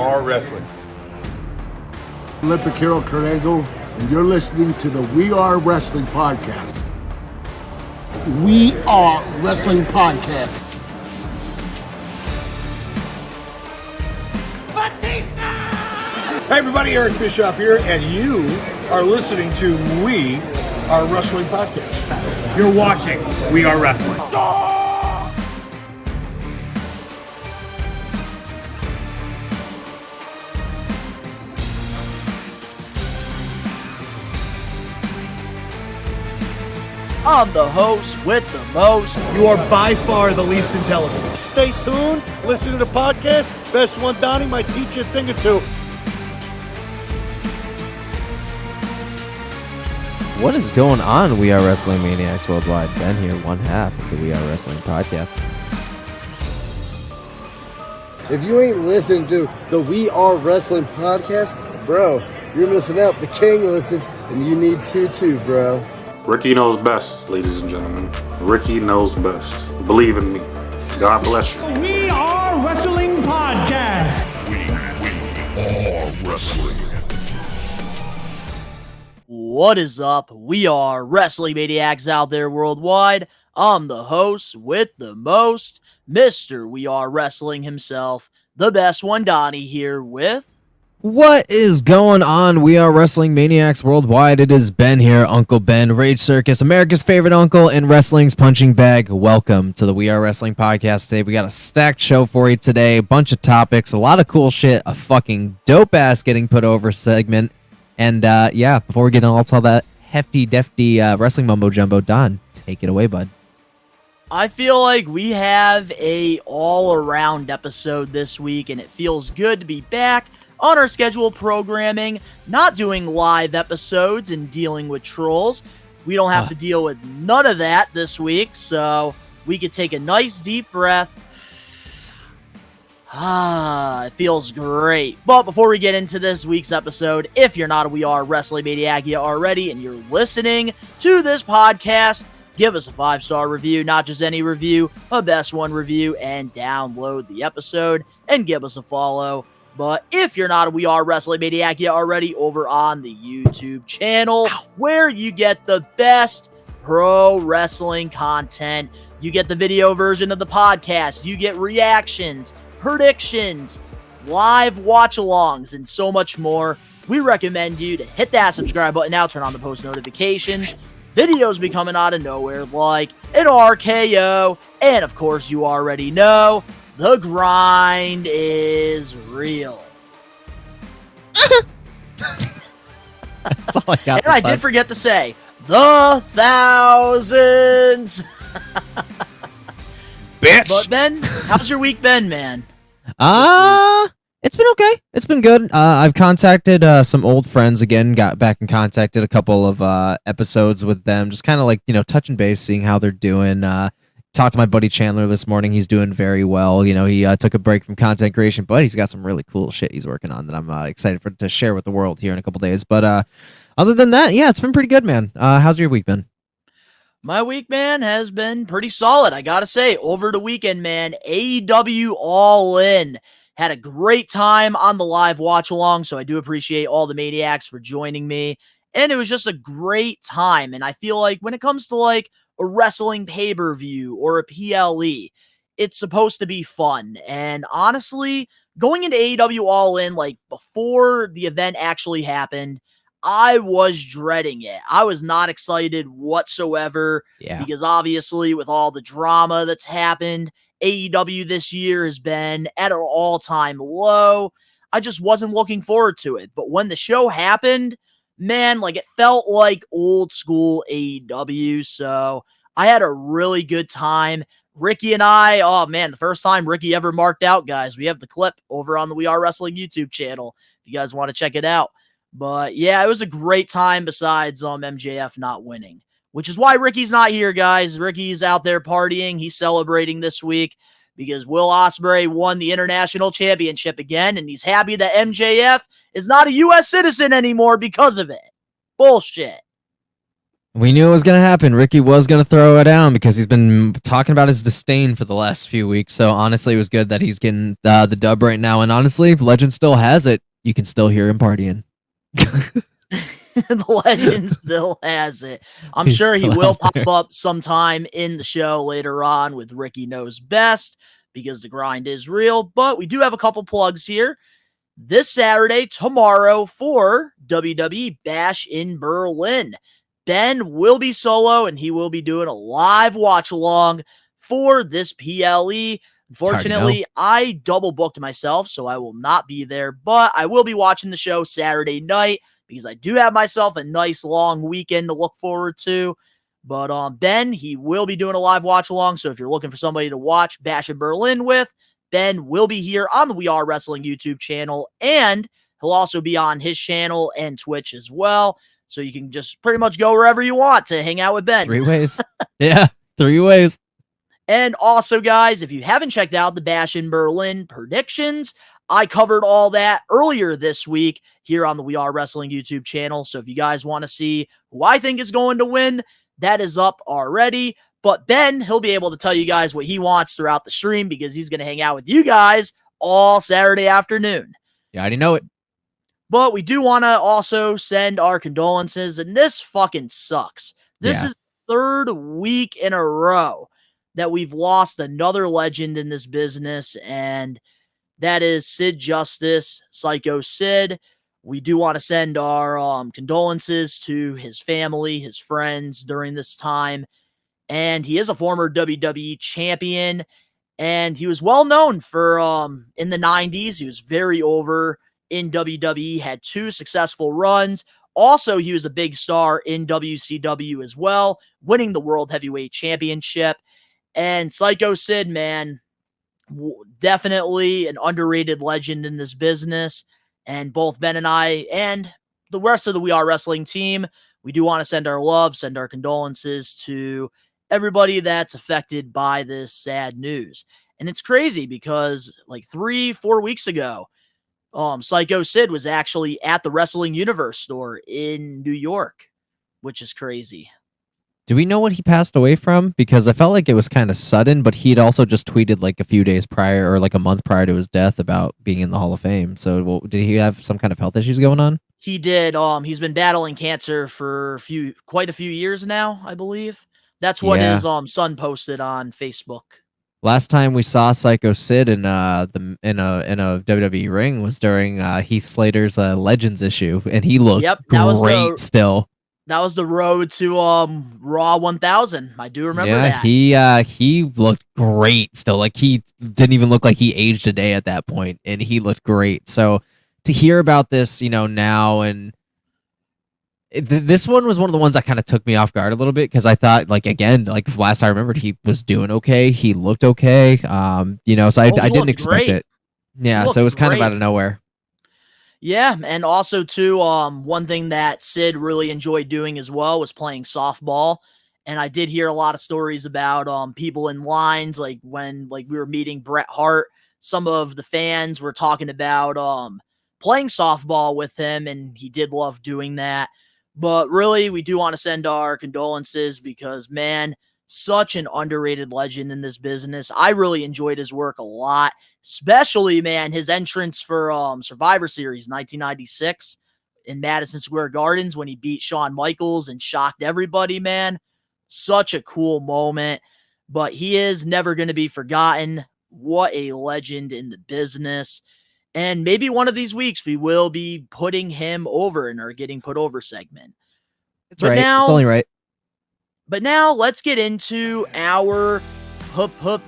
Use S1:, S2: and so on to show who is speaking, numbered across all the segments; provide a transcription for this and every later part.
S1: Are Wrestling.
S2: Olympic hero Kurt Angle, and you're listening to the We Are Wrestling Podcast. We Are Wrestling Podcast.
S3: Hey everybody, Eric Bischoff here, and you are listening to We Are Wrestling Podcast.
S4: You're watching We Are Wrestling.
S5: I'm the host with the most.
S3: You are by far the least intelligent. Stay tuned, listen to the podcast. Best one, Donnie, might teach you a thing or two.
S6: What is going on, We Are Wrestling Maniacs Worldwide? Ben here, one half of the We Are Wrestling Podcast.
S7: If you ain't listening to the We Are Wrestling Podcast, bro, you're missing out. The king listens, and you need to too, bro.
S1: Ricky knows best, ladies and gentlemen. Ricky knows best. Believe in me. God bless you.
S4: We Are Wrestling Podcast.
S8: We are wrestling.
S5: What is up? We are Wrestling Maniacs out there worldwide. I'm the host with the most, Mr. We Are Wrestling himself, the best one, Donnie, here with...
S6: What is going on, We Are Wrestling Maniacs Worldwide? It is Ben here, Uncle Ben, Rage Circus, America's favorite uncle, and wrestling's punching bag. Welcome to the We Are Wrestling Podcast today. We got a stacked show for you today, a bunch of topics, a lot of cool shit, a fucking dope-ass getting put over segment. And yeah, before we get into all that hefty, defty wrestling mumbo-jumbo, Don, take it away, bud.
S5: I feel like we have a all-around episode this week, and it feels good to be back on our scheduled programming, not doing live episodes and dealing with trolls. We don't have to deal with none of that this week, so we could take a nice deep breath. It feels great. But before we get into this week's episode, if you're not a We Are Wrestling Maniac yet already and you're listening to this podcast, give us a 5-star review, not just any review, a best one review, and download the episode and give us a follow. But if you're not a We Are Wrestling Maniac yet already, over on the YouTube channel, where you get the best pro wrestling content, you get the video version of the podcast, you get reactions, predictions, live watch-alongs, and so much more. We recommend you to hit that subscribe button now, turn on the post notifications. Videos be coming out of nowhere like an RKO, and of course you already know, the grind is real.
S6: That's all I got.
S5: And I did forget to say, the thousands.
S3: Bitch!
S5: But Ben, how's your week been, man?
S6: It's been okay. It's been good. I've contacted some old friends again, got back and contacted a couple of episodes with them, just kind of like, touching base, seeing how they're doing. Talked to my buddy Chandler this morning. He's doing very well. He took a break from content creation, but he's got some really cool shit he's working on that I'm excited to share with the world here in a couple days. But other than that, yeah, it's been pretty good, man. How's your week been?
S5: My week, man, has been pretty solid. I gotta say, over the weekend, man, AEW All In. Had a great time on the live watch along, so I do appreciate all the maniacs for joining me. And it was just a great time. And I feel like when it comes to like a wrestling pay-per-view or a PLE, it's supposed to be fun. And honestly, going into AEW All In, like before the event actually happened, I was dreading it. I was not excited whatsoever because obviously with all the drama that's happened, AEW this year has been at an all-time low. I just wasn't looking forward to it. But when the show happened, man, like it felt like old school AEW. So I had a really good time. Ricky and I, oh man, the first time Ricky ever marked out, guys. We have the clip over on the We Are Wrestling YouTube channel if you guys want to check it out. But yeah, it was a great time besides MJF not winning, which is why Ricky's not here, guys. Ricky's out there partying. He's celebrating this week because Will Ospreay won the International Championship again, and he's happy that MJF is not a U.S. citizen anymore because of it. Bullshit.
S6: We knew it was going to happen. Ricky was going to throw it down because he's been talking about his disdain for the last few weeks. So honestly, it was good that he's getting the dub right now. And honestly, if Legend still has it, you can still hear him partying.
S5: The Legend still has it. I'm
S6: He's
S5: sure he
S6: still
S5: will
S6: out
S5: pop up sometime in the show later on with Ricky Knows Best because the grind is real. But we do have a couple plugs here. This Saturday, tomorrow, for WWE Bash in Berlin, Ben will be solo and he will be doing a live watch along for this PLE. Unfortunately, I double booked myself, so I will not be there, but I will be watching the show Saturday night because I do have myself a nice long weekend to look forward to. But Ben, he will be doing a live watch along, so if you're looking for somebody to watch Bash in Berlin with, Ben will be here on the We Are Wrestling YouTube channel, and he'll also be on his channel and Twitch as well. So you can just pretty much go wherever you want to hang out with Ben.
S6: 3 ways. Yeah, 3 ways.
S5: And also, guys, if you haven't checked out the Bash in Berlin predictions, I covered all that earlier this week here on the We Are Wrestling YouTube channel. So if you guys want to see who I think is going to win, that is up already. But Ben, he'll be able to tell you guys what he wants throughout the stream because he's going to hang out with you guys all Saturday afternoon.
S6: You already know it.
S5: But we do want to also send our condolences, and this fucking sucks. This is the 3rd week in a row that we've lost another legend in this business, and that is Sid Justice, Psycho Sid. We do want to send our condolences to his family, his friends during this time, and he is a former WWE champion, and he was well known for in the 90s. He was very over in WWE, had 2 successful runs. Also, he was a big star in WCW as well, winning the World Heavyweight Championship. And Psycho Sid, man, definitely an underrated legend in this business. And both Ben and I and the rest of the We Are Wrestling team, we do want to send our love, send our condolences to everybody that's affected by this sad news. And it's crazy because like 3-4 weeks ago, Psycho Sid was actually at the Wrestling Universe store in New York, which is crazy.
S6: Do we know what he passed away from? Because I felt like it was kind of sudden, but he'd also just tweeted like a few days prior or like a month prior to his death about being in the Hall of Fame. So did he have some kind of health issues going on?
S5: He did. He's been battling cancer for quite a few years now, I believe. That's what his son posted on Facebook.
S6: Last time we saw Psycho Sid in a WWE ring was during Heath Slater's Legends issue, and he looked great still.
S5: That was the road to Raw 1000. I do remember that.
S6: He looked great still. Like he didn't even look like he aged a day at that point, and he looked great. So to hear about this, now and this one was one of the ones that kind of took me off guard a little bit because I thought, like last I remembered, he was doing okay. He looked okay. So I didn't expect it. Yeah, so it was kind of out of nowhere.
S5: Yeah, and also too, one thing that Sid really enjoyed doing as well was playing softball. And I did hear a lot of stories about people in lines, like when we were meeting Bret Hart. Some of the fans were talking about playing softball with him, and he did love doing that. But really, we do want to send our condolences because, man, such an underrated legend in this business. I really enjoyed his work a lot, especially, man, his entrance for Survivor Series 1996 in Madison Square Gardens when he beat Shawn Michaels and shocked everybody, man. Such a cool moment, but he is never going to be forgotten. What a legend in the business. And maybe one of these weeks we will be putting him over in our Getting Put Over segment.
S6: It's right. It's only right.
S5: But now let's get into our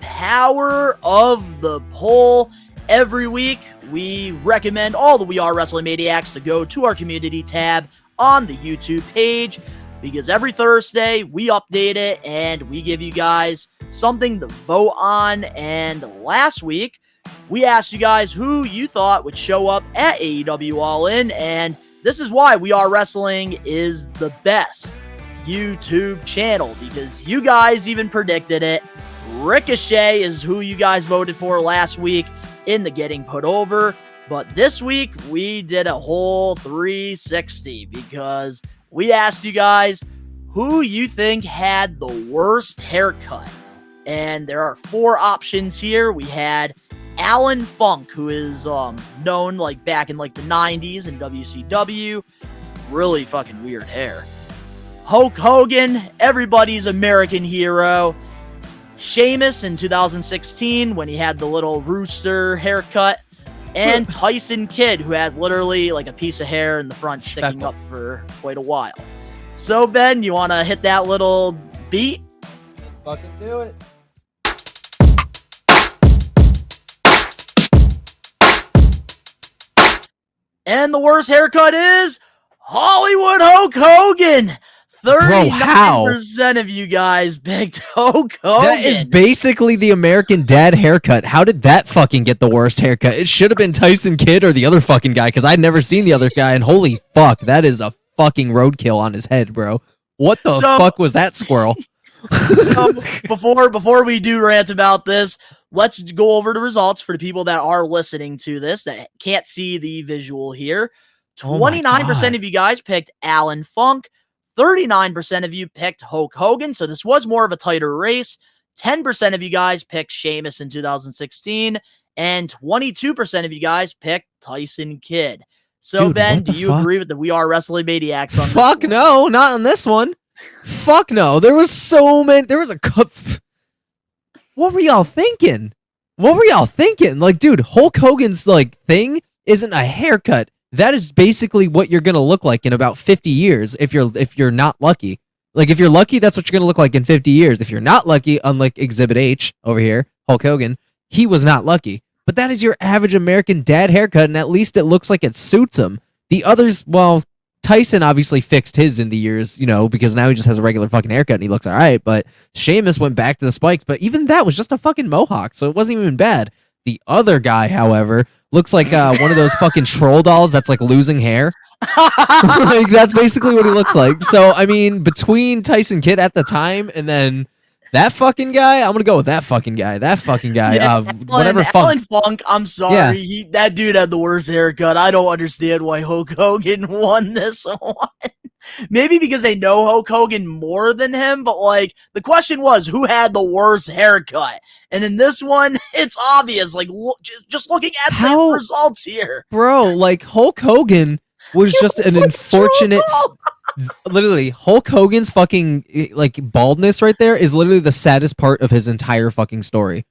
S5: power of the poll. Every week we recommend all the We Are Wrestling Maniacs to go to our community tab on the YouTube page because every Thursday we update it and we give you guys something to vote on. And last week, we asked you guys who you thought would show up at AEW All In, and this is why We Are Wrestling is the best YouTube channel, because you guys even predicted it. Ricochet is who you guys voted for last week in the Getting Put Over, but this week we did a whole 360 because we asked you guys who you think had the worst haircut. And there are 4 options here. We had Alan Funk, who is known like back in like the 90s in WCW. Really fucking weird hair. Hulk Hogan, everybody's American hero. Sheamus in 2016 when he had the little rooster haircut. And Tyson Kidd, who had literally like a piece of hair in the front sticking up for quite a while. So, Ben, you want to hit that little beat?
S6: Let's fucking do it.
S5: And the worst haircut is Hollywood Hulk Hogan. 39% of you guys picked Hulk Hogan.
S6: That is basically the American Dad haircut. How did that fucking get the worst haircut? It should have been Tyson Kidd or the other fucking guy, because I'd never seen the other guy, and holy fuck, that is a fucking roadkill on his head, bro. What the fuck was that squirrel?
S5: So before we do rant about this, let's go over the results for the people that are listening to this that can't see the visual here. 29% of you guys picked Alan Funk. 39% of you picked Hulk Hogan, so this was more of a tighter race. 10% of you guys picked Sheamus in 2016, and 22% of you guys picked Tyson Kidd. So,
S6: Dude,
S5: Ben, do you agree with the We Are Wrestling Maniacs on
S6: Fuck no, not on this one. Fuck no. There was so many. There was a cup. What were y'all thinking? Like, dude, Hulk Hogan's like thing isn't a haircut. That is basically what you're gonna look like in about 50 years if you're not lucky. Like, if you're lucky, that's what you're gonna look like in 50 years. If you're not lucky, unlike Exhibit H over here, Hulk Hogan, he was not lucky. But that is your average American Dad haircut, and at least it looks like it suits him. The others, well, Tyson obviously fixed his in the years, because now he just has a regular fucking haircut and he looks all right. But Sheamus went back to the spikes, but even that was just a fucking mohawk, so it wasn't even bad. The other guy, however, looks like one of those fucking troll dolls that's like losing hair. Like, that's basically what he looks like. So, I mean, between Tyson Kidd at the time and then that fucking guy, I'm gonna go with that fucking guy.
S5: Yeah, Alan Funk, I'm sorry.
S6: Yeah.
S5: That dude had the worst haircut. I don't understand why Hulk Hogan won this one. Maybe because they know Hulk Hogan more than him, but like the question was who had the worst haircut. And in this one, it's obvious. Like, just looking at the results here,
S6: bro. Like, Hulk Hogan was just an unfortunate. Literally, Hulk Hogan's fucking like baldness right there is literally the saddest part of his entire fucking story.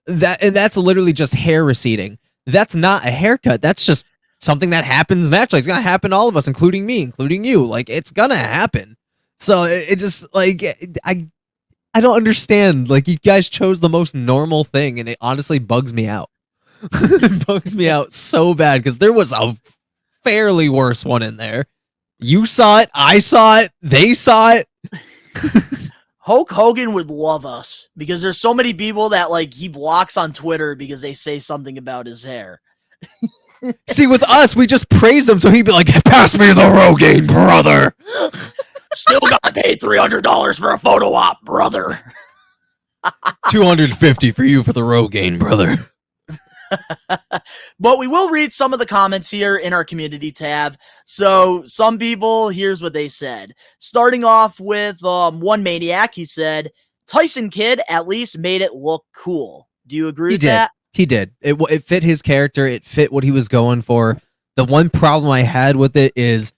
S6: That's literally just hair receding. That's not a haircut. That's just something that happens naturally. It's gonna happen to all of us, including me, including you. Like, it's gonna happen. So it just like I don't understand. Like, you guys chose the most normal thing, and it honestly bugs me out. It bugs me out so bad because there was a fairly worse one in there. You saw it, I saw it, they saw it.
S5: Hulk Hogan would love us because there's so many people that like he blocks on Twitter because they say something about his hair.
S6: See, with us, we just praised him, so he'd be like, "Pass me the Rogaine, brother."
S5: Still gotta pay $300 for a photo op, brother.
S6: $250 for you for the Rogaine, brother.
S5: But we will read some of the comments here in our community tab. So some people, here's what they said. Starting off with one maniac, he said, Tyson Kidd at least made it look cool. Do you agree with that?
S6: He did. It fit his character. It fit what he was going for. The one problem I had with it is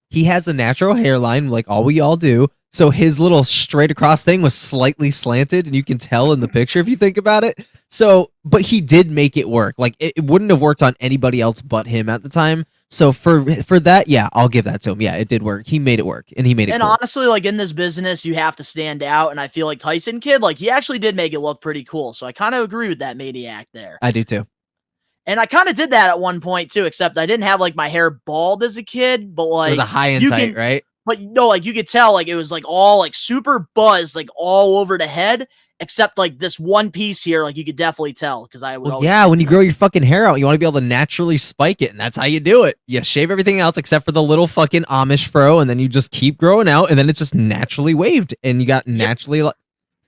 S6: he has a natural hairline, like all we all do. So his little straight across thing was slightly slanted, and you can tell in the picture if you think about it. So, but he did make it work. Like, it wouldn't have worked on anybody else but him at the time. So for that, yeah, I'll give that to him. Yeah, it did work. He made it work, and he made it.
S5: And
S6: cool.
S5: Honestly, like in this business, you have to stand out. And I feel like Tyson Kidd, like he actually did make it look pretty cool. So I kind of agree with that maniac there.
S6: I do too.
S5: And I kind of did that at one point too, except I didn't have like my hair bald as a kid, but like
S6: it was a high and tight, right?
S5: But like you could tell, like it was like all like super buzzed, like all over the head, except like this one piece here, like you could definitely tell because I would.
S6: Yeah, when you grow your fucking hair out, you want to be able to naturally spike it, and that's how you do it. You shave everything else except for the little fucking Amish fro, and then you just keep growing out, and then it's just naturally waved, and you got naturally.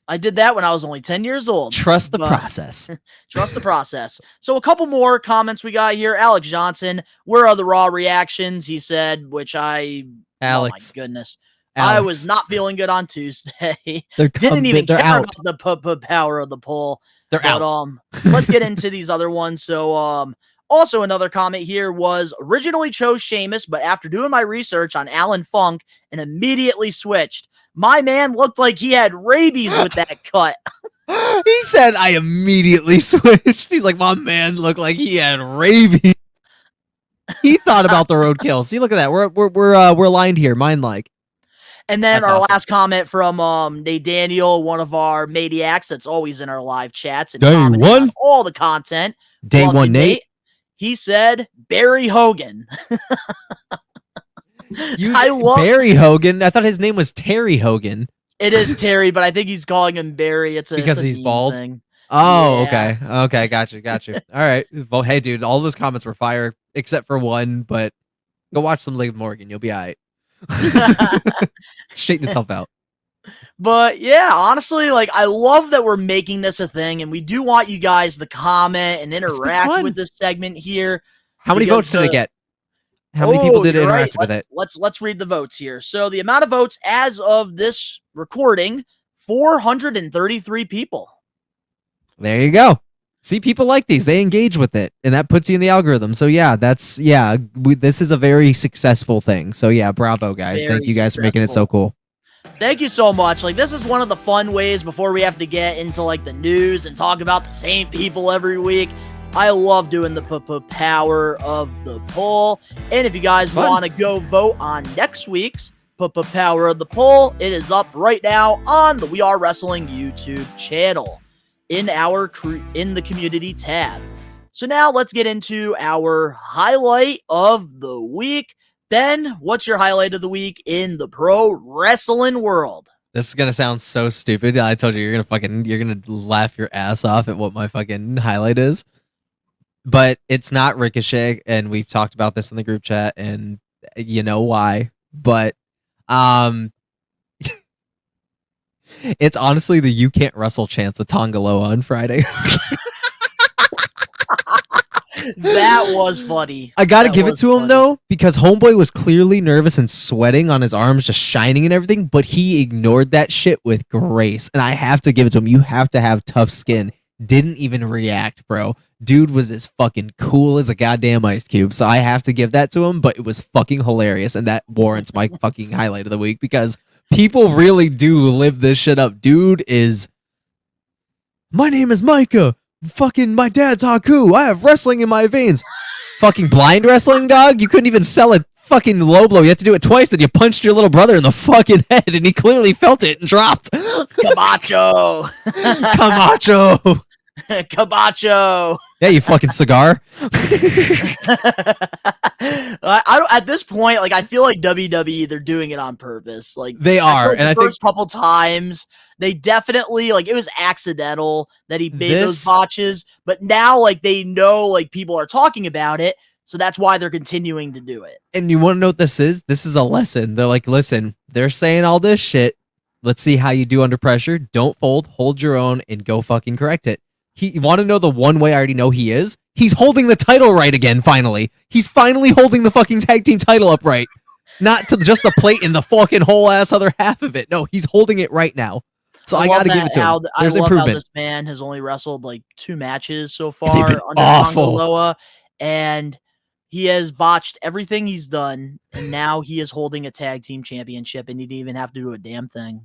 S5: I did that when I was only 10 years old.
S6: Trust the process.
S5: Trust the process. So a couple more comments we got here. Alex Johnson, where are the raw reactions? He said, which I.
S6: Alex.
S5: Oh my goodness. I was
S6: Alex.
S5: not feeling good on Tuesday.
S6: They're
S5: Didn't even
S6: they're
S5: care
S6: out.
S5: about the power of the poll.
S6: They're
S5: But
S6: out.
S5: let's get into these other ones. So also another comment here was originally chose Sheamus, but after doing my research on Alan Funk and immediately switched. My man looked like he had rabies with that cut.
S6: He said I immediately switched. He's like, my man looked like he had rabies. He thought about the roadkill. See, look at that. We're aligned here. Mine like.
S5: And then
S6: That's
S5: our
S6: awesome.
S5: last comment from Nate Daniel, one of our maniacs that's always in our live chats and
S6: Day
S5: commenting
S6: one.
S5: on all the content.
S6: Day
S5: Love
S6: one,
S5: you,
S6: Nate.
S5: He said Barry Hogan.
S6: You
S5: I love
S6: Barry Hogan. I thought his name was Terry Hogan.
S5: it is Terry, but I think he's calling him Barry.
S6: Because
S5: it's a
S6: he's
S5: meme
S6: bald?
S5: thing.
S6: Oh,
S5: Yeah.
S6: okay. Got you. All right. Well, hey, dude, all those comments were fire except for one, but go watch some Liv Morgan. You'll be all right. Straighten yourself out.
S5: But yeah, honestly, like I love that we're making this a thing, and we do want you guys to comment and interact
S6: fun.
S5: with this segment here.
S6: How many
S5: Because
S6: votes did it get? How many people did
S5: you're
S6: interact
S5: right.
S6: with it?
S5: Let's read the votes here. So the amount of votes as of this recording, 433 people.
S6: There you go. See, people like these. They engage with it, and that puts you in the algorithm. So yeah, this is a very successful thing. So yeah, bravo, guys.
S5: Very
S6: Thank you guys for making it so
S5: successful.
S6: cool.
S5: Thank you so much. Like, this is one of the fun ways before we have to get into like the news and talk about the same people every week. I love doing the power of the poll. And if you guys want to go vote on next week's power of the poll, it is up right now on the We Are Wrestling YouTube channel in the community tab. So now let's get into our highlight of the week. Ben, what's your highlight of the week in the pro wrestling world?
S6: This is gonna sound so stupid. I told you you're gonna laugh your ass off at what my fucking highlight is. But it's not Ricochet, and we've talked about this in the group chat, and you know why. But it's honestly the "You Can't Wrestle" chance with Tongaloa on Friday.
S5: That was funny.
S6: I gotta give it to him though, because Homeboy was clearly nervous and sweating on his arms, just shining and everything, but he ignored that shit with grace. And I have to give it to him. You have to have tough skin. Didn't even react, bro. Dude was as fucking cool as a goddamn ice cube. So I have to give that to him, but it was fucking hilarious. And that warrants my fucking highlight of the week because people really do live this shit up. Dude is, my name is Micah. Fucking my dad's Haku. I have wrestling in my veins. Fucking blind wrestling, dog. You couldn't even sell a fucking low blow. You had to do it twice. Then you punched your little brother in the fucking head, and he clearly felt it and dropped.
S5: Camacho.
S6: Camacho.
S5: Camacho.
S6: Yeah, you fucking cigar.
S5: I don't, at this point, like I feel like WWE, they're doing it on purpose. Like
S6: They are,
S5: like
S6: and
S5: the
S6: I think
S5: first couple times they definitely like it was accidental that he made those botches, but now like they know like people are talking about it, so that's why they're continuing to do it.
S6: And you want to know what this is? This is a lesson. They're like, listen, they're saying all this shit. Let's see how you do under pressure. Don't fold, hold your own, and go fucking correct it. You want to know the one way I already know he is? He's holding the title right again, finally. He's finally holding the fucking tag team title upright. Not to just the plate and the fucking whole ass other half of it. No, he's holding it right now. So I gotta give it to him. There's
S5: I love
S6: improvement.
S5: how this man has only wrestled like 2 matches so
S6: They've
S5: far
S6: been
S5: under
S6: awful.
S5: Tongaloa, and he has botched everything he's done, and now he is holding a tag team championship, and he didn't even have to do a damn thing.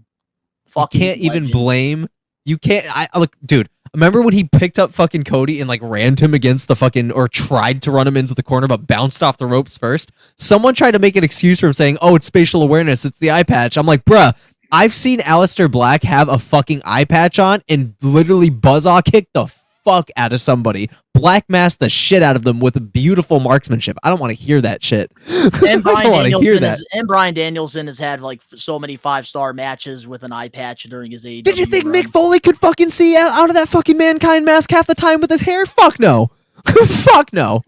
S5: Fucking
S6: You can't even
S5: legend.
S6: blame. You can't. Look, dude. Remember when he picked up fucking Cody and like rammed him against the fucking, or tried to run him into the corner, but bounced off the ropes first? Someone tried to make an excuse for him saying, "Oh, it's spatial awareness. It's the eye patch." I'm like, bruh, I've seen Aleister Black have a fucking eye patch on and literally buzzsaw kick the fuck out of somebody. Black mass the shit out of them with beautiful marksmanship. I don't want to hear that shit.
S5: And
S6: I don't want to hear that.
S5: Brian Danielson has had like so many 5-star matches with an eye patch during his AEW.
S6: Did you think
S5: run.
S6: Mick Foley could fucking see out of that fucking Mankind mask half the time with his hair? Fuck no. Fuck no.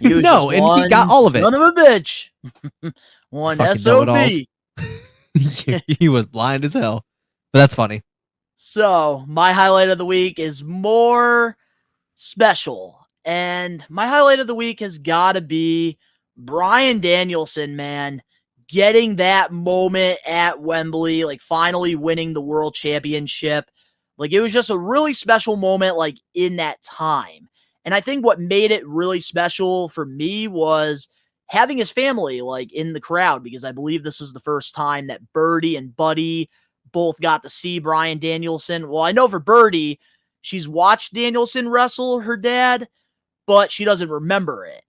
S5: He was
S6: No,
S5: just
S6: and he got
S5: one
S6: all of it.
S5: Son of a bitch. One
S6: Fucking
S5: SOB.
S6: know-it-alls. He was blind as hell. But that's funny.
S5: So, my highlight of the week is more special. And my highlight of the week has got to be Brian Danielson, man. getting that moment at Wembley, like finally winning the world championship. Like it was just a really special moment, like in that time. And I think what made it really special for me was having his family like in the crowd, because I believe this was the first time that Birdie and Buddy both got to see Bryan Danielson. Well, I know for Birdie, she's watched Danielson wrestle her dad, but she doesn't remember it.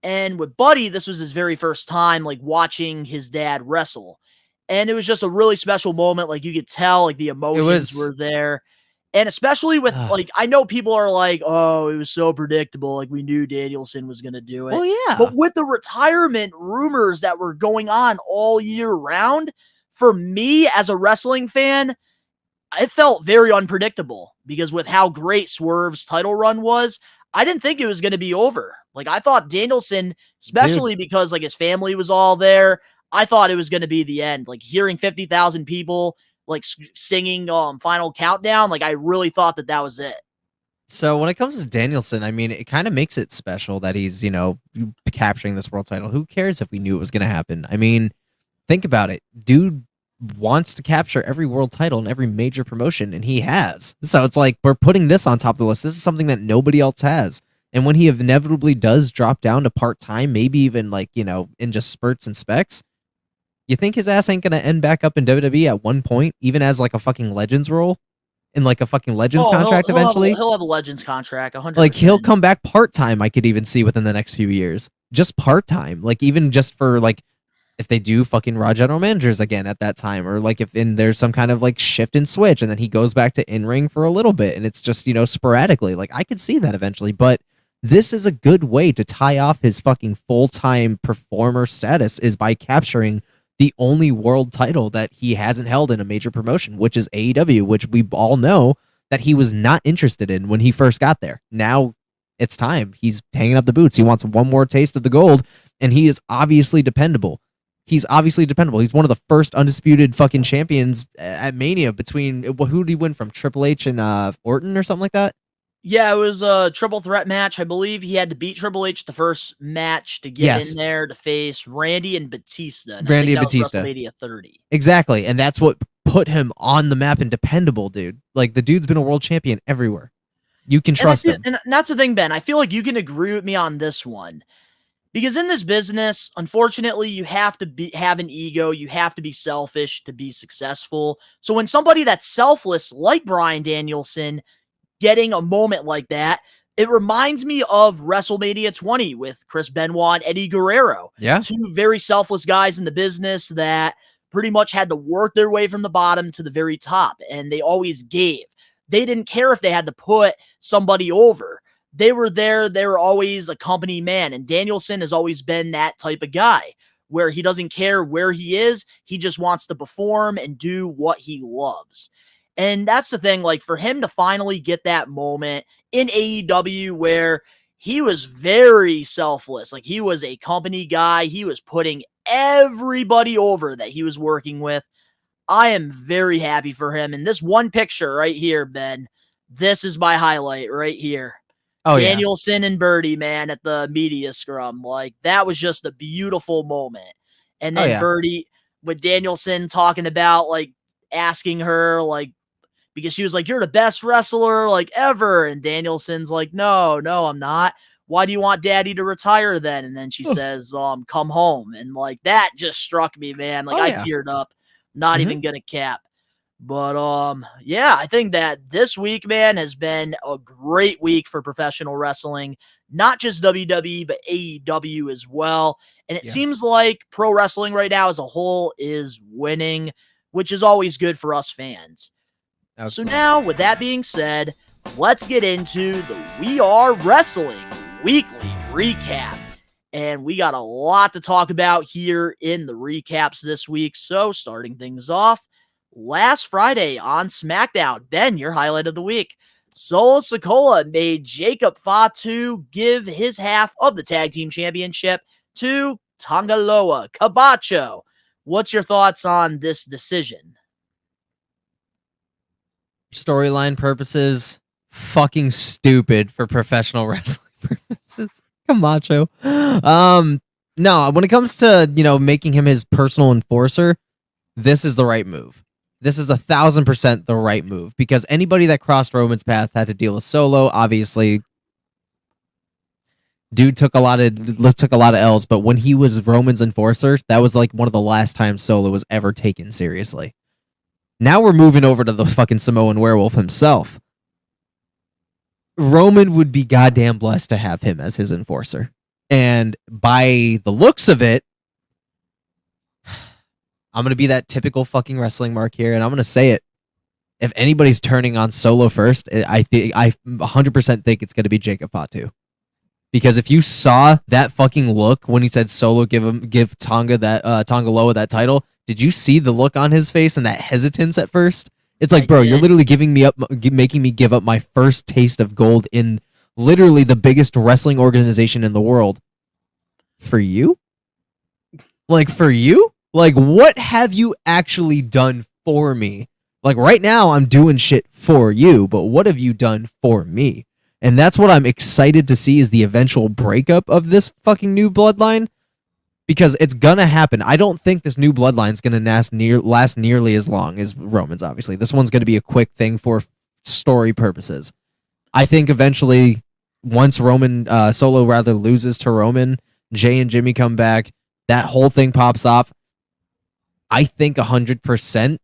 S5: And with Buddy, this was his very first time like watching his dad wrestle. And it was just a really special moment. Like you could tell like the emotions were there. And especially with like, I know people are like, oh, it was so predictable. Like we knew Danielson was going to do it.
S6: Well, yeah.
S5: But with the retirement rumors that were going on all year round, for me as a wrestling fan, it felt very unpredictable because with how great Swerve's title run was, I didn't think it was going to be over. Like I thought Danielson, especially because like his family was all there, I thought it was going to be the end. Like hearing 50,000 people like singing Final Countdown, like I really thought that was it.
S6: So when it comes to Danielson, I mean, it kind of makes it special that he's, capturing this world title. Who cares if we knew it was going to happen? I mean, think about it. Dude wants to capture every world title in every major promotion, and he has. So it's like we're putting this on top of the list. This is something that nobody else has. And when he inevitably does drop down to part-time, maybe even like, in just spurts and specs, you think his ass ain't going to end back up in WWE at one point, even as like a fucking Legends role? In like a fucking Legends contract eventually?
S5: He'll have a Legends contract, 100%.
S6: Like he'll come back part-time, I could even see within the next few years. Just part-time. Like even just for like, if they do fucking Raw General Managers again at that time, or like if there's some kind of like shift and switch and then he goes back to in-ring for a little bit and it's just, sporadically. Like I could see that eventually, but this is a good way to tie off his fucking full-time performer status is by capturing the only world title that he hasn't held in a major promotion, which is AEW, which we all know that he was not interested in when he first got there. Now it's time. He's hanging up the boots. He wants one more taste of the gold, and he is obviously dependable. He's obviously dependable. He's one of the first undisputed fucking champions at Mania between, who did he win from? Triple H and Orton or something like that?
S5: Yeah, it was a triple threat match. I believe he had to beat Triple H the first match to get in there to face Randy and Batista. And
S6: Randy and Batista.
S5: WrestleMania 30.
S6: Exactly. And that's what put him on the map and dependable, dude. Like the dude's been a world champion everywhere. You can trust him.
S5: And that's the thing, Ben. I feel like you can agree with me on this one. Because in this business, unfortunately, you have to have an ego. You have to be selfish to be successful. So when somebody that's selfless, like Bryan Danielson, getting a moment like that, it reminds me of WrestleMania 20 with Chris Benoit and Eddie Guerrero.
S6: Yeah.
S5: Two very selfless guys in the business that pretty much had to work their way from the bottom to the very top. And they always gave. They didn't care if they had to put somebody over. They were there. They were always a company man. And Danielson has always been that type of guy where he doesn't care where he is. He just wants to perform and do what he loves. And that's the thing, like for him to finally get that moment in AEW where he was very selfless, like he was a company guy. He was putting everybody over that he was working with. I am very happy for him. And this one picture right here, Ben, this is my highlight right here.
S6: Oh,
S5: Danielson and Birdie, man, at the media scrum. Like that was just a beautiful moment. And then Birdie with Danielson talking about like asking her like, because she was like, you're the best wrestler like ever. And Danielson's like, no, I'm not. Why do you want daddy to retire then? And then she says, come home. And like, that just struck me, man. Like I teared up, not even gonna cap. But I think that this week, man, has been a great week for professional wrestling, not just WWE, but AEW as well. And it seems like pro wrestling right now as a whole is winning, which is always good for us fans. Absolutely. So now, with that being said, let's get into the We Are Wrestling Weekly Recap. And we got a lot to talk about here in the recaps this week. So starting things off, last Friday on SmackDown, Ben, your highlight of the week. Solo Sikoa made Jacob Fatu give his half of the tag team championship to Tangaloa Cabacho. What's your thoughts on this decision?
S6: Storyline purposes, fucking stupid for professional wrestling purposes. Camacho. No, when it comes to, making him his personal enforcer, this is the right move. This is 1,000% the right move, because anybody that crossed Roman's path had to deal with Solo. Obviously, dude took a lot of L's, but when he was Roman's enforcer, that was like one of the last times Solo was ever taken seriously. Now we're moving over to the fucking Samoan werewolf himself. Roman would be goddamn blessed to have him as his enforcer. And by the looks of it, I'm going to be that typical fucking wrestling mark here, and I'm going to say it. If anybody's turning on Solo first, I 100% think it's going to be Jacob Fatu. Because if you saw that fucking look when he said Solo give Tonga Loa that title, did you see the look on his face and that hesitance at first? It's like, bro, you're literally making me give up my first taste of gold in literally the biggest wrestling organization in the world. For you? Like, for you? Like, what have you actually done for me? Like, right now, I'm doing shit for you, but what have you done for me? And that's what I'm excited to see, is the eventual breakup of this fucking new bloodline. Because it's gonna happen. I don't think this new bloodline is gonna last nearly as long as Roman's, obviously. This one's gonna be a quick thing for story purposes. I think eventually, once Solo loses to Roman, Jay and Jimmy come back, that whole thing pops off. I think 100%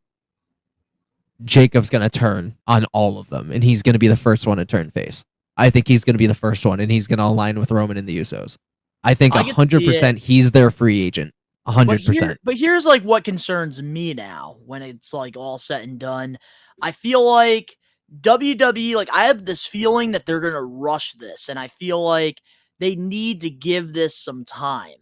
S6: Jacob's going to turn on all of them, and he's going to be the first one to turn face. I think he's going to be the first one, and he's going to align with Roman and the Usos. I think 100% he's their free agent. 100%.
S5: But here's like what concerns me now when it's like all said and done. I feel like WWE, like I have this feeling that they're going to rush this, and I feel like they need to give this some time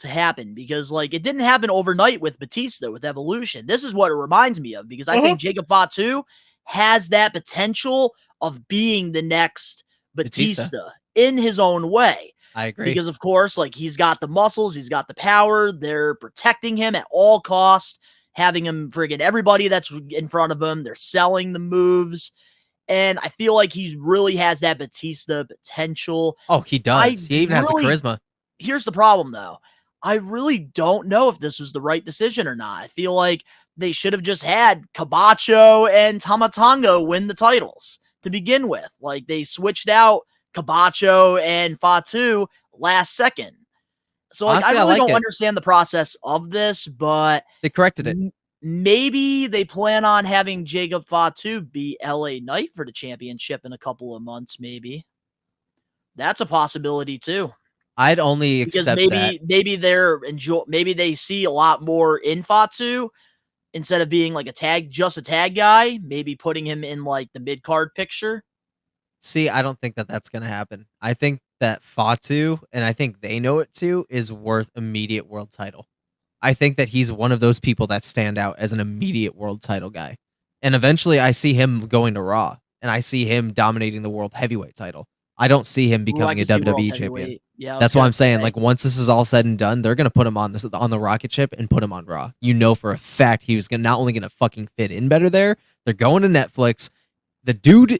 S5: to happen, because like it didn't happen overnight with Batista with Evolution. This is what it reminds me of, because I think Jacob Fatu has that potential of being the next Batista in his own way.
S6: I agree.
S5: Because of course, like he's got the muscles, he's got the power, they're protecting him at all costs, having him friggin' everybody that's in front of him, they're selling the moves. And I feel like he really has that Batista potential.
S6: Oh, he does. He even has the charisma.
S5: Here's the problem, though. I really don't know if this was the right decision or not. I feel like they should have just had Cabacho and Tama Tonga win the titles to begin with. Like, they switched out Cabacho and Fatu last second. So, like, honestly, I really don't understand the process of this, but
S6: they corrected it.
S5: Maybe they plan on having Jacob Fatu be LA Knight for the championship in a couple of months, maybe. That's a possibility, too.
S6: I'd only accept that.
S5: Maybe they see a lot more in Fatu instead of being like just a tag guy, maybe putting him in like the mid-card picture.
S6: See, I don't think that that's going to happen. I think that Fatu, and I think they know it too, is worth immediate world title. I think that he's one of those people that stand out as an immediate world title guy. And eventually I see him going to Raw, and I see him dominating the world heavyweight title. I don't see him becoming a WWE champion. Yeah, that's why I'm saying, like, once this is all said and done, they're going to put him on the rocket ship and put him on Raw. You know for a fact he was not only going to fucking fit in better there, they're going to Netflix. The dude,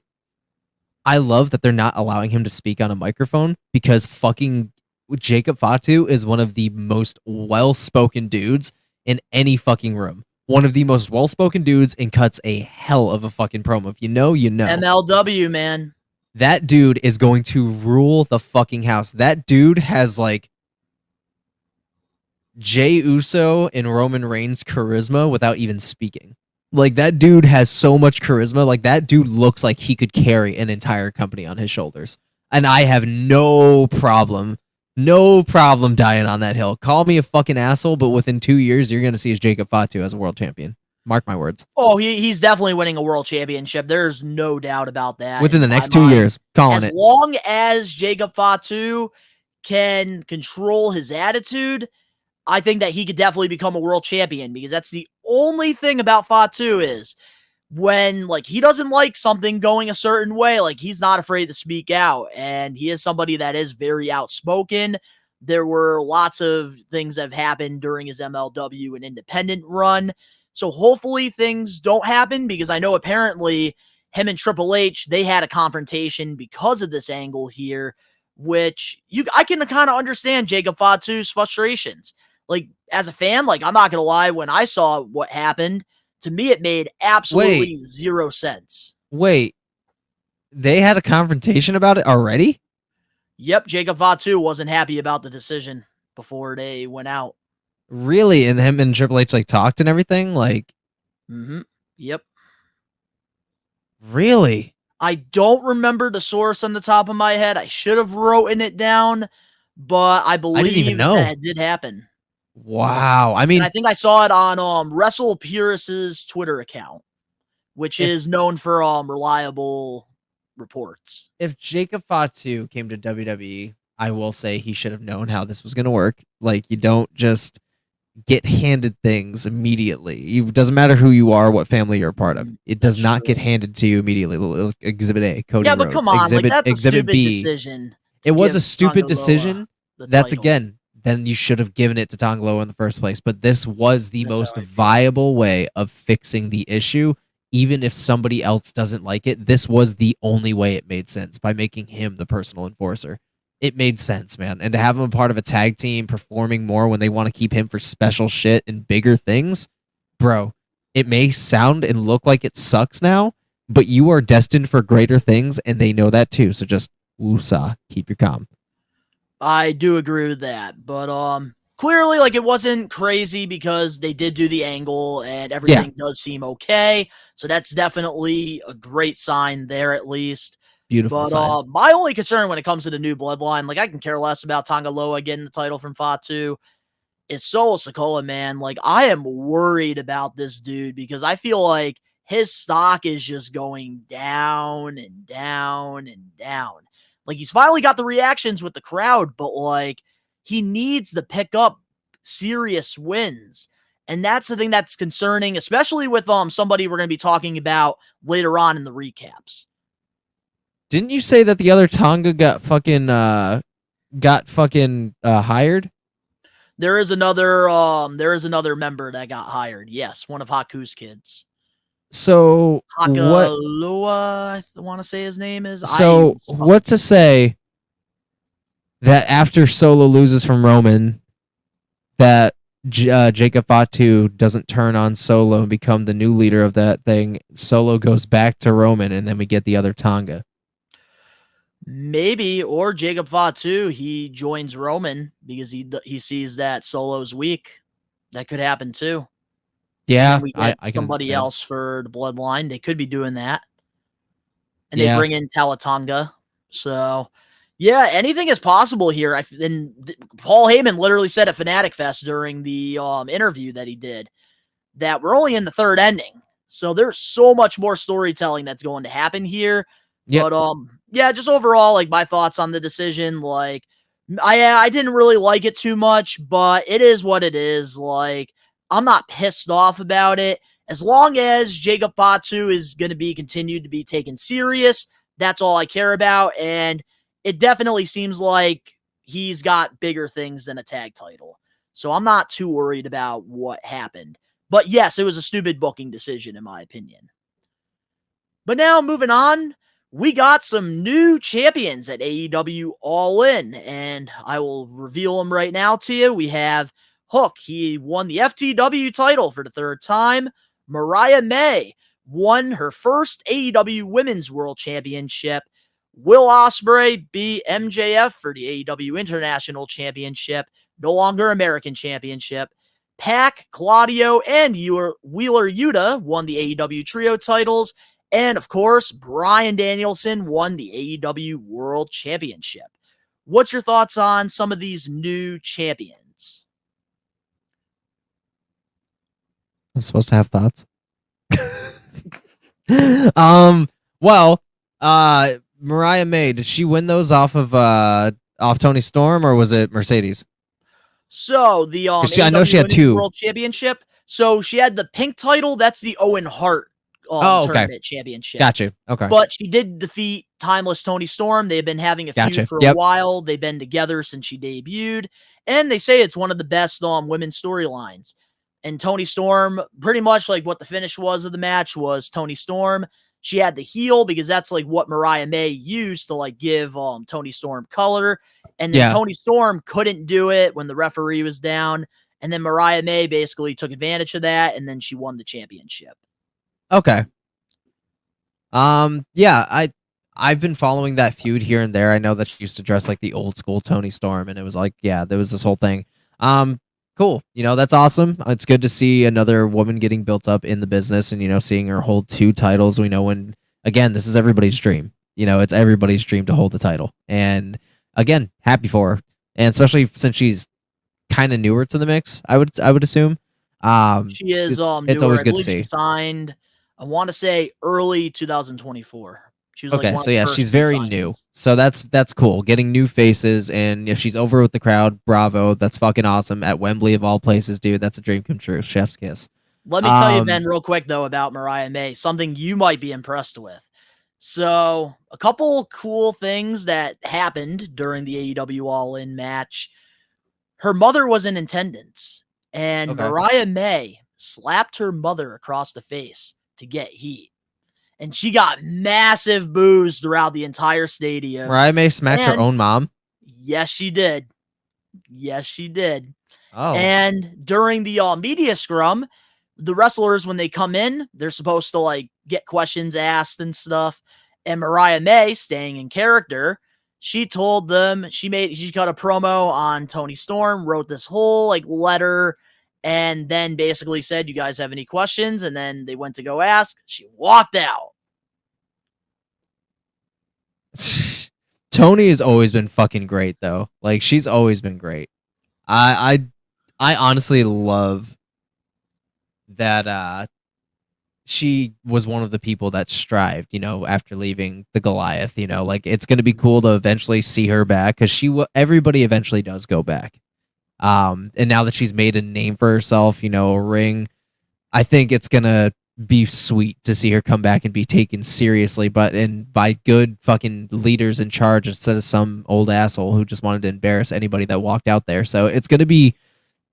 S6: I love that they're not allowing him to speak on a microphone, because fucking Jacob Fatu is one of the most well-spoken dudes in any fucking room. One of the most well-spoken dudes, and cuts a hell of a fucking promo. If you know, you know.
S5: MLW, man.
S6: That dude is going to rule the fucking house. That dude has, like, Jey Uso and Roman Reigns charisma without even speaking. Like, that dude has so much charisma. Like, that dude looks like he could carry an entire company on his shoulders. And I have no problem dying on that hill. Call me a fucking asshole, but within 2 years, you're going to see Jacob Fatu as a world champion. Mark my words.
S5: Oh, he's definitely winning a world championship. There's no doubt about that.
S6: Within the next 2 years, calling it.
S5: As long as Jacob Fatu can control his attitude, I think that he could definitely become a world champion, because that's the only thing about Fatu is when, like, he doesn't like something going a certain way, like, he's not afraid to speak out, and he is somebody that is very outspoken. There were lots of things that have happened during his MLW and independent run. So hopefully things don't happen, because I know apparently him and Triple H, they had a confrontation because of this angle here which I can kind of understand Jacob Fatu's frustrations. Like, as a fan, like, I'm not going to lie, when I saw what happened, to me, it made absolutely zero sense.
S6: Wait, they had a confrontation about it already?
S5: Yep, Jacob Fatu wasn't happy about the decision before they went out.
S6: Really? And him and Triple H like talked and everything? Like,
S5: Yep.
S6: Really?
S5: I don't remember the source on the top of my head. I should have written it down, but I believe
S6: didn't even know.
S5: that did happen.
S6: Wow. I mean,
S5: And I think I saw it on Wrestle Purist's Twitter account, which is known for reliable reports.
S6: if Jacob Fatu came to WWE, I will say he should have known how this was going to work. Like, you don't just get handed things immediately. It doesn't matter who you are, what family you're a part of. It does not get handed to you immediately. Exhibit A, Cody
S5: Yeah, but
S6: Rhodes.
S5: come on,
S6: Exhibit,
S5: like, that's
S6: Exhibit
S5: a stupid
S6: B.
S5: decision.
S6: It was a
S5: give
S6: stupid
S5: Tangaloa
S6: decision.
S5: the
S6: That's
S5: title.
S6: again, then you should have given it to Tongaloa in the first place. But this was the most viable way of fixing the issue. Even if somebody else doesn't like it, this was the only way it made sense, by making him the personal enforcer. It made sense, man. And to have him a part of a tag team performing more when they want to keep him for special shit and bigger things, bro, it may sound and look like it sucks now, but you are destined for greater things, and they know that too. So just woosah, keep your calm.
S5: I do agree with that, but clearly, like, it wasn't crazy because they did do the angle and everything does seem okay. So that's definitely a great sign there, at least.
S6: Beautiful
S5: But
S6: sign.
S5: my only concern when it comes to the new bloodline, like, I can care less about Tongaloa getting the title from Fatu. It's Solo Sikoa, man. Like, I am worried about this dude because I feel like his stock is just going down and down and down. Like, he's finally got the reactions with the crowd, but, like, he needs to pick up serious wins. And that's the thing that's concerning, especially with somebody we're going to be talking about later on in the recaps.
S6: Didn't you say that the other Tonga got fucking hired?
S5: There is another member that got hired. Yes, one of Haku's kids.
S6: So
S5: Hakalua, I want to say his name is.
S6: So what to say that after Solo loses from Roman, that Jacob Fatu doesn't turn on Solo and become the new leader of that thing? Solo goes back to Roman, and then we get the other Tonga.
S5: Maybe, or Jacob Fatu, he joins Roman because he sees that Solo's weak. That could happen too.
S6: Yeah,
S5: we get
S6: I
S5: somebody else for the bloodline. They could be doing that. And they bring in Talatonga. So, yeah, anything is possible here. And Paul Heyman literally said at Fanatic Fest during the interview that he did that we're only in the third ending. So there's so much more storytelling that's going to happen here. Yep. But yeah, just overall, like, my thoughts on the decision, like, I didn't really like it too much, but it is what it is. Like, I'm not pissed off about it. As long as Jacob Fatu is going to be continued to be taken serious, that's all I care about. And it definitely seems like he's got bigger things than a tag title. So I'm not too worried about what happened. But yes, it was a stupid booking decision, in my opinion. But now, moving on, we got some new champions at AEW All In, and I will reveal them right now to you. We have Hook. He won the FTW title for the third time. Mariah May won her first AEW Women's World Championship. Will Ospreay beat MJF for the AEW International Championship, no longer American Championship. Pac, Claudio, and Wheeler Yuta won the AEW Trio titles. And, of course, Bryan Danielson won the AEW World Championship. What's your thoughts on some of these new champions?
S6: I'm supposed to have thoughts. Well, Mariah May, did she win those off Tony Storm, or was it Mercedes?
S5: So the
S6: I know she had two
S5: World Championship. So she had the pink title. That's the Owen Hart tournament championship.
S6: Gotcha. Okay.
S5: But she did defeat Timeless Tony Storm. They've been having a feud for a while. They've been together since she debuted, and they say it's one of the best women's storylines. And Tony Storm, pretty much like what the finish was of the match was Tony Storm she had the heel because that's like what Mariah May used to like give Toni Storm color. And then Toni Storm couldn't do it when the referee was down. And then Mariah May basically took advantage of that, and then she won the championship.
S6: Okay. Yeah, I've been following that feud here and there. I know that she used to dress like the old school Toni Storm, and it was like, yeah, there was this whole thing. Cool. That's awesome. It's good to see another woman getting built up in the business and, seeing her hold 2 titles. We know when, again, this is everybody's dream. It's everybody's dream to hold the title. And again, happy for her. And especially since she's kind of newer to the mix, I would assume.
S5: She is
S6: it's
S5: newer.
S6: always
S5: I
S6: good to
S5: believe
S6: see.
S5: She signed, I want to say early 2024. She was
S6: Okay,
S5: like
S6: so yeah, she's very new. So that's cool. Getting new faces, and if she's over with the crowd, bravo. That's fucking awesome. At Wembley of all places, dude, that's a dream come true. Chef's kiss.
S5: Let me tell you, Ben, real quick though, about Mariah May, something you might be impressed with. So a couple cool things that happened during the AEW All In match. Her mother was in attendance, and Mariah May slapped her mother across the face to get heat. And she got massive boos throughout the entire stadium.
S6: Mariah May smacked her own mom?
S5: Yes, she did. Yes, she did.
S6: Oh.
S5: And during the media scrum, the wrestlers, when they come in, they're supposed to like get questions asked and stuff. And Mariah May, staying in character, she told them she cut a promo on Toni Storm, wrote this whole like letter, and then basically said, "You guys have any questions?" And then they went to go ask. She walked out.
S6: Toni has always been fucking great, though. Like, she's always been great. I honestly love that she was one of the people that strived, after leaving the Goliath. Like, it's going to be cool to eventually see her back, because everybody eventually does go back. And now that she's made a name for herself, a ring, I think it's going to be sweet to see her come back and be taken seriously, but by good fucking leaders in charge instead of some old asshole who just wanted to embarrass anybody that walked out there. So it's going to be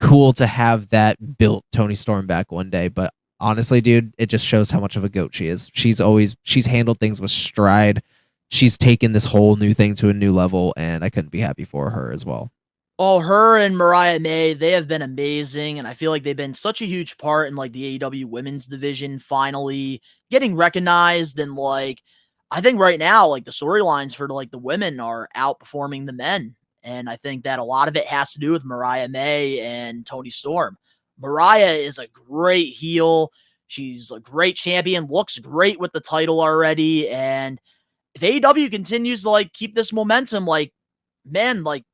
S6: cool to have that built Toni Storm back one day. But honestly, dude, it just shows how much of a goat she is. She's handled things with stride. She's taken this whole new thing to a new level, and I couldn't be happy for her as well.
S5: Oh, her and Mariah May, they have been amazing, and I feel like they've been such a huge part in like the AEW women's division finally getting recognized. And like, I think right now, like the storylines for like the women are outperforming the men. And I think that a lot of it has to do with Mariah May and Toni Storm. Mariah is a great heel. She's a great champion, looks great with the title already. And if AEW continues to like keep this momentum, like, man, like,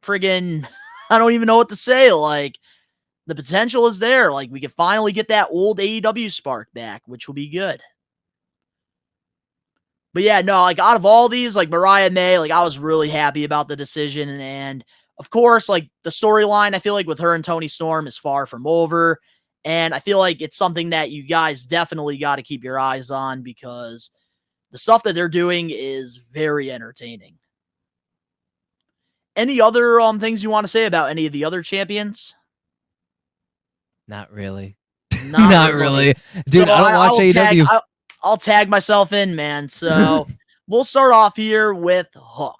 S5: friggin', I don't even know what to say. Like, the potential is there. Like, we could finally get that old AEW spark back, which will be good. But yeah, no, like, out of all these, like, Mariah May, like, I was really happy about the decision. And of course, like, the storyline, I feel like with her and Toni Storm is far from over. And I feel like it's something that you guys definitely got to keep your eyes on, because the stuff that they're doing is very entertaining. Any other things you want to say about any of the other champions?
S6: Not really.
S5: Not
S6: really. Dude,
S5: So
S6: I don't watch AEW.
S5: I'll tag myself in, man. So we'll start off here with Hook.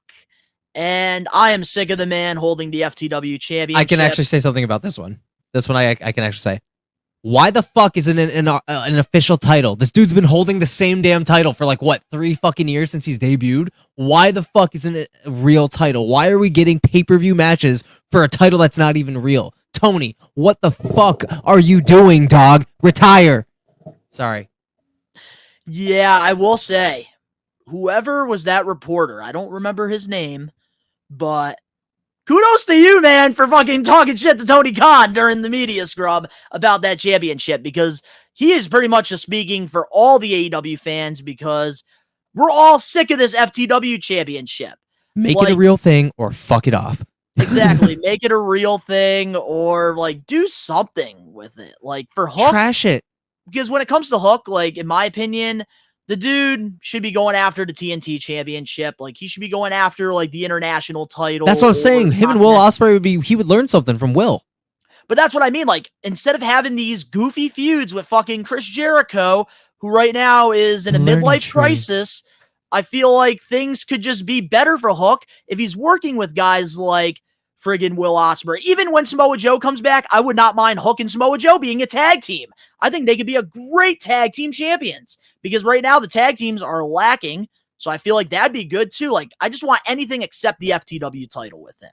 S5: And I am sick of the man holding the FTW championship.
S6: I can actually say something about this one. This one I can actually say. Why the fuck isn't it an official title? This dude's been holding the same damn title for like, what, 3 fucking years since he's debuted? Why the fuck isn't it a real title? Why are we getting pay-per-view matches for a title that's not even real? Tony, what the fuck are you doing, dog? Retire. Sorry.
S5: Yeah, I will say, whoever was that reporter, I don't remember his name, but kudos to you, man, for fucking talking shit to Tony Khan during the media scrub about that championship, because he is pretty much just speaking for all the AEW fans, because we're all sick of this FTW championship.
S6: Make it a real thing or fuck it off.
S5: Exactly. Make it a real thing, or like do something with it. Like for Hook.
S6: Trash it.
S5: Because when it comes to Hook, like in my opinion, the dude should be going after the TNT championship. Like, he should be going after, like, the international title.
S6: That's what I'm saying. Him and Will Ospreay he would learn something from Will.
S5: But that's what I mean. Like, instead of having these goofy feuds with fucking Chris Jericho, who right now is in a
S6: Learning
S5: midlife
S6: tree.
S5: crisis. I feel like things could just be better for Hook if he's working with guys like friggin' Will Ospreay. Even when Samoa Joe comes back, I would not mind Hook and Samoa Joe being a tag team. I think they could be a great tag team champions because right now the tag teams are lacking. So I feel like that'd be good too. Like, I just want anything except the FTW title with him.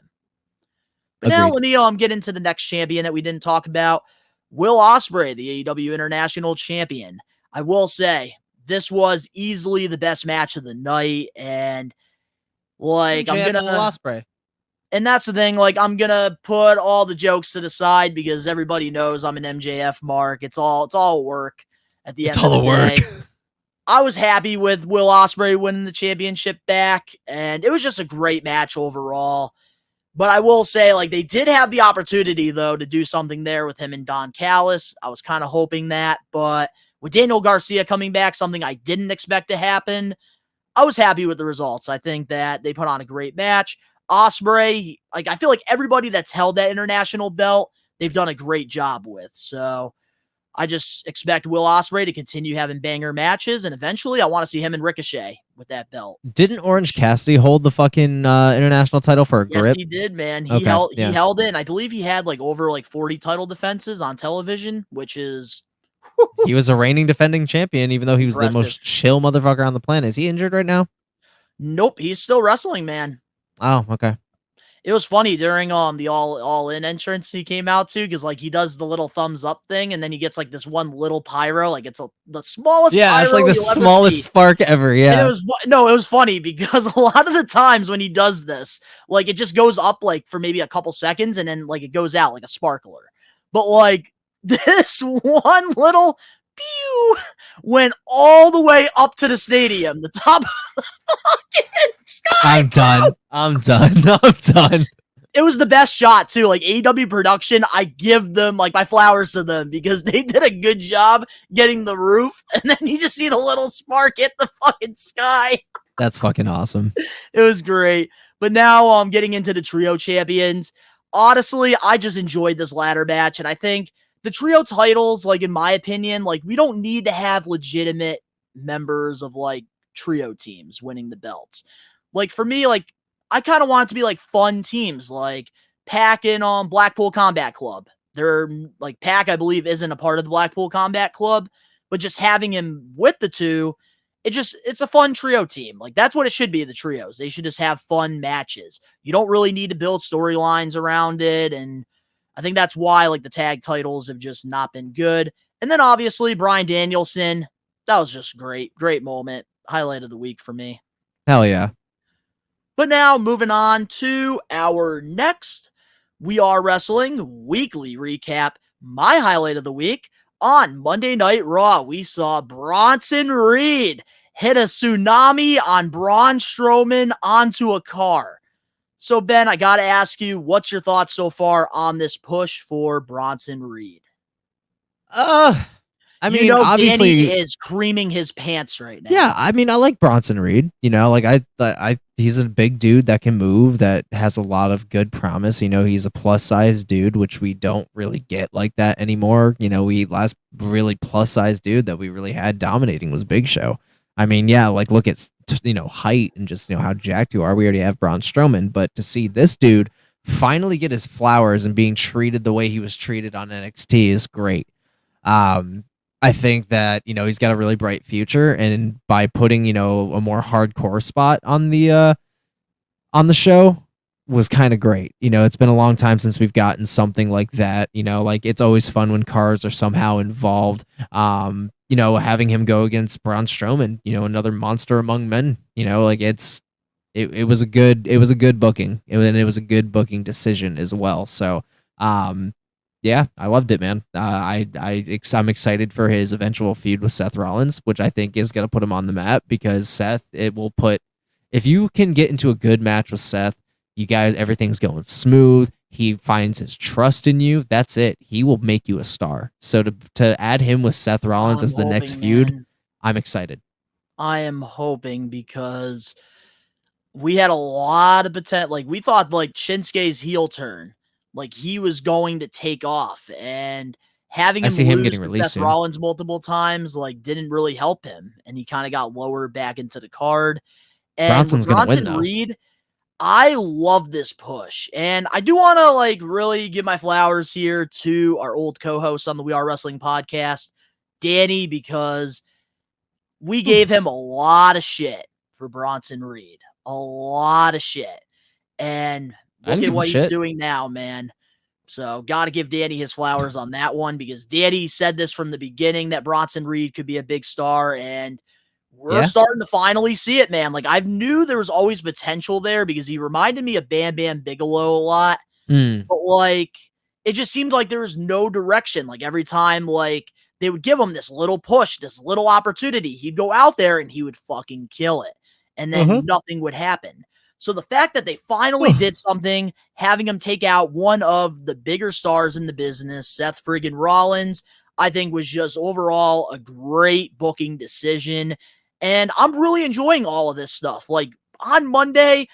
S5: But now
S6: Agreed.
S5: let me get into the next champion that we didn't talk about. Will Ospreay, the AEW International Champion. I will say, this was easily the best match of the night. And like,
S6: Ospreay.
S5: and that's the thing, like, I'm gonna put all the jokes to the side because everybody knows I'm an MJF mark. It's all work at the end of the day. I was happy with Will Ospreay winning the championship back, and it was just a great match overall. But I will say, like, they did have the opportunity, though, to do something there with him and Don Callis. I was kind of hoping that, but with Daniel Garcia coming back, something I didn't expect to happen, I was happy with the results. I think that they put on a great match. Ospreay, like, I feel like everybody that's held that international belt, they've done a great job with. So I just expect Will Ospreay to continue having banger matches, and eventually I want to see him and Ricochet with that belt.
S6: Didn't Orange Cassidy hold the fucking international title for a
S5: Yes,
S6: grip?
S5: he did, man. He
S6: Okay,
S5: held
S6: yeah.
S5: he held it, and I believe he had like over like 40 title defenses on television, which is
S6: He was a reigning defending champion, even though he was the
S5: Impressive.
S6: most chill motherfucker on the planet. Is he injured right now?
S5: nope, he's still wrestling, man.
S6: Oh, okay.
S5: It was funny during the all in entrance he came out to, because like he does the little thumbs up thing, and then he gets like this one little pyro, like it's the smallest
S6: Yeah,
S5: pyro
S6: it's like the
S5: you'll ever
S6: smallest
S5: see.
S6: spark ever.
S5: And
S6: Yeah.
S5: it was funny because a lot of the times when he does this, like it just goes up like for maybe a couple seconds and then like it goes out like a sparkler. But like this one little pew went all the way up to the stadium, the top of the fucking sky.
S6: I'm done. I'm done. I'm done.
S5: It was the best shot too. Like AEW production, I give them like my flowers to them because they did a good job getting the roof, and then you just see the little spark hit the fucking sky.
S6: That's fucking awesome.
S5: It was great. But now I'm getting into the trio champions. Honestly, I just enjoyed this ladder match, and I think the trio titles, like in my opinion, like we don't need to have legitimate members of like trio teams winning the belts. Like for me, like I kind of want it to be like fun teams, like Pac and Blackpool Combat Club. They're like Pac, I believe, isn't a part of the Blackpool Combat Club, but just having him with the two, it's a fun trio team. Like that's what it should be. The trios, they should just have fun matches. You don't really need to build storylines around it, and I think that's why like the tag titles have just not been good. And then obviously Bryan Danielson, that was just great moment, highlight of the week for me.
S6: Hell yeah.
S5: But now, moving on to our next We Are Wrestling weekly recap. My highlight of the week, on Monday Night Raw, we saw Bronson Reed hit a tsunami on Braun Strowman onto a car. So, Ben, I got to ask you, what's your thoughts so far on this push for Bronson Reed?
S6: I mean, obviously,
S5: Danny is creaming his pants right now.
S6: yeah. I mean, I like Bronson Reed. You know, like he's a big dude that can move, that has a lot of good promise. You know, he's a plus size dude, which we don't really get like that anymore. You know, last really plus size dude that we really had dominating was Big Show. I mean, yeah, like look at height and just how jacked you are. We already have Braun Strowman, but to see this dude finally get his flowers and being treated the way he was treated on NXT is great. I think that, he's got a really bright future, and by putting, a more hardcore spot on the show was kind of great. It's been a long time since we've gotten something like that. Like it's always fun when cars are somehow involved. Having him go against Braun Strowman, another monster among men, like it was a good booking, and it was a good booking decision as well. So, yeah, I loved it, man. I'm excited for his eventual feud with Seth Rollins, which I think is going to put him on the map, because Seth, if you can get into a good match with Seth, you guys, everything's going smooth. He finds his trust in you. That's it. He will make you a star. So to add him with Seth Rollins as the next feud,
S5: man.
S6: I'm excited.
S5: I am hoping, because we had a lot of potential. Like we thought like Shinsuke's heel turn, like he was going to take off, and having
S6: I
S5: him
S6: see him
S5: lose
S6: getting
S5: to
S6: released
S5: Seth
S6: soon.
S5: Rollins multiple times like didn't really help him, and he kind of got lower back into the card. And with
S6: Bronson's gonna win
S5: Bronson
S6: though.
S5: Reed, I love this push, and I do want to like really give my flowers here to our old co-host on the We Are Wrestling podcast, Danny, because we gave him a lot of shit for Bronson Reed, a lot of shit, and
S6: I
S5: look
S6: didn't
S5: at
S6: give him
S5: what he's
S6: shit.
S5: doing now, man. So, got to give Danny his flowers on that one because Danny said this from the beginning that Bronson Reed could be a big star, and we're
S6: Yeah.
S5: starting to finally see it, man. Like, I knew there was always potential there because he reminded me of Bam Bam Bigelow a lot,
S6: Mm.
S5: but like, it just seemed like there was no direction. Like, every time, like, they would give him this little push, this little opportunity, he'd go out there and he would fucking kill it, and then nothing would happen. So the fact that they finally did something, having him take out one of the bigger stars in the business, Seth friggin' Rollins, I think was just overall a great booking decision. And I'm really enjoying all of this stuff. Like on Monday,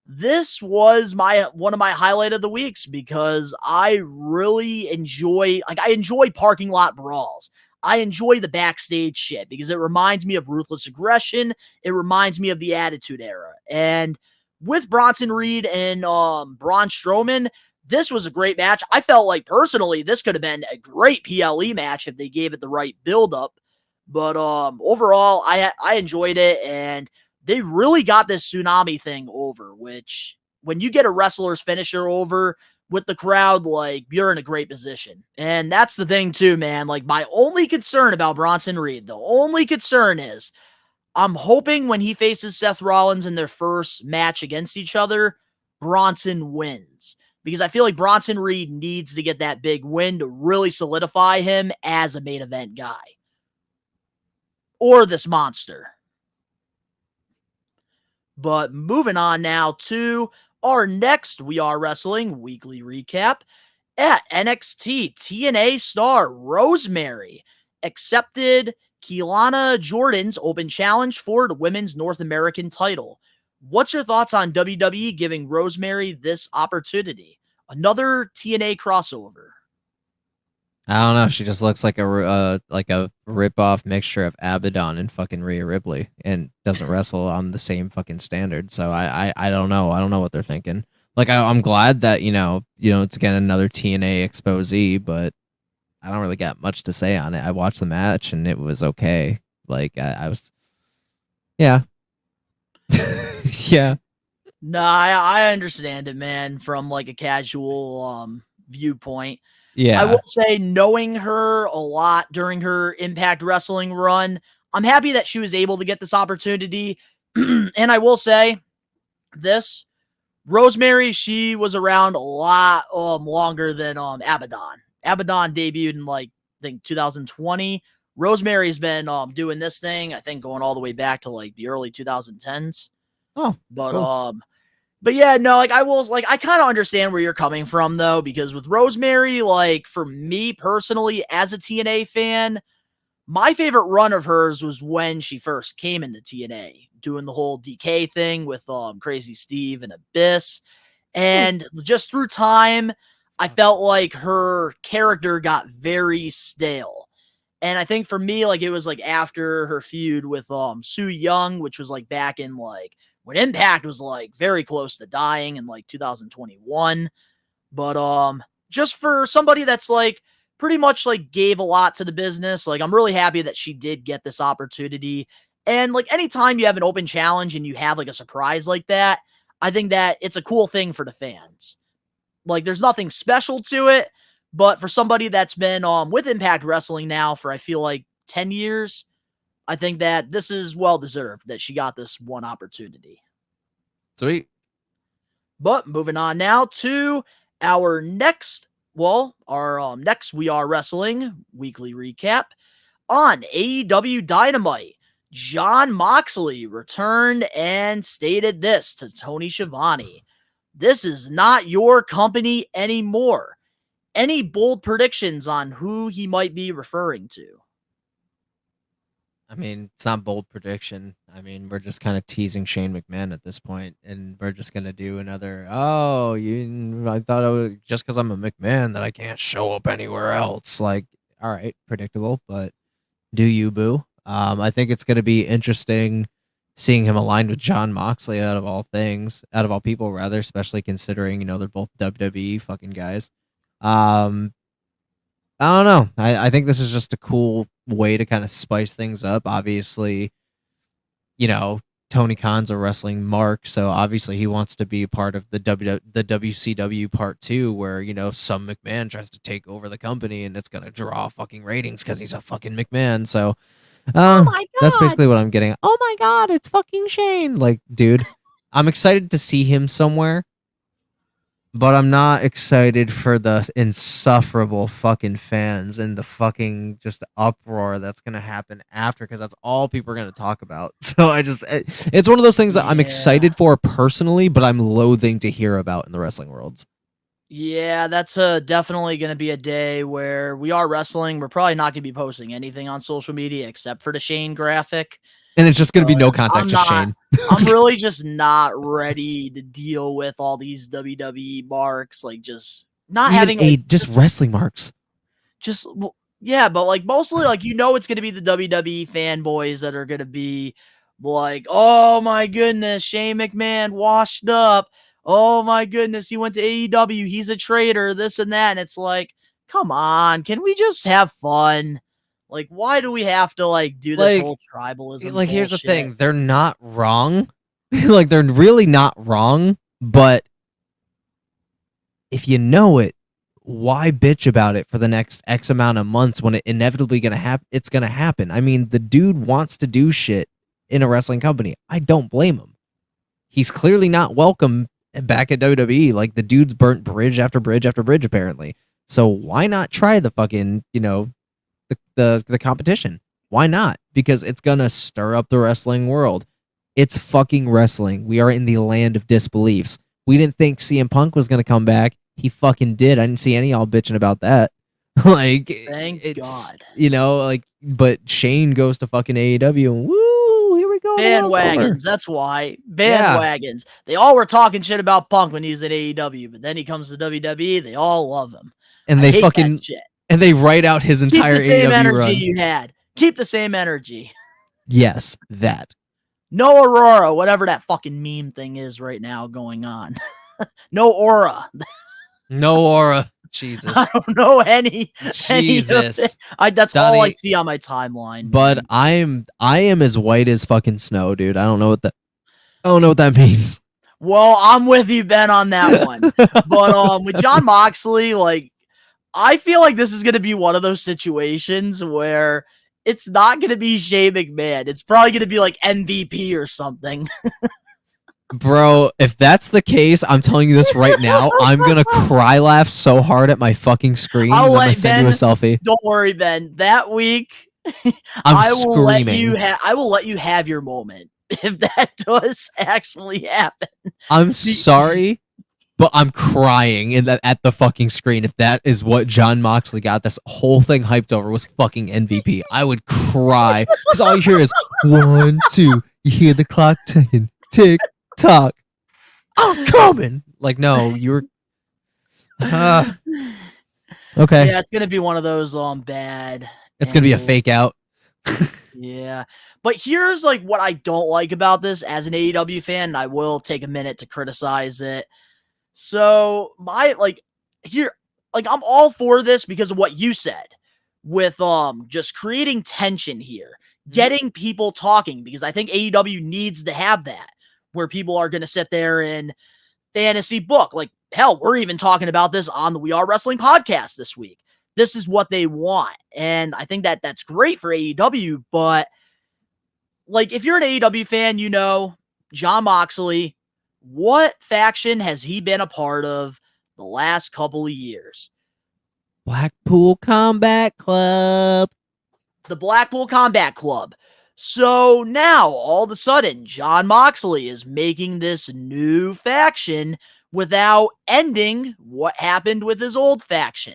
S5: this was one of my highlight of the weeks because I really enjoy, like I enjoy parking lot brawls. I enjoy the backstage shit because it reminds me of Ruthless Aggression. It reminds me of the Attitude Era. And with Bronson Reed and Braun Strowman, this was a great match. I felt like personally this could have been a great PLE match if they gave it the right build-up. But overall, I enjoyed it, and they really got this tsunami thing over, which when you get a wrestler's finisher over with the crowd, like you're in a great position. And that's the thing too, man. Like my only concern about Bronson Reed, the only concern is I'm hoping when he faces Seth Rollins in their first match against each other, Bronson wins. Because I feel like Bronson Reed needs to get that big win to really solidify him as a main event guy. Or this monster. But moving on now to our next We Are Wrestling weekly recap. At NXT, TNA star Rosemary accepted Keelana Jordan's open challenge for the women's North American title. What's your thoughts on WWE giving Rosemary this opportunity? Another TNA crossover.
S6: I don't know. She just looks like a rip-off mixture of Abaddon and fucking Rhea Ripley, and doesn't wrestle on the same fucking standard. So I don't know. I don't know what they're thinking. Like I'm glad that you know it's again another TNA exposee, but I don't really got much to say on it. I watched the match and it was okay. Like I was, yeah, yeah.
S5: No, I understand it, man, from like a casual viewpoint.
S6: Yeah.
S5: I will say, knowing her a lot during her Impact Wrestling run, I'm happy that she was able to get this opportunity. And I will say this, Rosemary, she was around a lot longer than Abaddon. Abaddon debuted in like I think 2020. Rosemary's been doing this thing, I think, going all the way back to like the early 2010s.
S6: Oh,
S5: But
S6: cool.
S5: But yeah, no, like I kind of understand where you're coming from though, because with Rosemary, like for me personally, as a TNA fan, my favorite run of hers was when she first came into TNA, doing the whole DK thing with Crazy Steve and Abyss. And just through time, I felt like her character got very stale. And I think for me, like it was like after her feud with Su Yung, which was like back in like when Impact was like very close to dying in like 2021. But just for somebody that's like pretty much like gave a lot to the business, like I'm really happy that she did get this opportunity. And like anytime you have an open challenge and you have like a surprise like that, I think that it's a cool thing for the fans. Like there's nothing special to it, but for somebody that's been with Impact Wrestling now for I feel like 10 years, I think that this is well deserved that she got this one opportunity.
S6: Sweet.
S5: But moving on now to our next next We Are Wrestling weekly recap on AEW Dynamite. Jon Moxley returned and stated this to Tony Schiavone. This is not your company anymore. Any bold predictions on who he might be referring to?
S6: I mean, it's not bold prediction. I mean, we're just kind of teasing Shane McMahon at this point, and we're just gonna do another. Oh, I thought I was just because I'm a McMahon that I can't show up anywhere else. Like all right, predictable, but do you, boo? I think it's going to be interesting seeing him aligned with John Moxley out of all things, out of all people, rather, especially considering, they're both WWE fucking guys. I don't know. I think this is just a cool way to kind of spice things up. Obviously, Tony Khan's a wrestling mark, so obviously he wants to be part of the WCW Part 2, where, some McMahon tries to take over the company and it's going to draw fucking ratings because he's a fucking McMahon. So
S5: Oh my
S6: that's
S5: God.
S6: basically what I'm getting. Oh my God, it's fucking Shane. Like, dude, I'm excited to see him somewhere, but I'm not excited for the insufferable fucking fans and the fucking just uproar that's going to happen after, because that's all people are going to talk about. So it's one of those things that I'm excited for personally, but I'm loathing to hear about in the wrestling worlds.
S5: Yeah, that's definitely going to be a day where we are wrestling. We're probably not going to be posting anything on social media except for the Shane graphic.
S6: And it's just going to be no contact, just Shane.
S5: I'm really just not ready to deal with all these WWE marks, like just not
S6: Even
S5: having
S6: just wrestling marks.
S5: Yeah, but like mostly like it's going to be the WWE fanboys that are going to be like, "Oh my goodness, Shane McMahon washed up. Oh my goodness, he went to AEW. He's a traitor, this and that." And it's like, "Come on, can we just have fun?" Like, why do we have to do this whole tribalism?
S6: Like, here's the
S5: bullshit?
S6: thing: they're not wrong. Like, they're really not wrong. But if you know it, why bitch about it for the next X amount of months when it inevitably gonna happen? It's gonna happen. I mean, the dude wants to do shit in a wrestling company. I don't blame him. He's clearly not welcome back at WWE. Like, the dude's burnt bridge after bridge after bridge, apparently. So why not try the fucking the competition? Why not? Because it's gonna stir up the wrestling world. It's fucking wrestling. We are in the land of disbeliefs. We didn't think CM Punk was gonna come back. He fucking did. I didn't see any y'all bitching about that. Like,
S5: Thank God.
S6: But Shane goes to fucking AEW and woo, here we go.
S5: Bandwagons. That's why. Bandwagons. Yeah. They all were talking shit about Punk when he was at AEW, but then he comes to WWE. They all love him.
S6: And they fucking shit. And they write out his entire AEW run. Keep the same
S5: energy you had. Keep the same energy.
S6: Yes, that.
S5: No Aurora, whatever that fucking meme thing is right now going on. No aura.
S6: No aura. Jesus.
S5: I don't know any.
S6: Jesus.
S5: That's Donnie, all I see on my timeline.
S6: But man. I am as white as fucking snow, dude. I don't know what that means.
S5: Well, I'm with you, Ben, on that one. But with John Moxley, I feel like this is going to be one of those situations where it's not going to be Shane McMahon. It's probably going to be like MVP or something.
S6: Bro, if that's the case, I'm telling you this right now, I'm going to cry laugh so hard at my fucking screen. I'm going to send you a selfie.
S5: Don't worry, Ben. That week,
S6: I will
S5: let you have your moment if that does actually happen.
S6: I'm sorry, but I'm crying at the fucking screen. If that is what John Moxley got this whole thing hyped over was fucking MVP, I would cry. Because all you hear is 1, 2. You hear the clock ticking. Tick, tock. I'm coming. Like, no, you're... Okay.
S5: Yeah, it's going to be one of those bad...
S6: It's going to be a fake out.
S5: Yeah. But here's what I don't like about this as an AEW fan, and I will take a minute to criticize it. So I'm all for this because of what you said with just creating tension here, getting people talking, because I think AEW needs to have that where people are going to sit there and fantasy book. Like, hell, we're even talking about this on the We Are Wrestling podcast this week. This is what they want. And I think that's great for AEW, but if you're an AEW fan, John Moxley, what faction has he been a part of the last couple of years?
S6: Blackpool Combat Club.
S5: The Blackpool Combat Club. So now, all of a sudden, John Moxley is making this new faction without ending what happened with his old faction.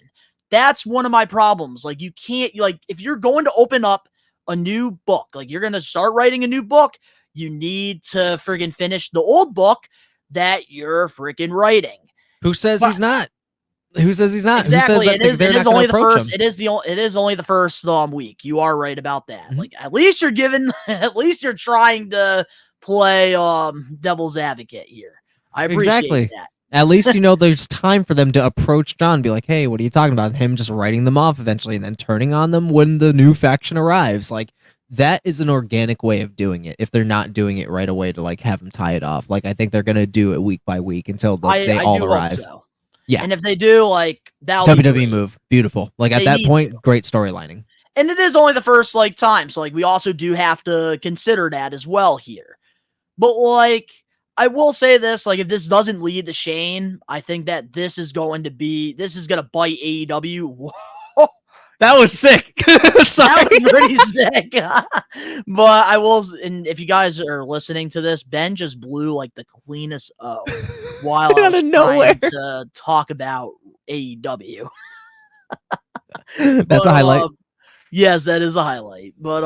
S5: That's one of my problems. You can't, if you're going to open up a new book, you're going to start writing a new book, you need to friggin' finish the old book that you're freaking writing.
S6: Who says he's not? Who says he's not?
S5: Exactly.
S6: Who says that
S5: It
S6: they're
S5: is
S6: not going
S5: only
S6: to
S5: the
S6: approach
S5: first.
S6: him?
S5: It is only the first week. You are right about that.
S6: Mhm.
S5: Like at least you're giving. At least you're trying to play devil's advocate here. I appreciate
S6: Exactly.
S5: that.
S6: At least there's time for them to approach John and be like, hey, what are you talking about? Him just writing them off eventually and then turning on them when the new faction arrives. Like, that is an organic way of doing it if they're not doing it right away to like have them tie it off. Like, I think they're going to do it week by week until they
S5: I
S6: all
S5: do
S6: arrive.
S5: hope so.
S6: Yeah.
S5: And if they do, like that'll be
S6: WWE
S5: great.
S6: move. Beautiful. Like, at
S5: They
S6: that
S5: need
S6: point,
S5: to.
S6: great storylining.
S5: And it is only the first time, so like we also do have to consider that as well here. But like I will say this, like if this doesn't lead to Shane, I think that this is going to bite AEW.
S6: That was sick. Sorry.
S5: That was pretty sick. But I will, and if you guys are listening to this, Ben just blew like the cleanest O while I
S6: Out
S5: was
S6: of nowhere.
S5: trying to talk about AEW.
S6: That's a highlight.
S5: Yes, that is a highlight. But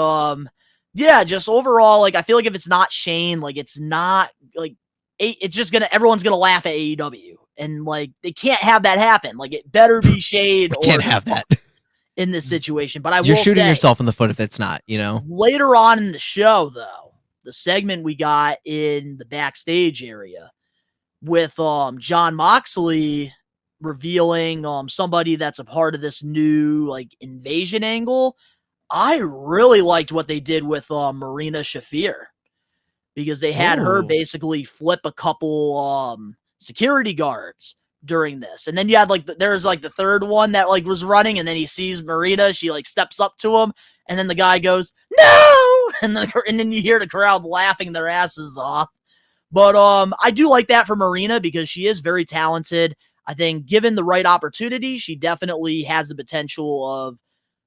S5: yeah, just overall, like I feel like if it's not Shane, like it's not like it's just everyone's gonna laugh at AEW, and like they can't have that happen. Like it better be Shane.
S6: We can't have that
S5: in this situation. But
S6: You're
S5: will
S6: shooting
S5: say,
S6: yourself in the foot if it's not.
S5: Later on in the show, though, the segment we got in the backstage area with John Moxley revealing somebody that's a part of this new like invasion angle. I really liked what they did with Marina Shafir because they had her basically flip a couple security guards during this. And then you had like there's like the third one that like was running, and then he sees Marina, she like steps up to him, and then the guy goes, "No!" And then you hear the crowd laughing their asses off. But I do like that for Marina because she is very talented. I think given the right opportunity, she definitely has the potential of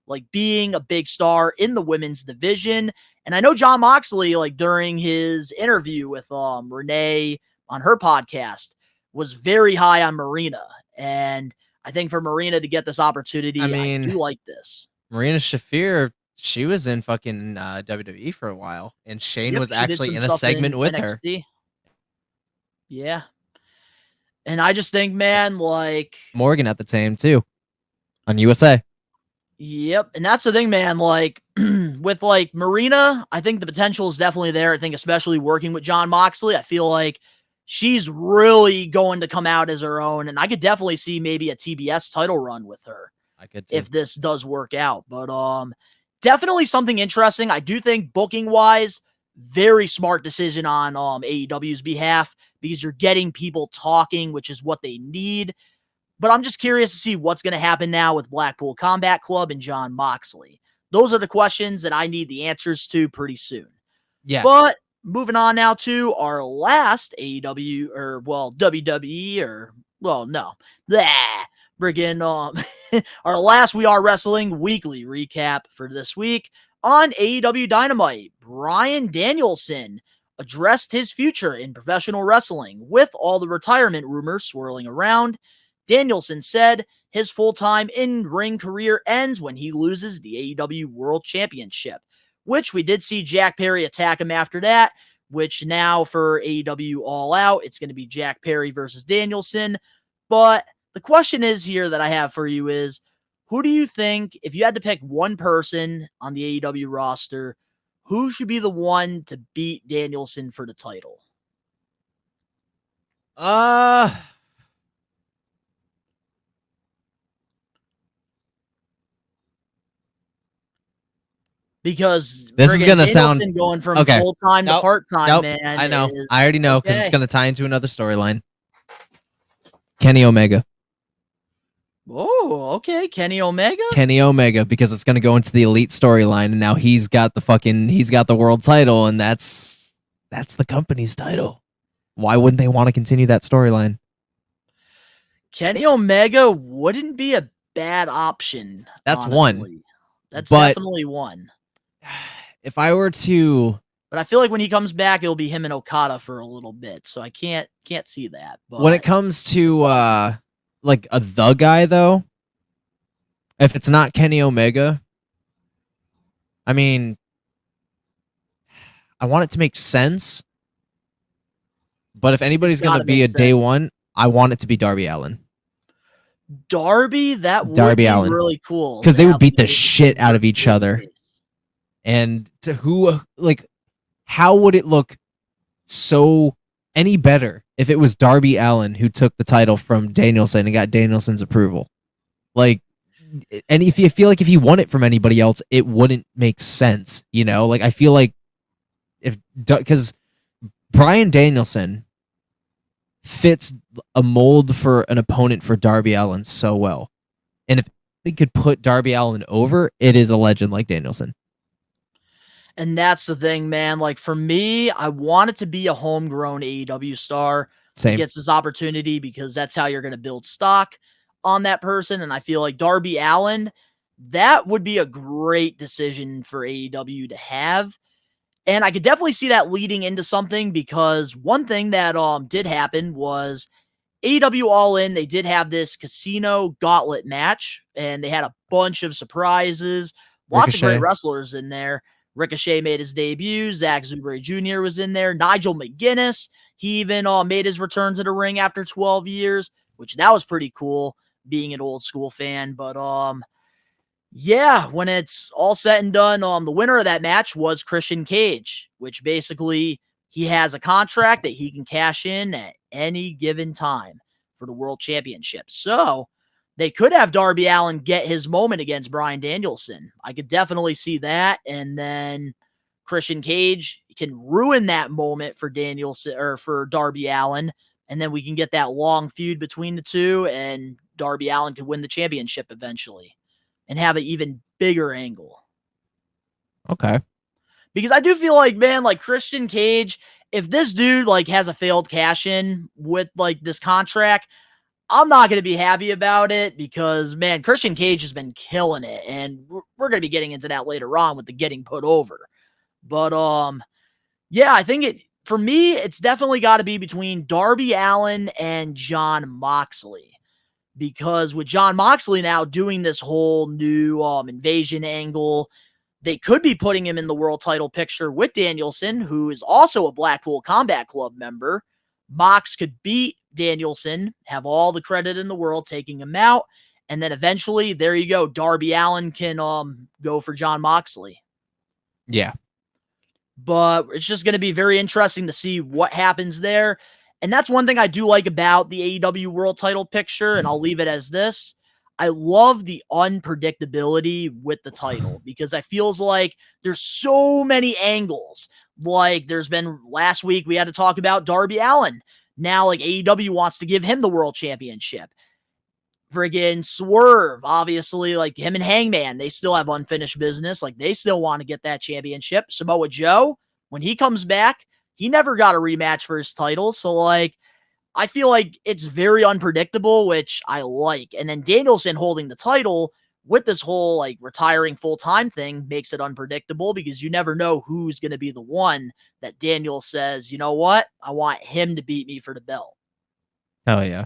S5: like being a big star in the women's division. And I know John Moxley, like during his interview with Renee on her podcast, was very high on Marina. And I think for Marina to get this opportunity, I do like this.
S6: Marina Shafir, she was in fucking WWE for a while, and Shane was actually in a segment with NXT. Her.
S5: Yeah. And I just think, man, like
S6: Morgan at the time too on USA.
S5: Yep. And that's the thing, man. Like with like Marina, I think the potential is definitely there. I think especially working with John Moxley, I feel like she's really going to come out as her own. And I could definitely see maybe a TBS title run with her.
S6: I could too.
S5: If this does work out. But definitely something interesting. I do think booking wise, very smart decision on AEW's behalf because you're getting people talking, which is what they need. But I'm just curious to see what's going to happen now with Blackpool Combat Club and John Moxley. Those are the questions that I need the answers to pretty soon.
S6: Yes.
S5: But moving on now to our last AEW or WWE our last We Are Wrestling weekly recap for this week on AEW Dynamite. Bryan Danielson addressed his future in professional wrestling with all the retirement rumors swirling around. Danielson said his full-time in-ring career ends when he loses the AEW World Championship, which we did see Jack Perry attack him after that, which now for AEW All Out, it's going to be Jack Perry versus Danielson. But the question is here that I have for you is, who do you think, if you had to pick one person on the AEW roster, who should be the one to beat Danielson for the title? Because
S6: this is gonna sound
S5: going from full-time to part-time, man.
S6: I know. I already know because it's gonna tie into another storyline. Kenny Omega.
S5: Oh, okay. Kenny Omega?
S6: Kenny Omega, because it's gonna go into the Elite storyline, and now he's got the world title, and that's the company's title. Why wouldn't they want to continue that storyline?
S5: Kenny Omega wouldn't be a bad option.
S6: That's
S5: honestly.
S6: one.
S5: That's definitely one.
S6: If I were to,
S5: but I feel like when he comes back, it'll be him and Okada for a little bit, so I can't see that. But
S6: when it comes to like the guy though, if it's not Kenny Omega, I mean, I want it to make sense. But if anybody's gonna be a day one, I want it to be Darby Allin.
S5: Darby, that would
S6: Darby
S5: be
S6: Allin.
S5: really cool.
S6: Because
S5: to
S6: they would
S5: have
S6: beat the
S5: both
S6: shit out of each other. And to who, like, how would it look so any better if it was Darby Allin who took the title from Danielson and got Danielson's approval? Like, and if you feel like if he won it from anybody else, it wouldn't make sense, you know? Like, I feel like because Bryan Danielson fits a mold for an opponent for Darby Allin so well. And if he could put Darby Allin over, it is a legend like Danielson.
S5: And that's the thing, man. Like, for me, I want it to be a homegrown AEW star
S6: Same.
S5: who gets this opportunity, because that's how you're going to build stock on that person. And I feel like Darby Allin, that would be a great decision for AEW to have. And I could definitely see that leading into something, because one thing that did happen was AEW All In, they did have this casino gauntlet match, and they had a bunch of surprises, lots of great wrestlers in there. Ricochet made his debut. Zack Sabre Jr. was in there. Nigel McGuinness, he even made his return to the ring after 12 years, which that was pretty cool, being an old school fan. But yeah, when it's all said and done, the winner of that match was Christian Cage, which basically he has a contract that he can cash in at any given time for the World Championship. So they could have Darby Allin get his moment against Bryan Danielson. I could definitely see that. And then Christian Cage can ruin that moment for Danielson or for Darby Allin. And then we can get that long feud between the two, and Darby Allin could win the championship eventually and have an even bigger angle.
S6: Okay.
S5: Because I do feel like, man, like Christian Cage, if this dude like has a failed cash in with like this contract, I'm not going to be happy about it, because, man, Christian Cage has been killing it. And we're going to be getting into that later on with the getting put over. But, yeah, I think for me, it's definitely got to be between Darby Allin and Jon Moxley. Because with Jon Moxley now doing this whole new invasion angle, they could be putting him in the world title picture with Danielson, who is also a Blackpool Combat Club member. Mox could beat Danielson, have all the credit in the world, taking him out, and then eventually, there you go, Darby Allin can go for Jon Moxley.
S6: Yeah.
S5: But it's just going to be very interesting to see what happens there. And that's one thing I do like about the AEW world title picture, and I'll leave it as this. I love the unpredictability with the title, because I feels like there's so many angles. Like there's been last week, we had to talk about Darby Allin. Now, like AEW wants to give him the world championship. Friggin' Swerve, obviously, like him and Hangman, they still have unfinished business. Like they still want to get that championship. Samoa Joe, when he comes back, he never got a rematch for his title. So, like, I feel like it's very unpredictable, which I like. And then Danielson holding the title with this whole, like, retiring full-time thing makes it unpredictable, because you never know who's going to be the one that Daniel says, you know what? I want him to beat me for the belt.
S6: Hell yeah.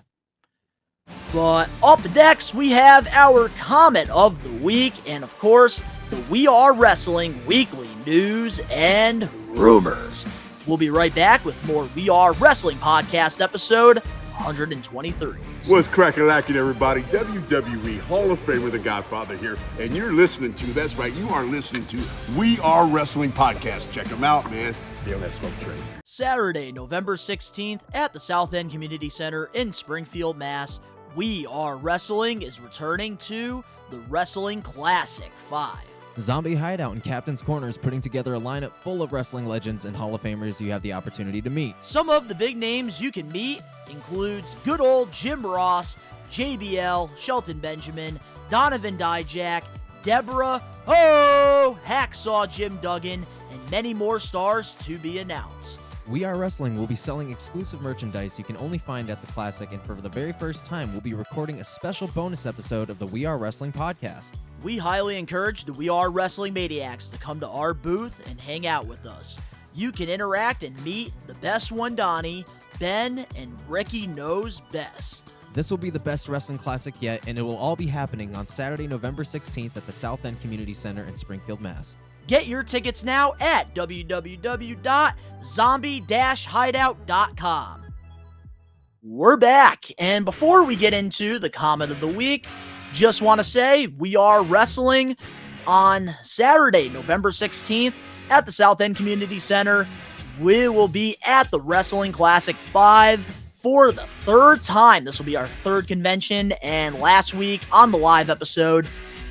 S5: But up next, we have our comment of the week, and of course, the We Are Wrestling weekly news and rumors. We'll be right back with more We Are Wrestling podcast episode 123.
S9: What's crackalacking, everybody? WWE Hall of Famer, The Godfather here, and you're listening to, that's right, you are listening to We Are Wrestling podcast. Check them out, man. Stay on that smoke train.
S5: Saturday, November 16th at the South End Community Center in Springfield, Mass. We Are Wrestling is returning to the Wrestling Classic 5.
S6: Zombie Hideout and Captain's Corner is putting together a lineup full of wrestling legends and Hall of Famers you have the opportunity to meet.
S5: Some of the big names you can meet includes good old Jim Ross, JBL, Shelton Benjamin, Donovan Dijak, Deborah, Hacksaw Jim Duggan, and many more stars to be announced.
S6: We Are Wrestling will be selling exclusive merchandise you can only find at the Classic, and for the very first time, we'll be recording a special bonus episode of the We Are Wrestling podcast.
S5: We highly encourage the We Are Wrestling Maniacs to come to our booth and hang out with us. You can interact and meet the best one, Donnie, Ben, and Ricky Knows Best.
S6: This will be the best wrestling classic yet, and it will all be happening on Saturday, November 16th at the South End Community Center in Springfield, Mass.
S5: Get your tickets now at www.zombie-hideout.com. we're back. And before we get into the comment of the week, just want to say we are wrestling on Saturday, November 16th at the South End Community Center. We will be at the Wrestling Classic 5 for the third time. This will be our third convention. And last week on the live episode,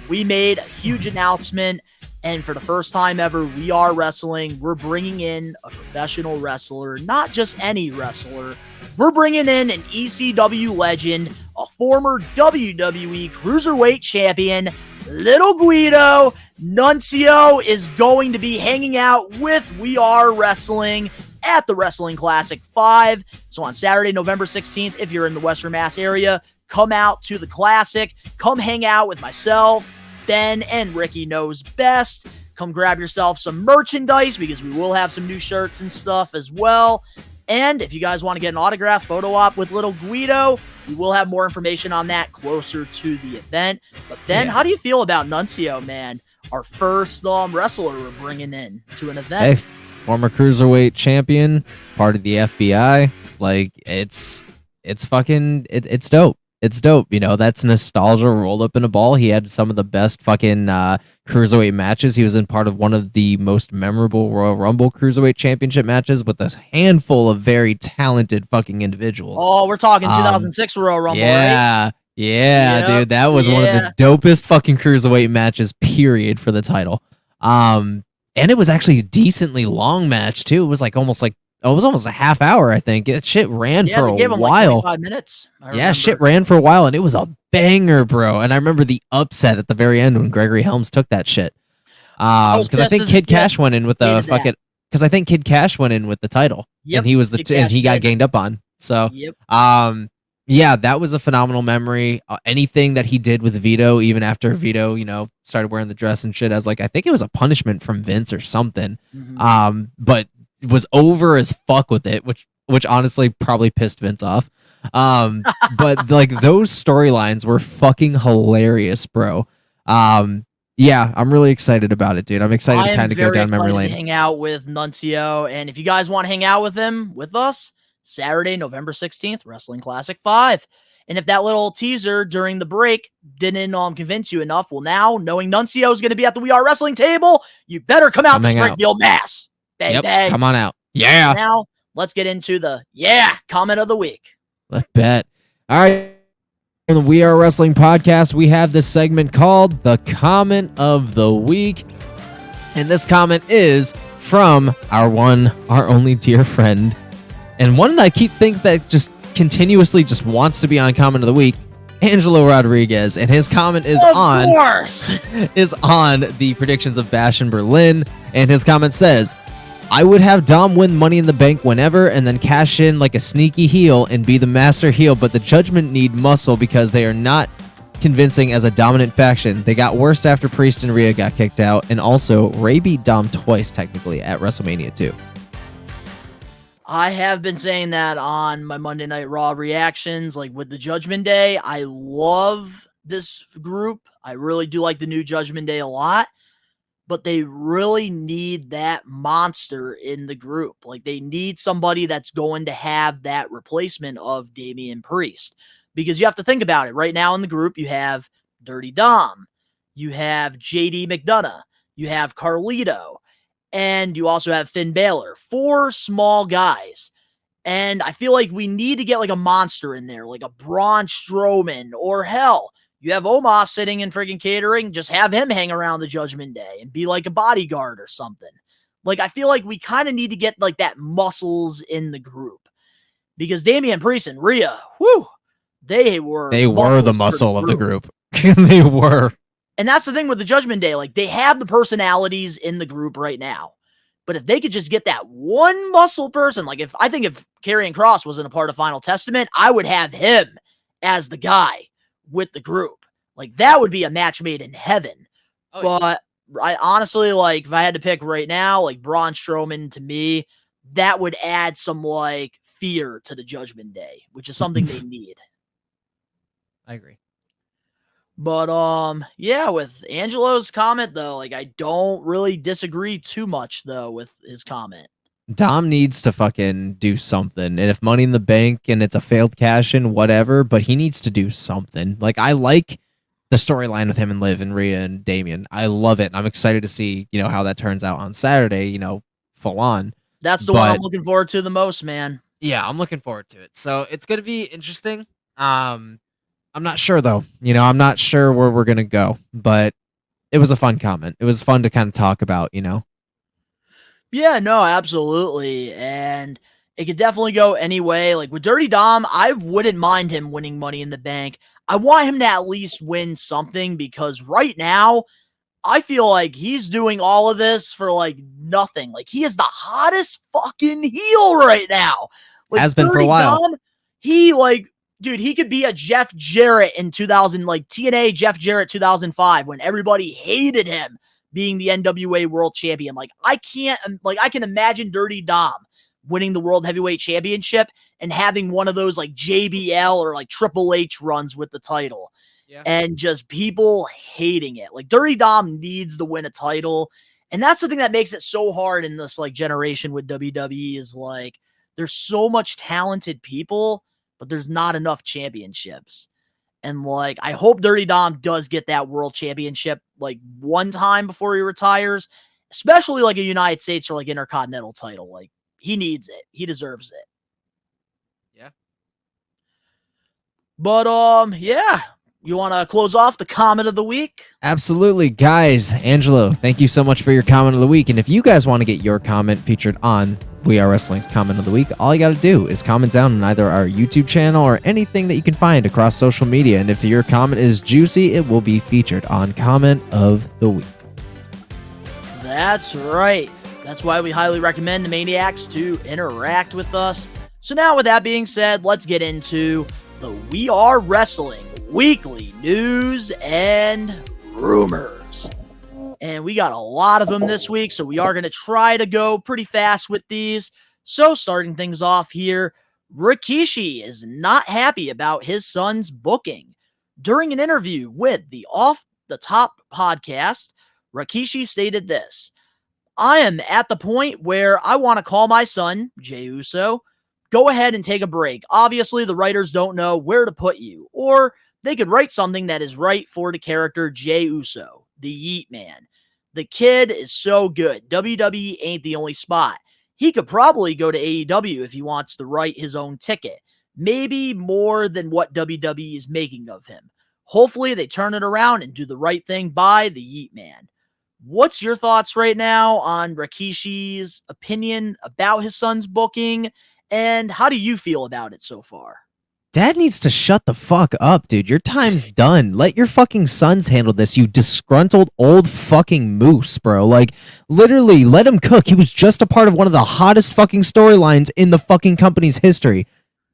S5: we made a huge announcement. And for the first time ever, We Are Wrestling. We're bringing in a professional wrestler, not just any wrestler. We're bringing in an ECW legend, a former WWE Cruiserweight champion, Little Guido. Nuncio is going to be hanging out with We Are Wrestling at the Wrestling Classic 5. So on Saturday, November 16th, if you're in the Western Mass area, come out to the Classic. Come hang out with myself, Ben, and Ricky Knows Best. Come grab yourself some merchandise because we will have some new shirts and stuff as well. And if you guys want to get an autograph photo op with Little Guido, we will have more information on that closer to the event. But Ben, how do you feel about Nuncio, man? Our first wrestler we're bringing in to an event.
S6: Hey, former cruiserweight champion, part of the FBI. Like, it's dope. It's dope. You know, that's nostalgia rolled up in a ball. He had some of the best fucking cruiserweight matches. He was in part of one of the most memorable Royal Rumble Cruiserweight Championship matches with a handful of very talented fucking individuals.
S5: Oh, we're talking 2006 Royal Rumble, right?
S6: Yeah, dude. That was one of the dopest fucking cruiserweight matches, period, for the title. And it was actually a decently long match, too. It was almost a half hour, I think. Shit ran for a while.
S5: Like 25 minutes.
S6: Shit ran for a while, and it was a banger, bro. And I remember the upset at the very end when Gregory Helms took that shit. Because I think Kid Cash went in with the fucking. Because I think Kid Cash went in with the title, and he was and he got ganged up on. So, yeah, that was a phenomenal memory. Anything that he did with Vito, even after Vito, started wearing the dress and shit, as I think it was a punishment from Vince or something. But was over as fuck with it, which honestly probably pissed Vince off. But those storylines were fucking hilarious, bro. Yeah, I'm really excited about it, dude. I'm excited to kind of go down memory lane.
S5: Hang out with Nuncio, and if you guys want to hang out with him with us, Saturday, November 16th, Wrestling Classic 5. And if that little teaser during the break didn't convince you enough, well, now knowing Nuncio is going to be at the We Are Wrestling table, you better come out to Springfield, Mass. Bang, bang.
S6: Come on out. Yeah.
S5: Now, let's get into the comment of the week.
S6: Let's bet. All right. On the We Are Wrestling podcast, we have this segment called the Comment of the Week. And this comment is from our only dear friend, and one that I keep thinking that just continuously just wants to be on Comment of the Week, Angelo Rodriguez. And his comment is on the predictions of Bash in Berlin. And his comment says, I would have Dom win Money in the Bank whenever and then cash in like a sneaky heel and be the master heel, but the Judgment need muscle because they are not convincing as a dominant faction. They got worse after Priest and Rhea got kicked out, and also Ray beat Dom twice technically at WrestleMania 2.
S5: I have been saying that on my Monday Night Raw reactions, with the Judgment Day. I love this group. I really do like the new Judgment Day a lot. But they really need that monster in the group. They need somebody that's going to have that replacement of Damian Priest. Because you have to think about it. Right now in the group, you have Dirty Dom. You have JD McDonough. You have Carlito. And you also have Finn Balor. 4 small guys. And I feel like we need to get a monster in there. Like a Braun Strowman. Or hell, you have Omos sitting in freaking catering, just have him hang around the Judgment Day and be like a bodyguard or something. I feel like we kind of need to get that muscles in the group. Because Damian Priest and Rhea, they were
S6: the muscle of the group. They were.
S5: And that's the thing with the Judgment Day. They have the personalities in the group right now. But if they could just get that one muscle person, if Karrion Kross wasn't a part of Final Testament, I would have him as the guy with the group. That would be a match made in heaven. But I honestly, if I had to pick right now, Braun Strowman, to me, that would add some fear to the Judgment Day, which is something they need.
S6: I agree.
S5: But with Angelo's comment though, I don't really disagree too much though with his comment.
S6: Dom needs to fucking do something. And if Money in the Bank and it's a failed cash in, whatever, but he needs to do something. Like, I like the storyline with him and Liv and Rhea and Damien. I love it. I'm excited to see, how that turns out on Saturday, full on.
S5: That's the one I'm looking forward to the most, man.
S6: Yeah, I'm looking forward to it. So it's going to be interesting. I'm not sure, though. I'm not sure where we're going to go, but it was a fun comment. It was fun to kind of talk about,
S5: Yeah, no, absolutely. And it could definitely go any way. Like with Dirty Dom, I wouldn't mind him winning Money in the Bank. I want him to at least win something because right now, I feel like he's doing all of this for like nothing. Like he is the hottest fucking heel right now. Like,
S6: has been for a while.
S5: Dom, he dude, he could be a Jeff Jarrett in 2000, like TNA Jeff Jarrett 2005 when everybody hated him being the NWA World Champion. Like I can imagine Dirty Dom winning the World Heavyweight Championship and having one of those like JBL or like Triple H runs with the title. Yeah. And just people hating it. Like Dirty Dom needs to win a title. And that's the thing that makes it so hard in this like generation with WWE is like there's so much talented people, but there's not enough championships. And like I hope Dirty Dom does get that world championship like one time before he retires, especially like a United States or like Intercontinental title. Like he needs it. He deserves it.
S6: Yeah.
S5: But yeah. You want to close off the comment of the week?
S6: Absolutely. Guys, Angelo, thank you so much for your comment of the week. And if you guys want to get your comment featured on We Are Wrestling's comment of the week, all you got to do is comment down on either our YouTube channel or anything that you can find across social media. And if your comment is juicy, it will be featured on comment of the week.
S5: That's right. That's why we highly recommend the Maniacs to interact with us. So now with that being said, let's get into the We Are Wrestling weekly news and rumors. And we got a lot of them this week, so we are going to try to go pretty fast with these. So starting things off here, Rikishi is not happy about his son's booking. During an interview with the Off the Top podcast, Rikishi stated this: I am at the point where I want to call my son, Jey Uso, go ahead and take a break. Obviously, the writers don't know where to put you, or they could write something that is right for the character Jey Uso, the Yeet Man. The kid is so good. WWE ain't the only spot. He could probably go to AEW if he wants to write his own ticket. Maybe more than what WWE is making of him. Hopefully they turn it around and do the right thing by the Yeet Man. What's your thoughts right now on Rikishi's opinion about his son's booking? And how do you feel about it so far?
S6: Dad needs to shut the fuck up, dude. Your time's done. Let your fucking sons handle this, you disgruntled old fucking moose, bro. Like, literally, let him cook. He was just a part of one of the hottest fucking storylines in the fucking company's history.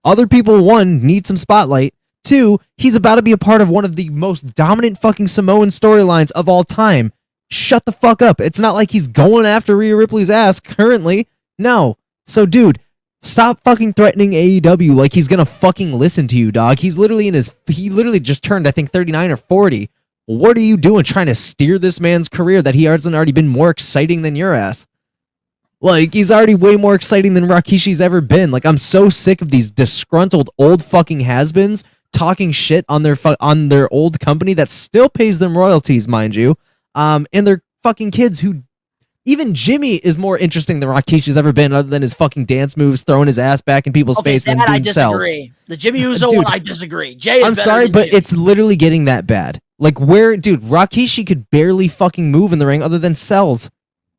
S6: Other people, one, need some spotlight. Two, he's about to be a part of one of the most dominant fucking Samoan storylines of all time. Shut the fuck up. It's not like he's going after Rhea Ripley's ass currently. No. So, dude, stop fucking threatening AEW like he's gonna fucking listen to you, dog. He literally just turned, I think, 39 or 40. What are you doing trying to steer this man's career that he hasn't already been more exciting than your ass? Like, he's already way more exciting than Rikishi's ever been. Like, I'm so sick of these disgruntled old fucking has-beens talking shit on their old company that still pays them royalties, mind you. And their fucking kids who... Even Jimmy is more interesting than Rikishi's ever been, other than his fucking dance moves, throwing his ass back in people's face, and then doing cells.
S5: The Jimmy Uso one, I disagree. Jay is
S6: I'm sorry, but Jimmy. It's literally getting that bad. Like, dude, Rikishi could barely fucking move in the ring other than cells.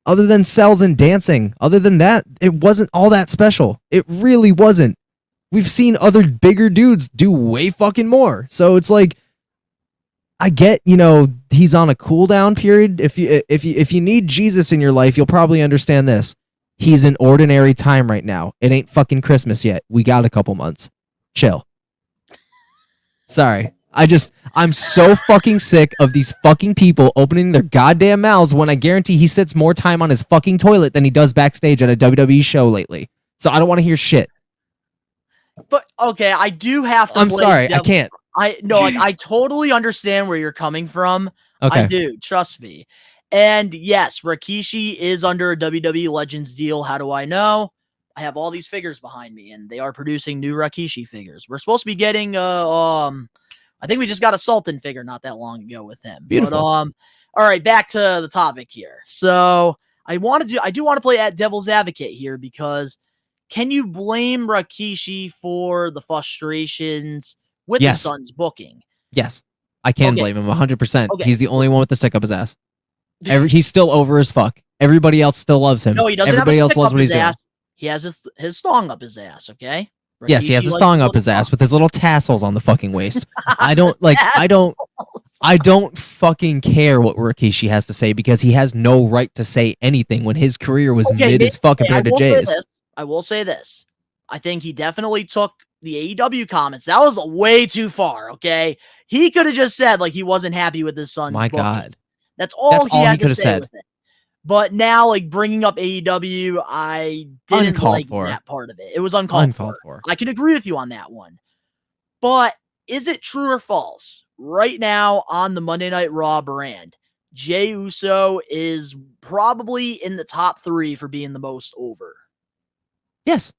S6: Other than cells and dancing. Other than that, it wasn't all that special. It really wasn't. We've seen other bigger dudes do way fucking more. So it's like, I get, he's on a cooldown period. If you need Jesus in your life, you'll probably understand this. He's in ordinary time right now. It ain't fucking Christmas yet. We got a couple months. Chill. Sorry. I'm so fucking sick of these fucking people opening their goddamn mouths when I guarantee he sits more time on his fucking toilet than he does backstage at a WWE show lately. So I don't want to hear shit.
S5: But, okay, I do have to...
S6: I'm sorry, I can't.
S5: I totally understand where you're coming from.
S6: Okay.
S5: I do, trust me. And yes, Rikishi is under a WWE Legends deal. How do I know? I have all these figures behind me, and they are producing new Rikishi figures. We're supposed to be getting I think we just got a Sultan figure not that long ago with him.
S6: Beautiful.
S5: But all right, back to the topic here. So I do want to play at devil's advocate here, because can you blame Rikishi for the frustrations with
S6: Yes.
S5: his son's booking?
S6: Yes, I can
S5: Okay.
S6: blame him 100%.
S5: Okay.
S6: He's the only one with the stick up his ass. He's still over as fuck. Everybody else still loves him.
S5: No, he doesn't
S6: Everybody
S5: have a
S6: else
S5: stick
S6: loves
S5: up
S6: what
S5: his
S6: he's doing.
S5: ass. He has his thong up his ass, okay?
S6: Yes, he has
S5: Rikishi
S6: his
S5: likes
S6: thong
S5: to
S6: up
S5: go
S6: his
S5: to
S6: ass
S5: thong.
S6: with his little tassels on the fucking waist. I don't fucking care what Rikishi has to say, because he has no right to say anything when his career was mid as fuck compared to Jay's.
S5: I will say this. I think he definitely took the AEW comments. That was way too far, okay? He could have just said, like, he wasn't happy with his son's
S6: My
S5: booking.
S6: God.
S5: That's all
S6: That's
S5: he
S6: all
S5: had
S6: he
S5: to
S6: could have
S5: say
S6: said.
S5: with it. But now, like, bringing up AEW, I didn't
S6: Uncalled
S5: like
S6: for.
S5: that part of it. It was uncalled for. I can agree with you on that one. But is it true or false? Right now on the Monday Night Raw brand, Jey Uso is probably in the top 3 for being the most over.
S6: Yes,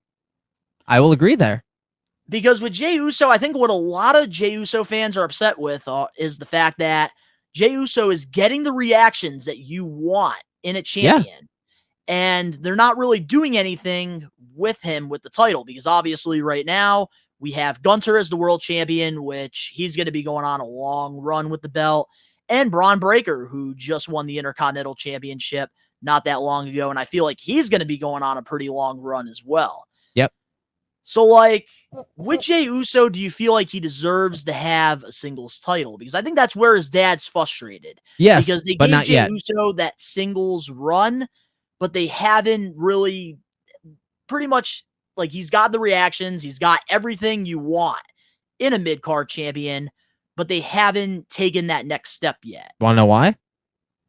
S6: I will agree there.
S5: Because with Jey Uso, I think what a lot of Jey Uso fans are upset with is the fact that Jey Uso is getting the reactions that you want in a champion. And they're not really doing anything with him with the title, because obviously right now we have Gunter as the world champion, which he's going to be going on a long run with the belt, and Braun Breaker, who just won the Intercontinental Championship not that long ago. And I feel like he's going to be going on a pretty long run as well.
S6: Yep.
S5: So, like, with Jey Uso, do you feel like he deserves to have a singles title? Because I think that's where his dad's frustrated.
S6: Yes,
S5: because they
S6: but
S5: gave
S6: not
S5: Jey
S6: yet.
S5: Uso that singles run, but they haven't really, pretty much, like, he's got the reactions, he's got everything you want in a mid-card champion, but they haven't taken that next step yet.
S6: Want to know why?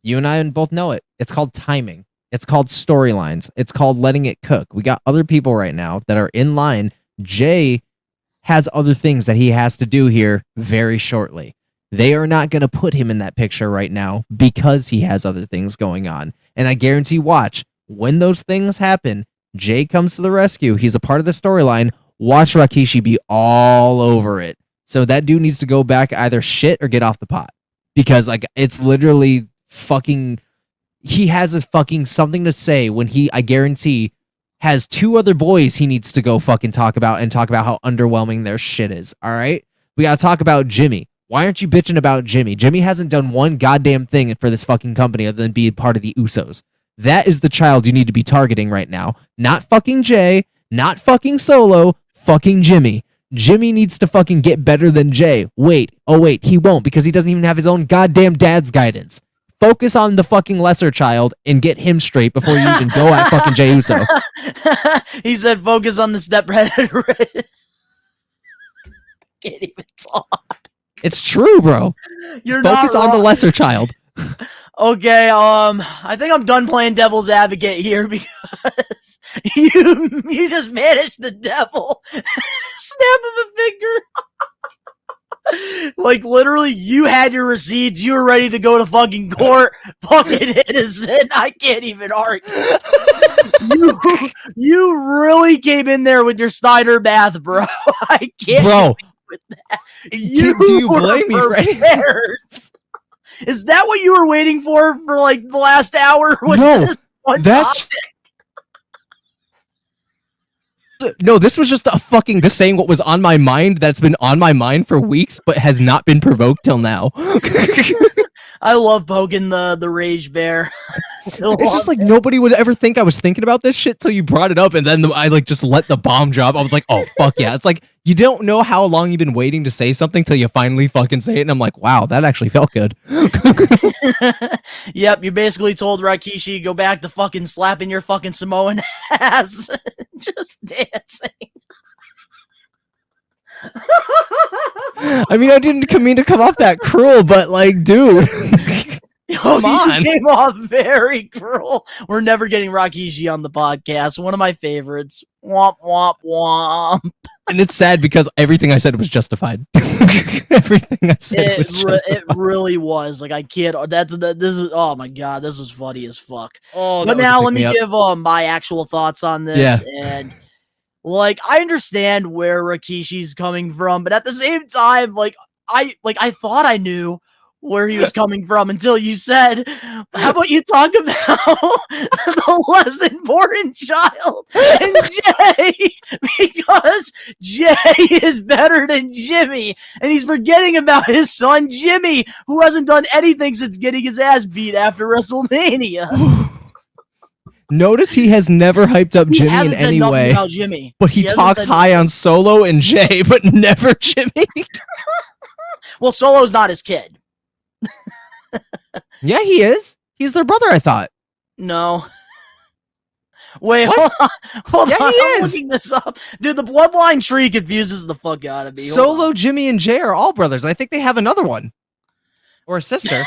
S6: You and I both know it. It's called timing. It's called storylines. It's called letting it cook. We got other people right now that are in line. Jay has other things that he has to do here very shortly. They are not going to put him in that picture right now because he has other things going on. And I guarantee, watch, when those things happen, Jay comes to the rescue. He's a part of the storyline. Watch Rikishi be all over it. So that dude needs to go back, either shit or get off the pot. Because, like, it's literally fucking... He has a fucking something to say when he, I guarantee, has 2 other boys he needs to go fucking talk about how underwhelming their shit is, all right? We gotta talk about Jimmy. Why aren't you bitching about Jimmy? Jimmy hasn't done one goddamn thing for this fucking company other than be part of the Usos. That is the child you need to be targeting right now. Not fucking Jay, not fucking Solo, fucking Jimmy. Jimmy needs to fucking get better than Jay. Wait, he won't, because he doesn't even have his own goddamn dad's guidance. Focus on the fucking lesser child and get him straight before you even go at fucking Jey Uso.
S5: He said focus on the stepbrother. Can't even talk.
S6: It's true, bro.
S5: You're
S6: Focus
S5: not
S6: on the
S5: wrong.
S6: lesser child.
S5: Okay, I think I'm done playing devil's advocate here, because you just managed the devil. Snap of a finger. Like, literally, you had your receipts. You were ready to go to fucking court. Fucking innocent. I can't even argue. You really came in there with your Steiner math, bro. I can't.
S6: Bro,
S5: with that.
S6: do you blame me, right?
S5: Is that what you were waiting for like the last hour? Was
S6: No,
S5: this one
S6: that's...
S5: topic?
S6: No, this was just a fucking just saying what was on my mind that's been on my mind for weeks but has not been provoked till now.
S5: I love poking the rage bear.
S6: It's just like nobody would ever think I was thinking about this shit till you brought it up, and then I like just let the bomb drop. I was like, oh fuck yeah. It's like you don't know how long you've been waiting to say something till you finally fucking say it, and I'm like, wow, that actually felt good.
S5: Yep, you basically told Rikishi go back to fucking slapping your fucking Samoan ass. Just dancing.
S6: I mean, I didn't mean to come off that cruel, but like, dude. Come on.
S5: You came off very cruel. We're never getting Rikishi on the podcast. One of my favorites. Womp, womp, womp.
S6: And it's sad because everything I said was justified. Everything I said was justified.
S5: It really was. Like, I can't. This is. Oh my god, this was funny as fuck.
S6: Oh,
S5: but now let me give my actual thoughts on this.
S6: Yeah.
S5: And like, I understand where Rikishi's coming from, but at the same time, I thought I knew where he was coming from until you said, how about you talk about the less important child and Jay, because Jay is better than Jimmy, and he's forgetting about his son Jimmy, who hasn't done anything since getting his ass beat after WrestleMania.
S6: Notice he has never hyped up Jimmy in any way,
S5: about Jimmy.
S6: But he talks high on Solo and Jay, but never Jimmy.
S5: Well, Solo's not his kid.
S6: Yeah, he is. He's their brother, I thought.
S5: No. Wait,
S6: what?
S5: Hold on.
S6: He
S5: I'm
S6: is.
S5: looking this up. Dude, the bloodline tree confuses the fuck out of me.
S6: Solo, Jimmy, and Jay are all brothers. I think they have another one. Or a sister.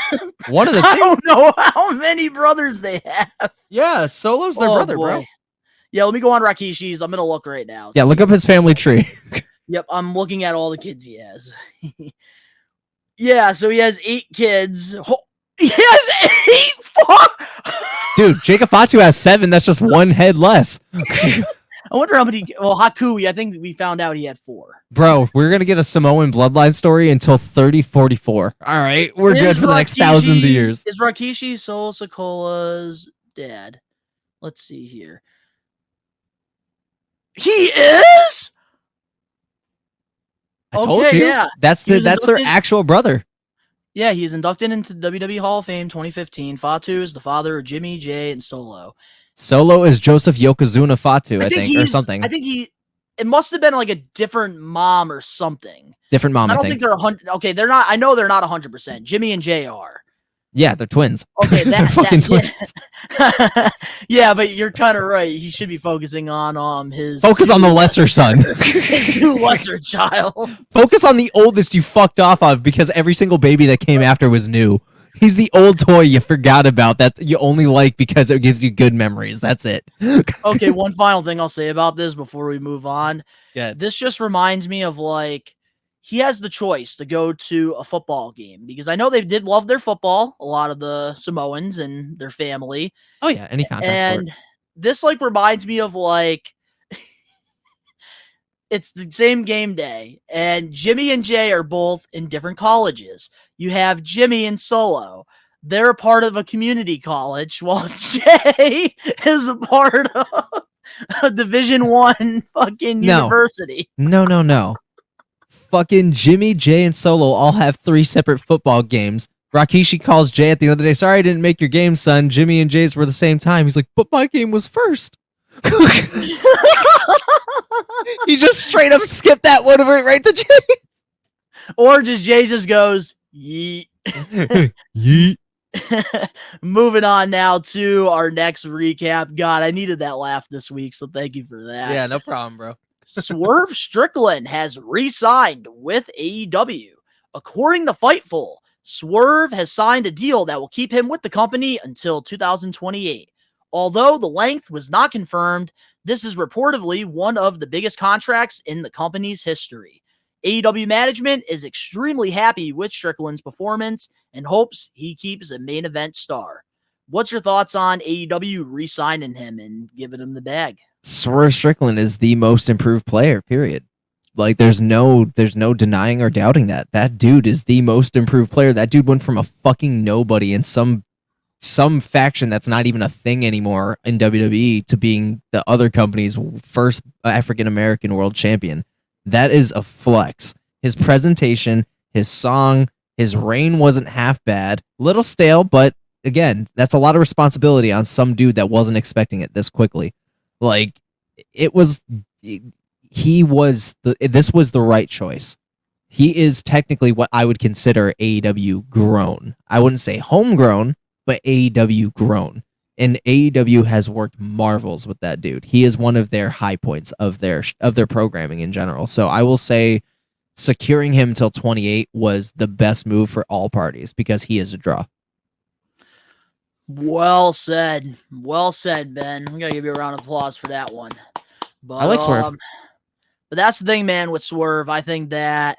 S6: One of the two.
S5: I don't know how many brothers they have.
S6: Yeah, Solo's their brother, bro.
S5: Yeah, let me go on Rikishi's. I'm going to look right now.
S6: Yeah, look up his family tree.
S5: Yep, I'm looking at all the kids he has. Yeah, so he has 8 kids. He has 8? Fuck!
S6: Dude, Jacob Fatu has 7. That's just one head less.
S5: I wonder how many. Well, Hakui, I think we found out he had 4.
S6: Bro, we're going to get a Samoan bloodline story until 3044. All right, we're good for the next thousands of years.
S5: Is Rikishi Solo Sokola's dad? Let's see here. He is?
S6: I told you.
S5: Yeah.
S6: That's their actual brother.
S5: Yeah, he's inducted into the WWE Hall of Fame 2015. Fatu is the father of Jimmy, Jay, and Solo.
S6: Solo is Joseph Yokozuna Fatu, I think, or something.
S5: I think it must have been like a different mom or something.
S6: Different mom,
S5: I don't think they're 100. Okay, they're not. I know they're not 100%. Jimmy and Jay are.
S6: Yeah, they're twins.
S5: Okay,
S6: they're fucking twins.
S5: Yeah. Yeah, but you're kind of right. He should be focusing on his.
S6: Focus on the lesser son.
S5: His new lesser child.
S6: Focus on the oldest you fucked off of, because every single baby that came after was new. He's the old toy you forgot about that you only like because it gives you good memories. That's it.
S5: Okay, one final thing I'll say about this before we move on.
S6: Yeah.
S5: This just reminds me of, like, he has the choice to go to a football game, because I know they did love their football, a lot of the Samoans and their family.
S6: Oh yeah, any contact
S5: and
S6: sport.
S5: This like reminds me of, like, it's the same game day, and Jimmy and Jay are both in different colleges. You have Jimmy and Solo. They're a part of a community college, while Jay is a part of a Division I fucking university.
S6: No. Fucking Jimmy, Jay, and Solo all have 3 separate football games. Rikishi calls Jay at the end of the day, sorry I didn't make your game, son. Jimmy and Jay's were the same time. He's like, but my game was first. He just straight up skipped that one right to Jay.
S5: Or Jay just goes, yeet.
S6: Yeet.
S5: Moving on now to our next recap. God, I needed that laugh this week, so thank you for that.
S6: Yeah, no problem, bro.
S5: Swerve Strickland has re-signed with AEW. According to Fightful, Swerve has signed a deal that will keep him with the company until 2028. Although the length was not confirmed, this is reportedly one of the biggest contracts in the company's history. AEW management is extremely happy with Strickland's performance and hopes he keeps a main event star. What's your thoughts on AEW re-signing him and giving him the bag?
S6: Swerve Strickland is the most improved player, period. Like, there's no denying or doubting that. That dude is the most improved player. That dude went from a fucking nobody in some faction that's not even a thing anymore in WWE to being the other company's first African-American world champion. That is a flex. His presentation, his song, his reign wasn't half bad. Little stale, but again, that's a lot of responsibility on some dude that wasn't expecting it this quickly. Like, this was the right choice. He is technically what I would consider AEW grown. I wouldn't say homegrown, but AEW grown. And AEW has worked marvels with that dude. He is one of their high points of their programming in general. So I will say securing him till 28 was the best move for all parties because he is a draw.
S5: Well said. Well said, Ben. I'm gonna give you a round of applause for that one. But
S6: I like Swerve.
S5: But that's the thing, man, with Swerve. I think that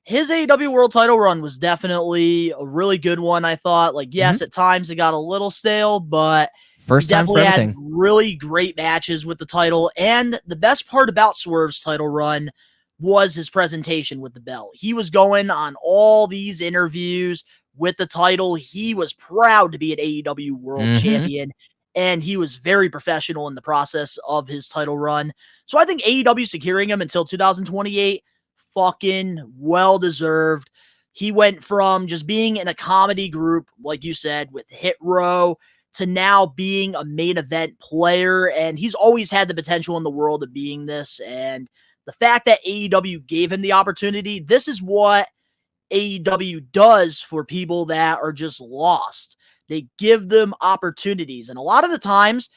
S5: his AEW World Title run was definitely a really good one. I thought, like, yes, at times it got a little stale, but
S6: First
S5: he
S6: time for
S5: definitely had
S6: everything.
S5: really great matches with the title. And the best part about Swerve's title run was his presentation with the belt. He was going on all these interviews with the title. He was proud to be an AEW World Champion, and he was very professional in the process of his title run. So I think AEW securing him until 2028, fucking well-deserved. He went from just being in a comedy group, like you said, with Hit Row, to now being a main event player, and he's always had the potential in the world of being this, and the fact that AEW gave him the opportunity, this is what AEW does for people that are just lost. They give them opportunities, and a lot of the times,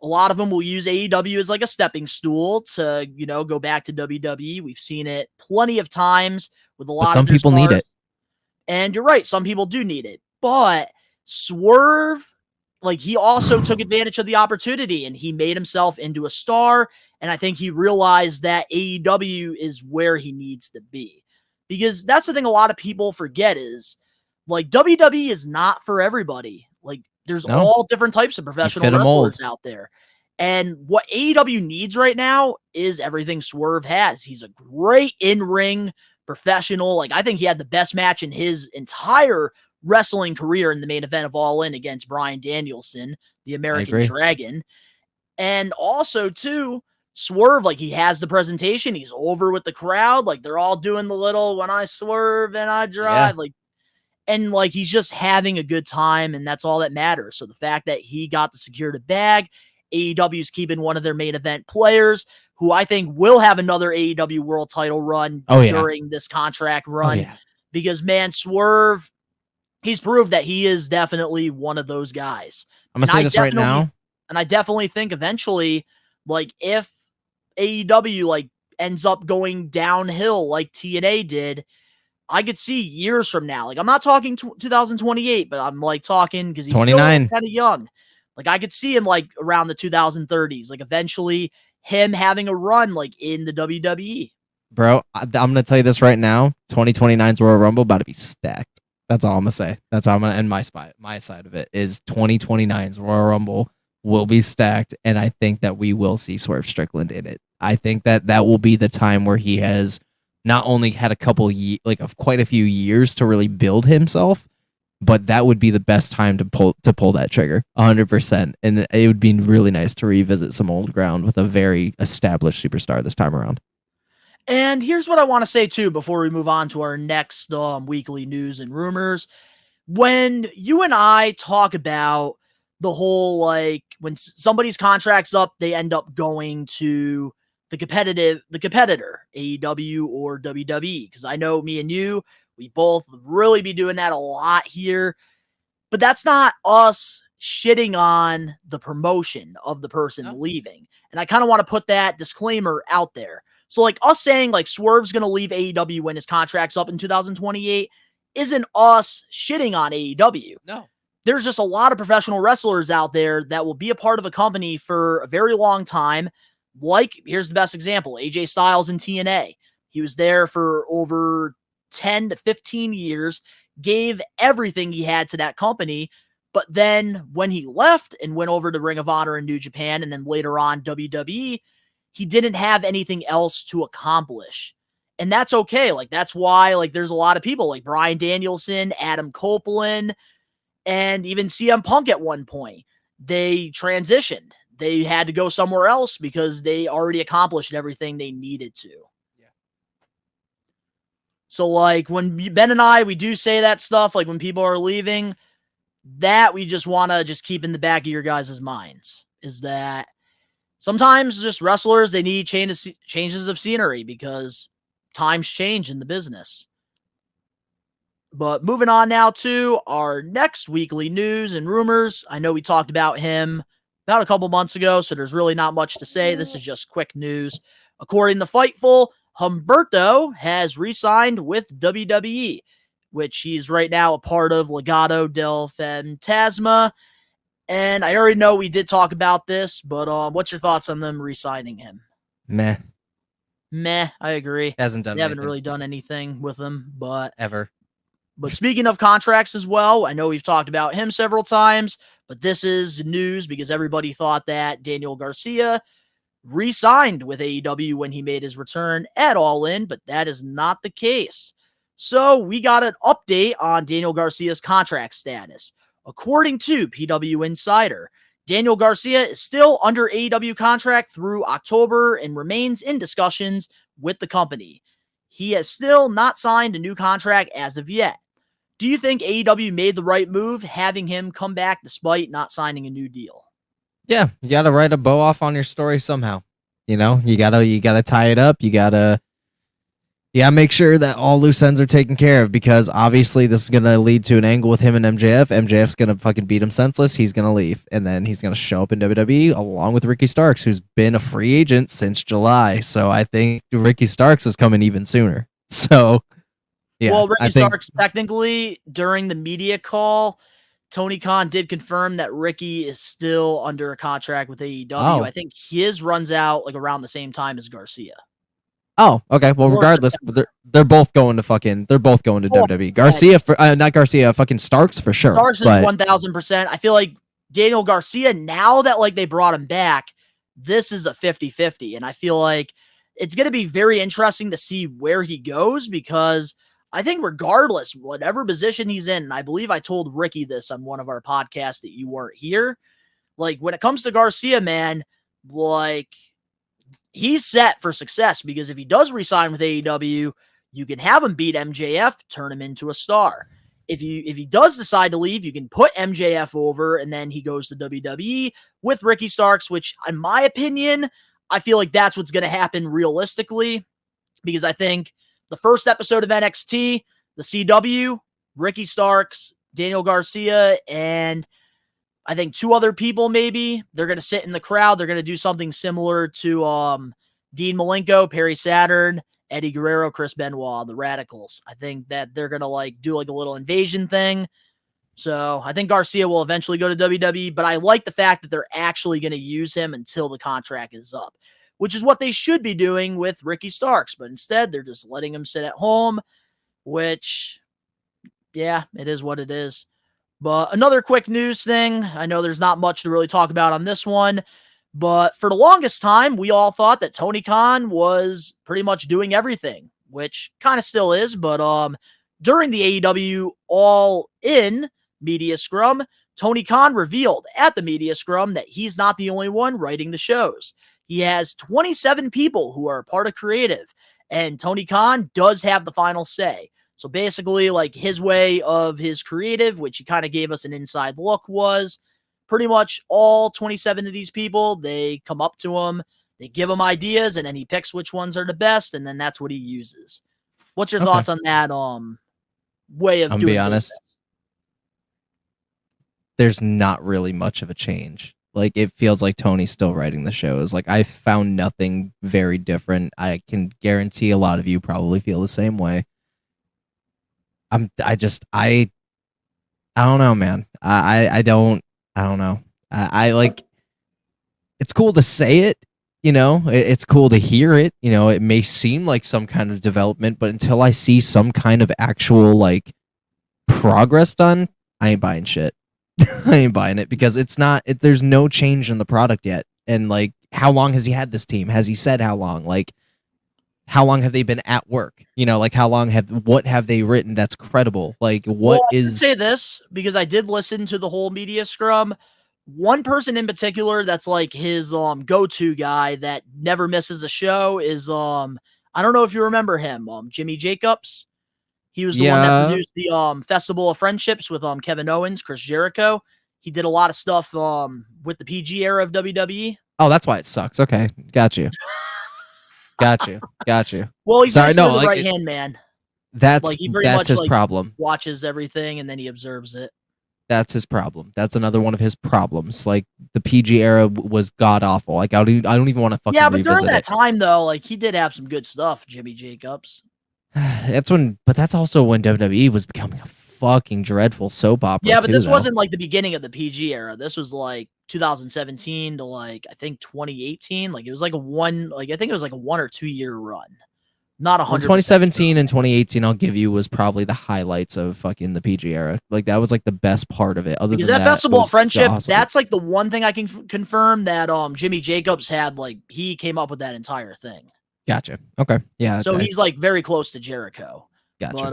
S5: a lot of them will use AEW as like a stepping stool to, go back to WWE. We've seen it plenty of times with a lot
S6: But
S5: of
S6: some
S5: their
S6: people need
S5: stars.
S6: it.
S5: And you're right, some people do need it. But Swerve, like, he also took advantage of the opportunity and he made himself into a star. And I think he realized that AEW is where he needs to be. Because that's the thing a lot of people forget is, like, WWE is not for everybody. Like, there's all different types of professional wrestlers out there. And what AEW needs right now is everything Swerve has. He's a great in-ring professional. Like, I think he had the best match in his entire wrestling career in the main event of All In against Bryan Danielson, the American Dragon. And also, too, Swerve, like, he has the presentation. He's over with the crowd. Like, they're all doing the little, when I swerve and I drive, and like, he's just having a good time, and that's all that matters. So the fact that he got the security bag, AEW's keeping one of their main event players, who I think will have another AEW World Title run during this contract run. Because, man, Swerve, he's proved that he is definitely one of those guys.
S6: I'm going to say this right now.
S5: And I definitely think eventually, like, if AEW, like, ends up going downhill like TNA did, I could see years from now. Like, I'm not talking 2028, but I'm, like, talking because he's
S6: 29.
S5: still kind of young. Like, I could see him, like, around the 2030s. Like, eventually him having a run, like, in the WWE.
S6: Bro, I'm going to tell you this right now. 2029's Royal Rumble about to be stacked. That's all I'm going to say. That's how I'm going to end my side of it, is 2029's Royal Rumble will be stacked, and I think that we will see Swerve Strickland in it. I think that will be the time where he has not only had a couple quite a few years to really build himself, but that would be the best time to pull that trigger 100%. And it would be really nice to revisit some old ground with a very established superstar this time around.
S5: And here's what I want to say too before we move on to our next weekly news and rumors. When you and I talk about the whole, like, when somebody's contract's up, they end up going to the competitor, AEW or WWE. Because I know me and you, we both really be doing that a lot here. But that's not us shitting on the promotion of the person leaving. And I kind of want to put that disclaimer out there. So, like, us saying, like, Swerve's going to leave AEW when his contract's up in 2028 isn't us shitting on AEW.
S6: No.
S5: There's just a lot of professional wrestlers out there that will be a part of a company for a very long time. Like, here's the best example, AJ Styles in TNA. He was there for over 10 to 15 years, gave everything he had to that company. But then when he left and went over to Ring of Honor in New Japan and then later on WWE, he didn't have anything else to accomplish. And that's okay. Like, that's why, like, there's a lot of people like Bryan Danielson, Adam Copeland, and even CM Punk at one point. They transitioned. They had to go somewhere else because they already accomplished everything they needed to. Yeah. So, like, when Ben and I, we do say that stuff, like when people are leaving, that we just want to just keep in the back of your guys' minds, is that sometimes just wrestlers, they need changes of scenery because times change in the business. But moving on now to our next weekly news and rumors. I know we talked about him about a couple months ago, so there's really not much to say. This is just quick news. According to Fightful, Humberto has re-signed with WWE, which he's right now a part of Legado del Fantasma. And I already know we did talk about this, but what's your thoughts on them re-signing him?
S6: Meh.
S5: I agree.
S6: Hasn't done
S5: They haven't
S6: anything.
S5: really done anything with him, but
S6: Ever.
S5: But speaking of contracts as well, I know we've talked about him several times, but this is news because everybody thought that Daniel Garcia re-signed with AEW when he made his return at All In, but that is not the case. So we got an update on Daniel Garcia's contract status. According to PW Insider, Daniel Garcia is still under AEW contract through October and remains in discussions with the company. He has still not signed a new contract as of yet. Do you think AEW made the right move having him come back despite not signing a new deal?
S6: Yeah, you gotta write a bow off on your story somehow. You know, you gotta tie it up. You gotta make sure that all loose ends are taken care of, because obviously this is gonna lead to an angle with him and MJF. MJF's gonna fucking beat him senseless. He's gonna leave, and then he's gonna show up in WWE along with Ricky Starks, who's been a free agent since July. So I think Ricky Starks is coming even sooner. So yeah,
S5: well, Ricky Starks, technically, during the media call, Tony Khan did confirm that Ricky is still under a contract with AEW.
S6: Oh.
S5: I think his runs out like around the same time as Garcia.
S6: Oh, okay. Well, regardless, they're both going to WWE. Garcia not Garcia, fucking Starks for sure.
S5: Starks is 1000%. I feel like Daniel Garcia, now that like they brought him back, this is a 50-50, and I feel like it's going to be very interesting to see where he goes, because I think regardless, whatever position he's in, and I believe I told Ricky this on one of our podcasts that you weren't here, like when it comes to Garcia, man, like he's set for success, because if he does resign with AEW, you can have him beat MJF, turn him into a star. If he does decide to leave, you can put MJF over, and then he goes to WWE with Ricky Starks, which in my opinion, I feel like that's what's going to happen realistically, because I think the first episode of NXT, the CW, Ricky Starks, Daniel Garcia, and I think two other people maybe, they're going to sit in the crowd. They're going to do something similar to Dean Malenko, Perry Saturn, Eddie Guerrero, Chris Benoit, the Radicals. I think that they're going to like do like a little invasion thing. So I think Garcia will eventually go to WWE, but I like the fact that they're actually going to use him until the contract is up, which is what they should be doing with Ricky Starks. But instead, they're just letting him sit at home, which, yeah, it is what it is. But another quick news thing. I know there's not much to really talk about on this one, but for the longest time, we all thought that Tony Khan was pretty much doing everything, which kind of still is. But during the AEW All In media scrum, Tony Khan revealed at the media scrum that he's not the only one writing the shows. He has 27 people who are part of creative, and Tony Khan does have the final say. So basically, like his way of his creative, which he kind of gave us an inside look, was pretty much all 27 of these people, they come up to him, they give him ideas, and then he picks which ones are the best, and then that's what he uses. What's your thoughts on that way of doing
S6: be honest,
S5: business?
S6: There's not really much of a change. Like, it feels like Tony's still writing the shows. Like, I found nothing very different. I can guarantee a lot of you probably feel the same way. I don't know, man. I don't know. I like, it's cool to say it, you know, it's cool to hear it, you know, it may seem like some kind of development, but until I see some kind of actual like progress done, I ain't buying shit. I ain't buying it, because there's no change in the product yet. And like, how long has he had this team? Has he said how long? Like, how long have they been at work? You know, like what have they written that's credible? Like, what
S5: I
S6: is...
S5: say this because I did listen to the whole media scrum. One person in particular that's like his go-to guy that never misses a show is I don't know if you remember him, Jimmy Jacobs. He was the one that produced the Festival of Friendships with Kevin Owens, Chris Jericho. He did a lot of stuff with the PG era of WWE.
S6: Oh, that's why it sucks. Okay, got you. Got you.
S5: Well, he's the right-hand man.
S6: That's
S5: like, he pretty much,
S6: his
S5: like,
S6: problem.
S5: Watches everything and then he observes it.
S6: That's his problem. That's another one of his problems. Like, the PG era was god awful. Like, I don't even want to fucking revisit it.
S5: Yeah, but during that time though, like he did have some good stuff, Jimmy Jacobs.
S6: That's also when WWE was becoming a fucking dreadful soap opera.
S5: Yeah, but this
S6: though.
S5: wasn't like the beginning of the PG era. This was like 2017 to like I think 2018. Like it was like I think it was like a 1 or 2 year run. Not 100%.
S6: 2017 and 2018, I'll give you, was probably the highlights of fucking the PG era. Like that was like the best part of it. Other
S5: Because
S6: than
S5: that Festival
S6: was
S5: of Friendship,
S6: awesome.
S5: that's like the one thing I can confirm that Jimmy Jacobs had. Like he came up with that entire thing.
S6: Gotcha. Okay. Yeah.
S5: So he's like very close to Jericho.
S6: Gotcha.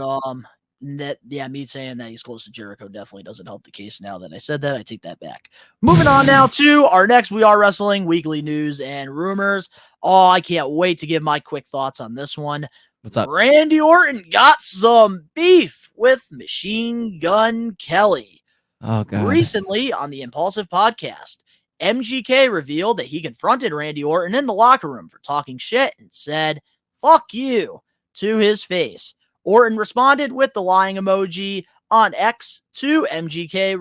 S5: But me saying that he's close to Jericho definitely doesn't help the case. Now that I said that, I take that back. Moving on now to our next We Are Wrestling weekly news and rumors. Oh, I can't wait to give my quick thoughts on this one.
S6: What's up?
S5: Randy Orton got some beef with Machine Gun Kelly.
S6: Oh, God.
S5: Recently on the Impulsive podcast, MGK revealed that he confronted Randy Orton in the locker room for talking shit and said, "Fuck you," to his face. Orton responded with the lying emoji on X to MGK,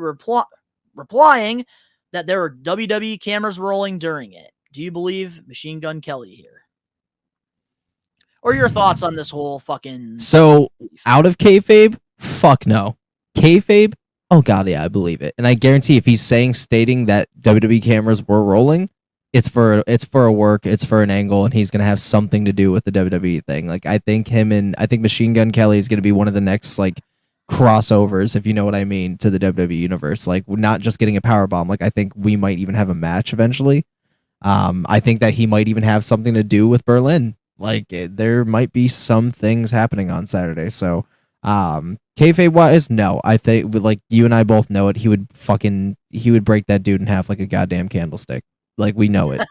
S5: replying that there were WWE cameras rolling during it. Do you believe Machine Gun Kelly here? Or your thoughts on this whole fucking...
S6: So, out of kayfabe? Fuck no. Kayfabe? Oh, God, yeah, I believe it. And I guarantee if he's stating that WWE cameras were rolling, it's for a work, it's for an angle, and he's going to have something to do with the WWE thing. Like, I think Machine Gun Kelly is going to be one of the next, like, crossovers, if you know what I mean, to the WWE universe. Like, not just getting a powerbomb. Like, I think we might even have a match eventually. I think that he might even have something to do with Berlin. Like, there might be some things happening on Saturday. So, kayfabe wise, no. I think, like, you and I both know it. He would break that dude in half like a goddamn candlestick. Like, we know it.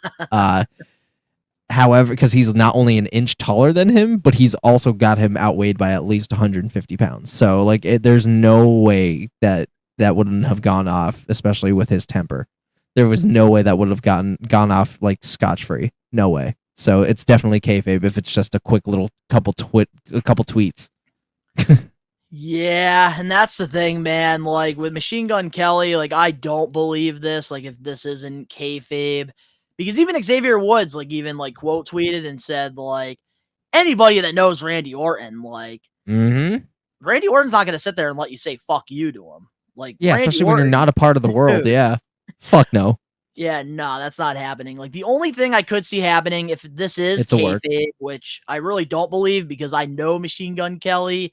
S6: However, because he's not only an inch taller than him, but he's also got him outweighed by at least 150 pounds. So, like, there's no way that wouldn't have gone off, especially with his temper. There was no way that would have gone off, like, scotch-free. No way. So it's definitely kayfabe if it's just a quick little couple tweets.
S5: Yeah, and that's the thing, man. Like, with Machine Gun Kelly, like, I don't believe this. Like, if this isn't kayfabe. Because even Xavier Woods, like, even, like, quote tweeted and said, like, anybody that knows Randy Orton, like, Randy Orton's not going to sit there and let you say fuck you to him. Like,
S6: yeah,
S5: Randy
S6: especially
S5: Orton,
S6: when you're not a part of the world. Yeah. Fuck no.
S5: Yeah, no, that's not happening. Like, the only thing I could see happening if this is kayfabe, which I really don't believe because I know Machine Gun Kelly,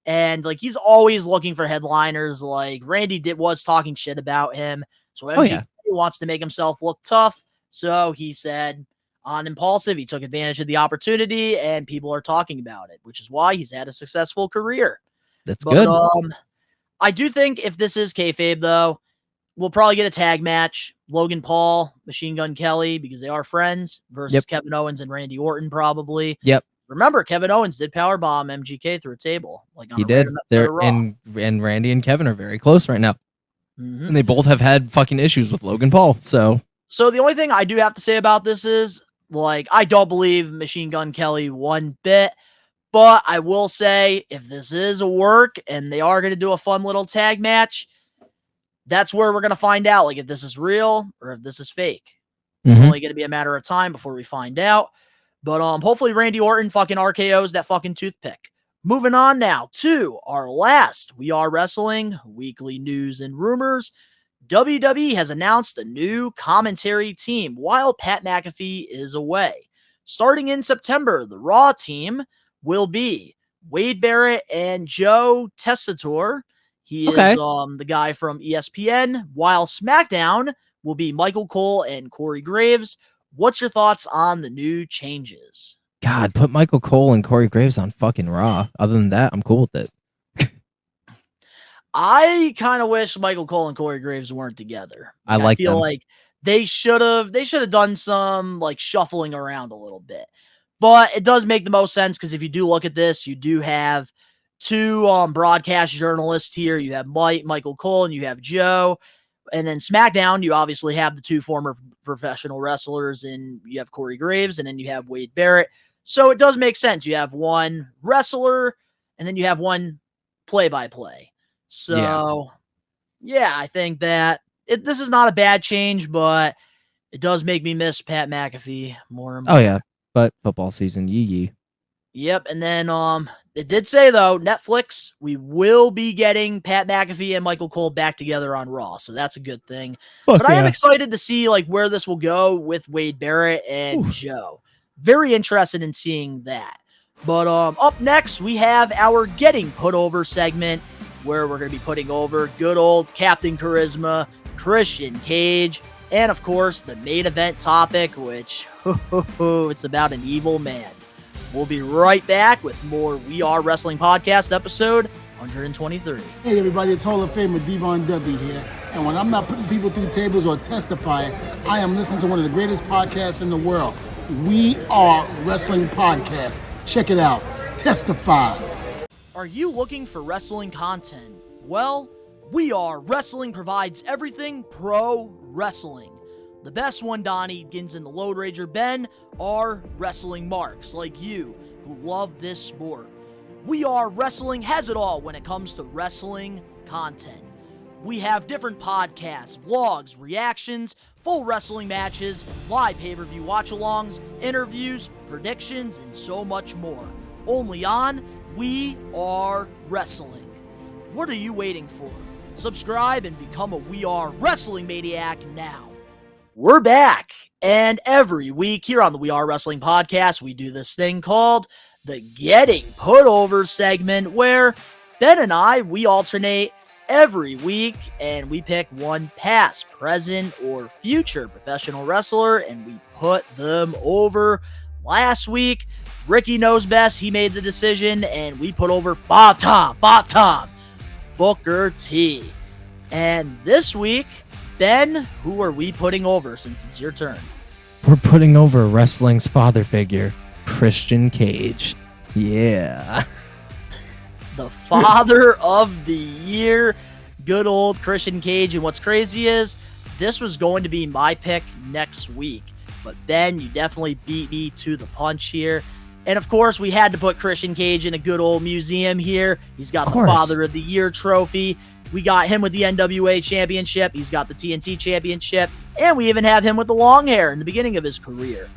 S5: and, like, he's always looking for headliners. Like, Randy was talking shit about him, so MGK wants to make himself look tough. So he said on Impulsive, he took advantage of the opportunity, and people are talking about it, which is why he's had a successful career.
S6: That's good.
S5: I do think if this is kayfabe, though, we'll probably get a tag match. Logan Paul, Machine Gun Kelly, because they are friends, versus Kevin Owens and Randy Orton, probably.
S6: Yep.
S5: Remember, Kevin Owens did powerbomb MGK through a table. Like, on
S6: he did. And Randy and Kevin are very close right now. And they both have had fucking issues with Logan Paul. So
S5: the only thing I do have to say about this is, like, I don't believe Machine Gun Kelly one bit. But I will say, if this is a work and they are going to do a fun little tag match, that's where we're going to find out, like, if this is real or if this is fake. It's only going to be a matter of time before we find out. But hopefully Randy Orton fucking RKOs that fucking toothpick. Moving on now to our last We Are Wrestling weekly news and rumors. WWE has announced a new commentary team while Pat McAfee is away. Starting in September, the Raw team will be Wade Barrett and Joe Tessitore. He is the guy from ESPN, while SmackDown will be Michael Cole and Corey Graves. What's your thoughts on the new changes?
S6: God, put Michael Cole and Corey Graves on fucking Raw. Other than that, I'm cool with it.
S5: I kind of wish Michael Cole and Corey Graves weren't together. I feel
S6: them.
S5: like they should have done some, like, shuffling around a little bit. But it does make the most sense because if you do look at this, you do have two broadcast journalists here. You have Michael Cole and you have Joe. And then SmackDown, you obviously have the two former professional wrestlers, and you have Corey Graves, and then you have Wade Barrett. So it does make sense. You have one wrestler, and then you have one play-by-play. So, yeah, I think that this is not a bad change, but it does make me miss Pat McAfee more and more.
S6: Oh, yeah. But football season, yee.
S5: Yep, and then It did say, though, Netflix, we will be getting Pat McAfee and Michael Cole back together on Raw, so that's a good thing.
S6: Fuck
S5: But I am
S6: yeah.
S5: excited to see like where this will go with Wade Barrett and Joe. Very interested in seeing that. But up next, we have our Getting Put Over segment, where we're going to be putting over good old Captain Charisma, Christian Cage, and of course, the main event topic, which it's about an evil man. We'll be right back with more We Are Wrestling Podcast episode 123.
S2: Hey everybody, it's Hall of Famer Devon W here. And when I'm not putting people through tables or testifying, I am listening to one of the greatest podcasts in the world. We Are Wrestling Podcast. Check it out. Testify.
S5: Are you looking for wrestling content? Well, We Are Wrestling provides everything pro wrestling. The best one, Donnie, Gins, and the Load Rager Ben, are wrestling marks like you who love this sport. We Are Wrestling has it all when it comes to wrestling content. We have different podcasts, vlogs, reactions, full wrestling matches, live pay-per-view watch-alongs, interviews, predictions, and so much more. Only on We Are Wrestling. What are you waiting for? Subscribe and become a We Are Wrestling Maniac now. We're back, and every week here on the We Are Wrestling Podcast, we do this thing called the Getting Put Over segment, where Ben and I, we alternate every week, and we pick one past, present, or future professional wrestler, and we put them over. Last week, Ricky knows best. He made the decision, and we put over Bob Tom, Booker T. And this week, Ben, who are we putting over since it's your turn?
S6: We're putting over wrestling's father figure, Christian Cage. Yeah.
S5: The father of the year, good old Christian Cage. And what's crazy is this was going to be my pick next week. But Ben, you definitely beat me to the punch here. And of course, we had to put Christian Cage in a good old museum here. He's got the Father of the Year trophy. We got him with the NWA Championship. He's got the TNT Championship. And we even have him with the long hair in the beginning of his career.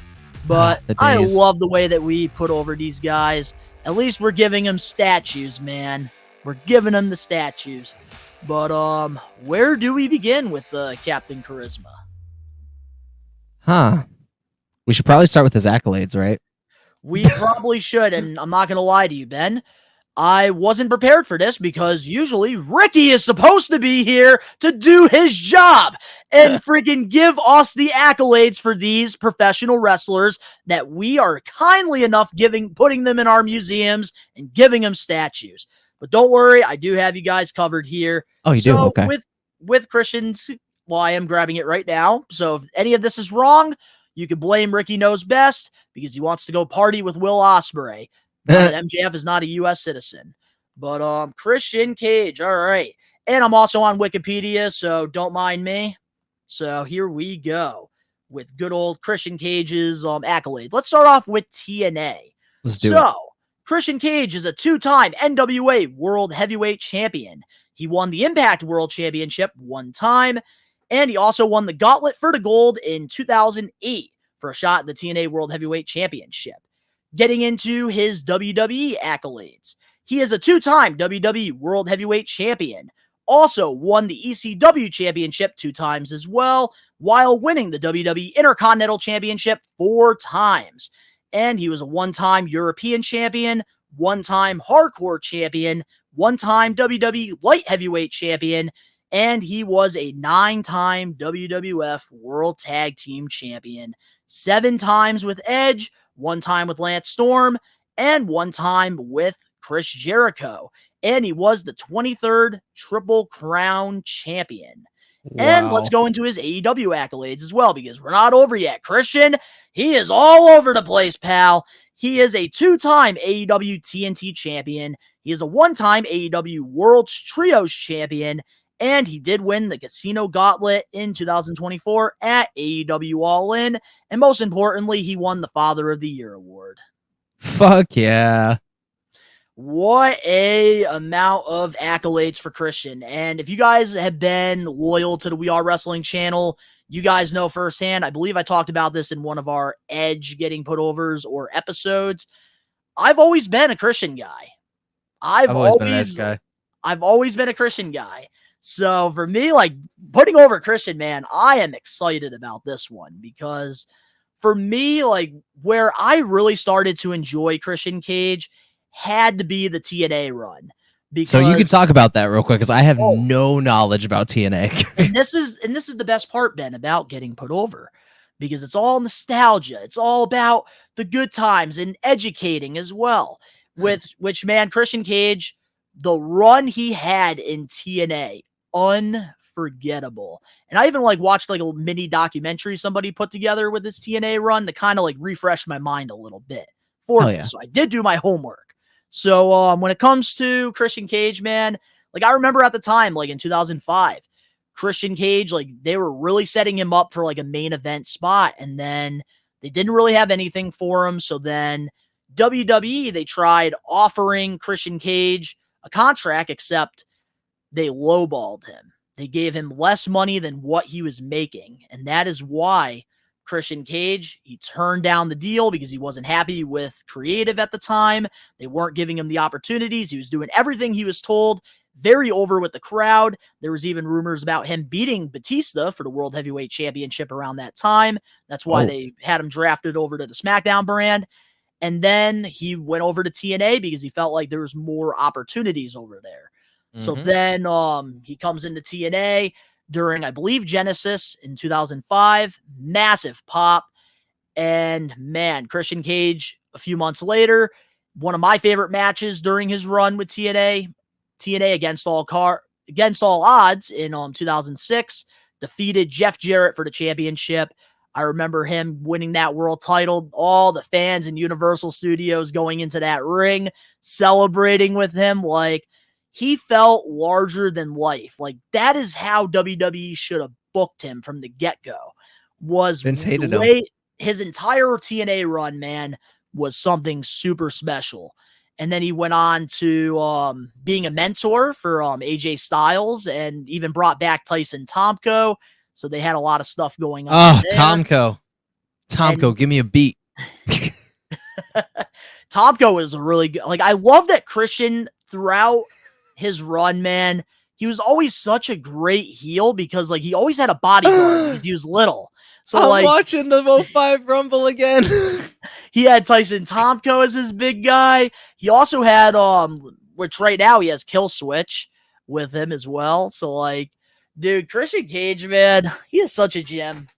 S5: But I love the way that we put over these guys. At least we're giving them statues, man. We're giving them the statues. But where do we begin with the Captain Charisma?
S6: We should probably start with his accolades, right?
S5: We probably should, and I'm not going to lie to you, Ben. I wasn't prepared for this because usually Ricky is supposed to be here to do his job and freaking give us the accolades for these professional wrestlers that we are kindly enough putting them in our museums and giving them statues. But don't worry, I do have you guys covered here.
S6: Oh, you do? Okay.
S5: With Christian's, well, I am grabbing it right now. So if any of this is wrong, you can blame Ricky Knows Best because he wants to go party with Will Ospreay. MJF is not a U.S. citizen. But Christian Cage, all right. And I'm also on Wikipedia, so don't mind me. So here we go with good old Christian Cage's accolades. Let's start off with TNA.
S6: Let's do it.
S5: Christian Cage is a two-time NWA World Heavyweight Champion. He won the Impact World Championship one time, and he also won the Gauntlet for the Gold in 2008 for a shot at the TNA World Heavyweight Championship. Getting into his WWE accolades, he is a two-time WWE World Heavyweight Champion. Also won the ECW Championship 2 times as well, while winning the WWE Intercontinental Championship 4 times. And he was a 1-time European Champion, 1-time Hardcore Champion, 1-time WWE Light Heavyweight Champion, and he was a 9-time WWF World Tag Team Champion. 7 times with Edge, 1 time with Lance Storm, and 1 time with Chris Jericho. And he was the 23rd Triple Crown Champion. Wow. And let's go into his AEW accolades as well, because we're not over yet. Christian, he is all over the place, pal. He is a 2-time AEW TNT Champion. He is a 1-time AEW World Trios Champion. And he did win the Casino Gauntlet in 2024 at AEW All In. And most importantly, he won the Father of the Year award.
S6: Fuck yeah.
S5: What a amount of accolades for Christian. And if you guys have been loyal to the We Are Wrestling channel, you guys know firsthand. I believe I talked about this in one of our Edge Getting Put Overs or episodes. I've always been a Christian guy. I've
S6: always been an Edge guy.
S5: I've always been a Christian guy. So for me, like putting over Christian, man, I am excited about this one because for me, like where I really started to enjoy Christian Cage had to be the TNA run. Because,
S6: So you can talk about that real quick because I have
S5: Oh.
S6: no knowledge about TNA.
S5: and this is the best part, Ben, about getting put over. Because it's all nostalgia. It's all about the good times and educating as well. With which, man, Christian Cage, the run he had in TNA, unforgettable. And I even like watched like a mini documentary somebody put together with this TNA run to kind of like refresh my mind a little bit for
S6: Hell
S5: this.
S6: yeah.
S5: So I did do my homework. So when it comes to Christian Cage, man, like I remember at the time, like in 2005, Christian Cage, like they were really setting him up for like a main event spot. And then they didn't really have anything for him. So then WWE, they tried offering Christian Cage a contract, except they lowballed him. They gave him less money than what he was making. And that is why Christian Cage, he turned down the deal because he wasn't happy with creative at the time. They weren't giving him the opportunities. He was doing everything he was told, very over with the crowd. There was even rumors about him beating Batista for the World Heavyweight Championship around that time. That's why they had him drafted over to the SmackDown brand. And then he went over to TNA because he felt like there was more opportunities over there. So then he comes into TNA during, I believe, Genesis in 2005. Massive pop. And man, Christian Cage, a few months later, one of my favorite matches during his run with TNA against all odds in 2006, defeated Jeff Jarrett for the championship. I remember him winning that world title, all the fans in Universal Studios going into that ring, celebrating with him. Like, he felt larger than life. Like, that is how WWE should have booked him from the get-go.
S6: Vince hated him.
S5: His entire TNA run, man, was something super special. And then he went on to being a mentor for AJ Styles and even brought back Tyson Tomko. So they had a lot of stuff going on.
S6: Oh,
S5: there.
S6: Tomko, give me a beat.
S5: Tomko is a really good, like, I love that Christian throughout his run, man, he was always such a great heel because like he always had a bodyguard because he was little. So
S6: I'm watching the 05 Rumble again.
S5: He had Tyson Tomko as his big guy. He also had which right now he has Kill Switch with him as well. So like, dude, Christian Cage, man, he is such a gem.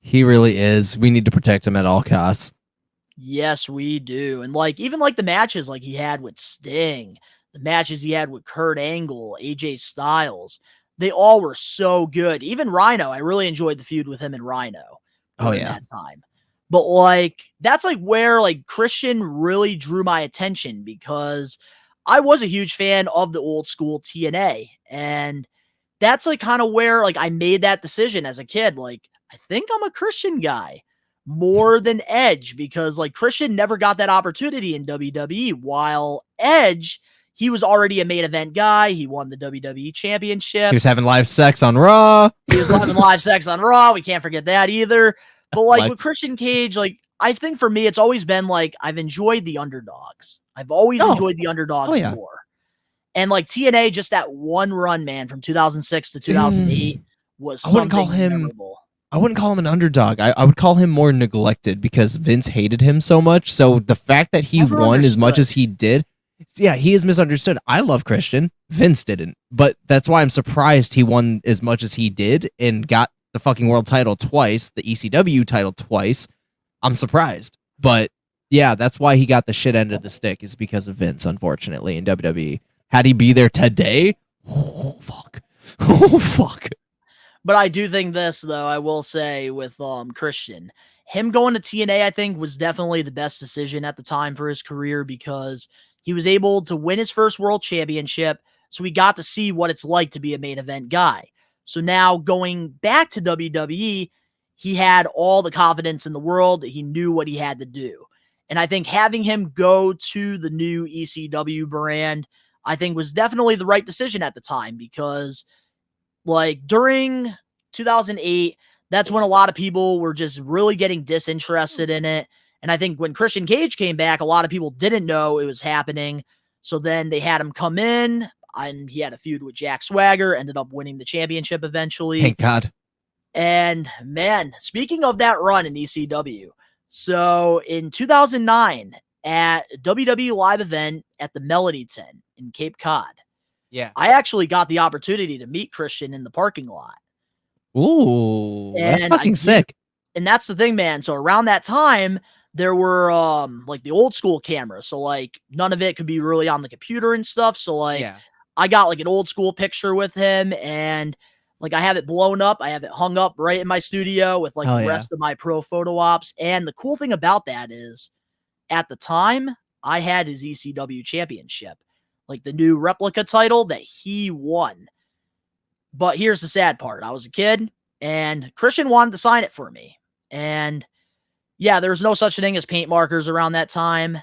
S6: He really is. We need to protect him at all costs.
S5: Yes, we do. And like even like the matches like he had with Sting, the matches he had with Kurt Angle, AJ Styles, they all were so good. Even Rhino, I really enjoyed the feud with him and Rhino. That time. But like that's like where like Christian really drew my attention because I was a huge fan of the old school TNA, and that's like kind of where like I made that decision as a kid. Like I think I'm a Christian guy more than Edge because like Christian never got that opportunity in WWE, while Edge, he was already a main event guy. He won the WWE championship.
S6: He was having live sex on Raw.
S5: He was having live sex on Raw. We can't forget that either. But like with Christian Cage, like I think for me, it's always been like I've enjoyed the underdogs. I've always enjoyed the underdogs more. And like TNA, just that one run, man, from 2006 to 2008 was something memorable.
S6: I wouldn't call him an underdog. I would call him more neglected because Vince hated him so much. So the fact that he won as much as he did, yeah, he is misunderstood. I love Christian. Vince didn't. But that's why I'm surprised he won as much as he did and got the fucking world title twice, the ECW title twice. I'm surprised. But yeah, that's why he got the shit end of the stick is because of Vince, unfortunately, in WWE. Had he be there today? Oh, fuck. Oh, fuck.
S5: But I do think this, though, I will say with Christian, him going to TNA, I think, was definitely the best decision at the time for his career because he was able to win his first world championship, so he got to see what it's like to be a main event guy. So now going back to WWE, he had all the confidence in the world. He knew what he had to do. And I think having him go to the new ECW brand, I think was definitely the right decision at the time because like during 2008, that's when a lot of people were just really getting disinterested in it. And I think when Christian Cage came back, a lot of people didn't know it was happening. So then they had him come in, and he had a feud with Jack Swagger, ended up winning the championship eventually.
S6: Thank God.
S5: And man, speaking of that run in ECW, so in 2009 at WWE live event at the Melody Tent in Cape Cod,
S6: Yeah.
S5: I actually got the opportunity to meet Christian in the parking lot.
S6: Ooh, that's
S5: And I
S6: fucking
S5: did-
S6: sick.
S5: And that's the thing, man. So around that time, there were like the old school cameras. So like none of it could be really on the computer and stuff. So like
S6: Yeah.
S5: I got like an old school picture with him, and like I have it blown up. I have it hung up right in my studio with like
S6: Hell
S5: the
S6: yeah.
S5: rest of my pro photo ops. And the cool thing about that is at the time I had his ECW championship, like the new replica title that he won. But here's the sad part. I was a kid and Christian wanted to sign it for me. And yeah, there was no such thing as paint markers around that time.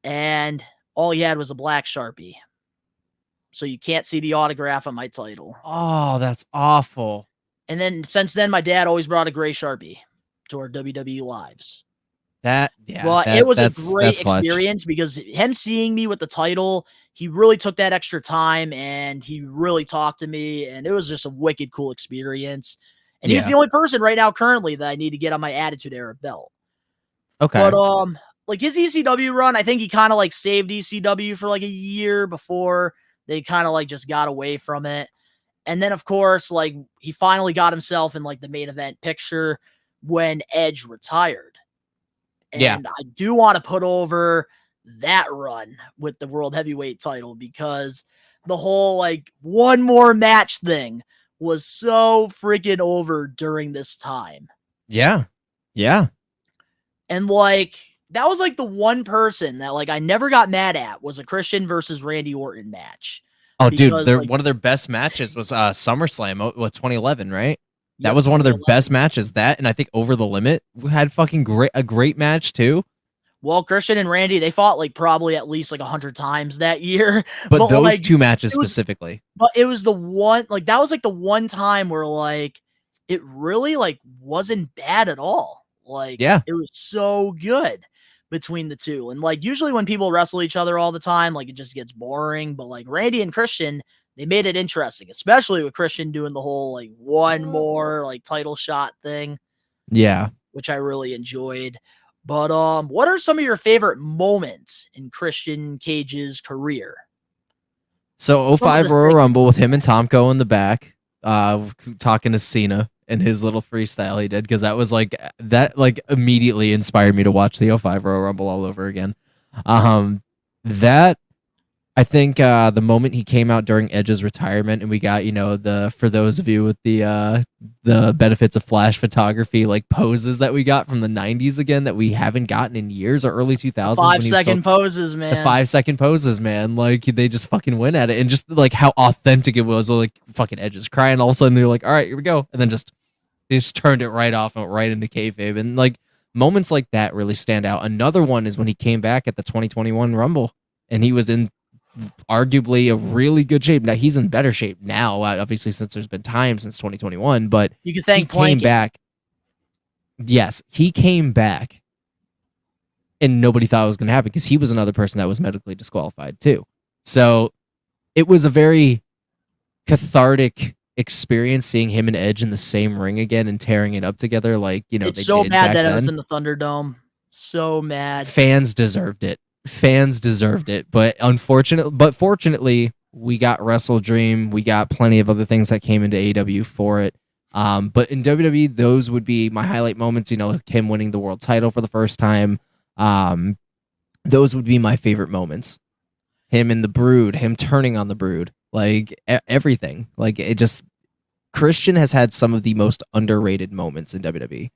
S5: And all he had was a black Sharpie. So you can't see the autograph on my title.
S6: Oh, that's awful.
S5: And then since then, my dad always brought a gray Sharpie to our WWE lives.
S6: But
S5: It was a great experience because him seeing me with the title, he really took that extra time and he really talked to me, and it was just a wicked cool experience. And he's the only person right now currently that I need to get on my Attitude Era belt.
S6: Okay.
S5: But like his ECW run, I think he kind of like saved ECW for like a year before they kind of like just got away from it. And then of course, like he finally got himself in like the main event picture when Edge retired. And I do want to put over that run with the World Heavyweight title because the whole like one more match thing was so freaking over during this time.
S6: Yeah. Yeah.
S5: And like that was like the one person that like I never got mad at was a Christian versus Randy Orton match.
S6: Oh,
S5: Because,
S6: dude,
S5: like,
S6: one of their best matches was SummerSlam, 2011, right? That
S5: Yep,
S6: was one of their
S5: 2011.
S6: best matches. That, and I think Over the Limit had fucking a great match too.
S5: Well, Christian and Randy, they fought like probably at least like 100 times that year.
S6: But those
S5: like,
S6: two matches
S5: it was-
S6: specifically.
S5: But it was the one, like that was like the one time where like it really like wasn't bad at all. Like it was so good between the two. And like usually when people wrestle each other all the time, like it just gets boring. But like Randy and Christian, they made it interesting, especially with Christian doing the whole like one more like title shot thing.
S6: Yeah.
S5: Which I really enjoyed. But what are some of your favorite moments in Christian Cage's career?
S6: So 05 Royal Rumble with him and Tomko in the back, talking to Cena and his little freestyle he did, because that was like that like immediately inspired me to watch the 05 Royal Rumble all over again. That I think the moment he came out during Edge's retirement and we got, for those of you with the benefits of flash photography, like poses that we got from the 90s again that we haven't gotten in years or early 2000s.
S5: 5-second poses, man.
S6: The 5-second poses, man. Like they just fucking went at it, and just like how authentic it was. Like fucking Edge's crying. All of a sudden they're like, all right, here we go. And then they just turned it right off and right into kayfabe. And like moments like that really stand out. Another one is when he came back at the 2021 Rumble and he was in arguably a really good shape. Now he's in better shape now, obviously, since there's been time since 2021, but
S5: you can thank
S6: he came
S5: Planking.
S6: back. Yes, he came back and nobody thought it was going to happen because he was another person that was medically disqualified too. So it was a very cathartic experience seeing him and Edge in the same ring again and tearing it up together. Like,
S5: It's
S6: they
S5: so
S6: did
S5: mad
S6: back
S5: that it was
S6: then.
S5: in the Thunderdome. So mad.
S6: Fans deserved it. But fortunately, we got Wrestle Dream. We got plenty of other things that came into AEW for it. But in WWE, those would be my highlight moments. Him winning the world title for the first time. Those would be my favorite moments. Him in the Brood, him turning on the Brood, like everything. Like it just, Christian has had some of the most underrated moments in WWE.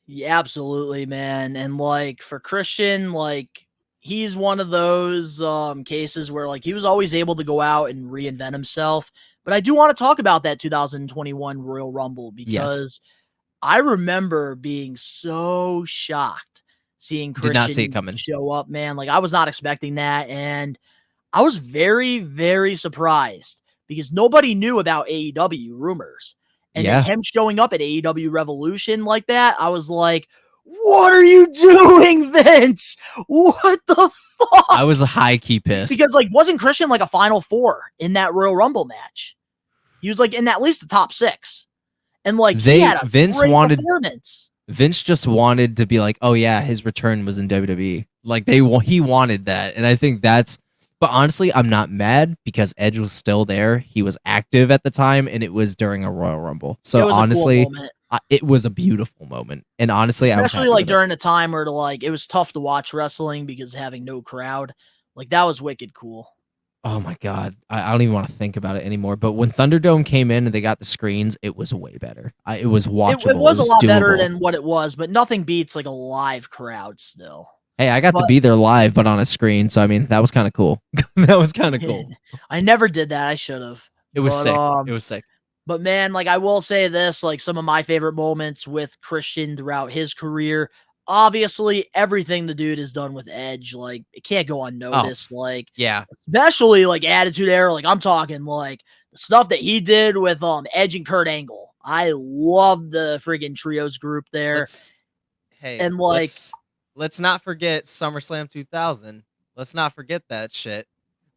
S5: Yeah, absolutely, man. And like for Christian, like he's one of those cases where like he was always able to go out and reinvent himself. But I do want to talk about that 2021 Royal Rumble because I remember being so shocked seeing Christian
S6: Did not see it coming.
S5: show up, man. Like I was not expecting that, and I was very, very surprised because nobody knew about AEW rumors. And then him showing up at AEW Revolution like that, I was like, What are you doing, Vince? What the fuck?
S6: I was high key pissed
S5: because like wasn't Christian like a Final Four in that Royal Rumble match? He was like in at least the top 6, and like he had a great performance.
S6: Vince just wanted to be like, oh yeah, his return was in WWE. Like he wanted that, and I think that's. But honestly, I'm not mad because Edge was still there. He was active at the time, and it was during a Royal Rumble. So honestly, it was a beautiful moment. And honestly,
S5: especially like during the time where like it was tough to watch wrestling because having no crowd, like that was wicked cool.
S6: Oh my god, I don't even want to think about it anymore. But when Thunderdome came in and they got the screens, it was way better. It was watchable.
S5: It was a lot better than what it was, but nothing beats like a live crowd still.
S6: Hey, I got to be there live, but on a screen. So, I mean, that was kind of cool. That was kind of cool.
S5: I never did that. I should have.
S6: It was sick. It was sick.
S5: But, man, like, I will say this, like, some of my favorite moments with Christian throughout his career, obviously, everything the dude has done with Edge, like, it can't go unnoticed.
S6: Oh,
S5: like,
S6: yeah.
S5: Especially, like, Attitude Era. Like, I'm talking, like, the stuff that he did with Edge and Kurt Angle. I love the friggin' trios group there.
S6: And, like... Let's not forget SummerSlam 2000. Let's not forget that shit.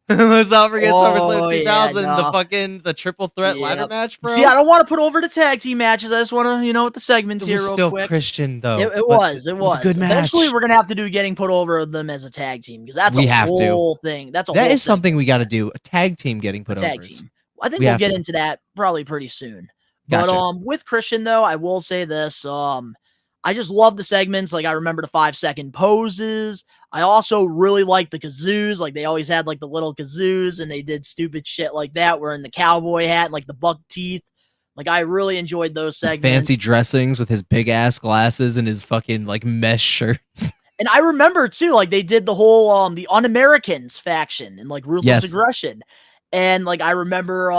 S6: Let's not forget SummerSlam 2000, the triple threat ladder match, bro.
S5: See, I don't want to put over the tag team matches. I just want to, with the segments here real quick.
S6: It was still Christian, though.
S5: It was a good match. Eventually, we're going to have to do getting put over them as a tag team because that's a whole thing. That is
S6: something we got to do, a tag team getting put over.
S5: Tag team. I think we'll get into that probably pretty soon. Gotcha. But with Christian, though, I will say this. I just love the segments. Like, I remember the 5-second poses. I also really like the kazoos. Like, they always had, like, the little kazoos, and they did stupid shit like that, wearing the cowboy hat and, like, the buck teeth. Like, I really enjoyed those segments.
S6: The fancy dressings with his big-ass glasses and his fucking, like, mesh shirts.
S5: And I remember, too, like, they did the whole, the Un-Americans faction and, like, Ruthless Aggression. And, like, I remember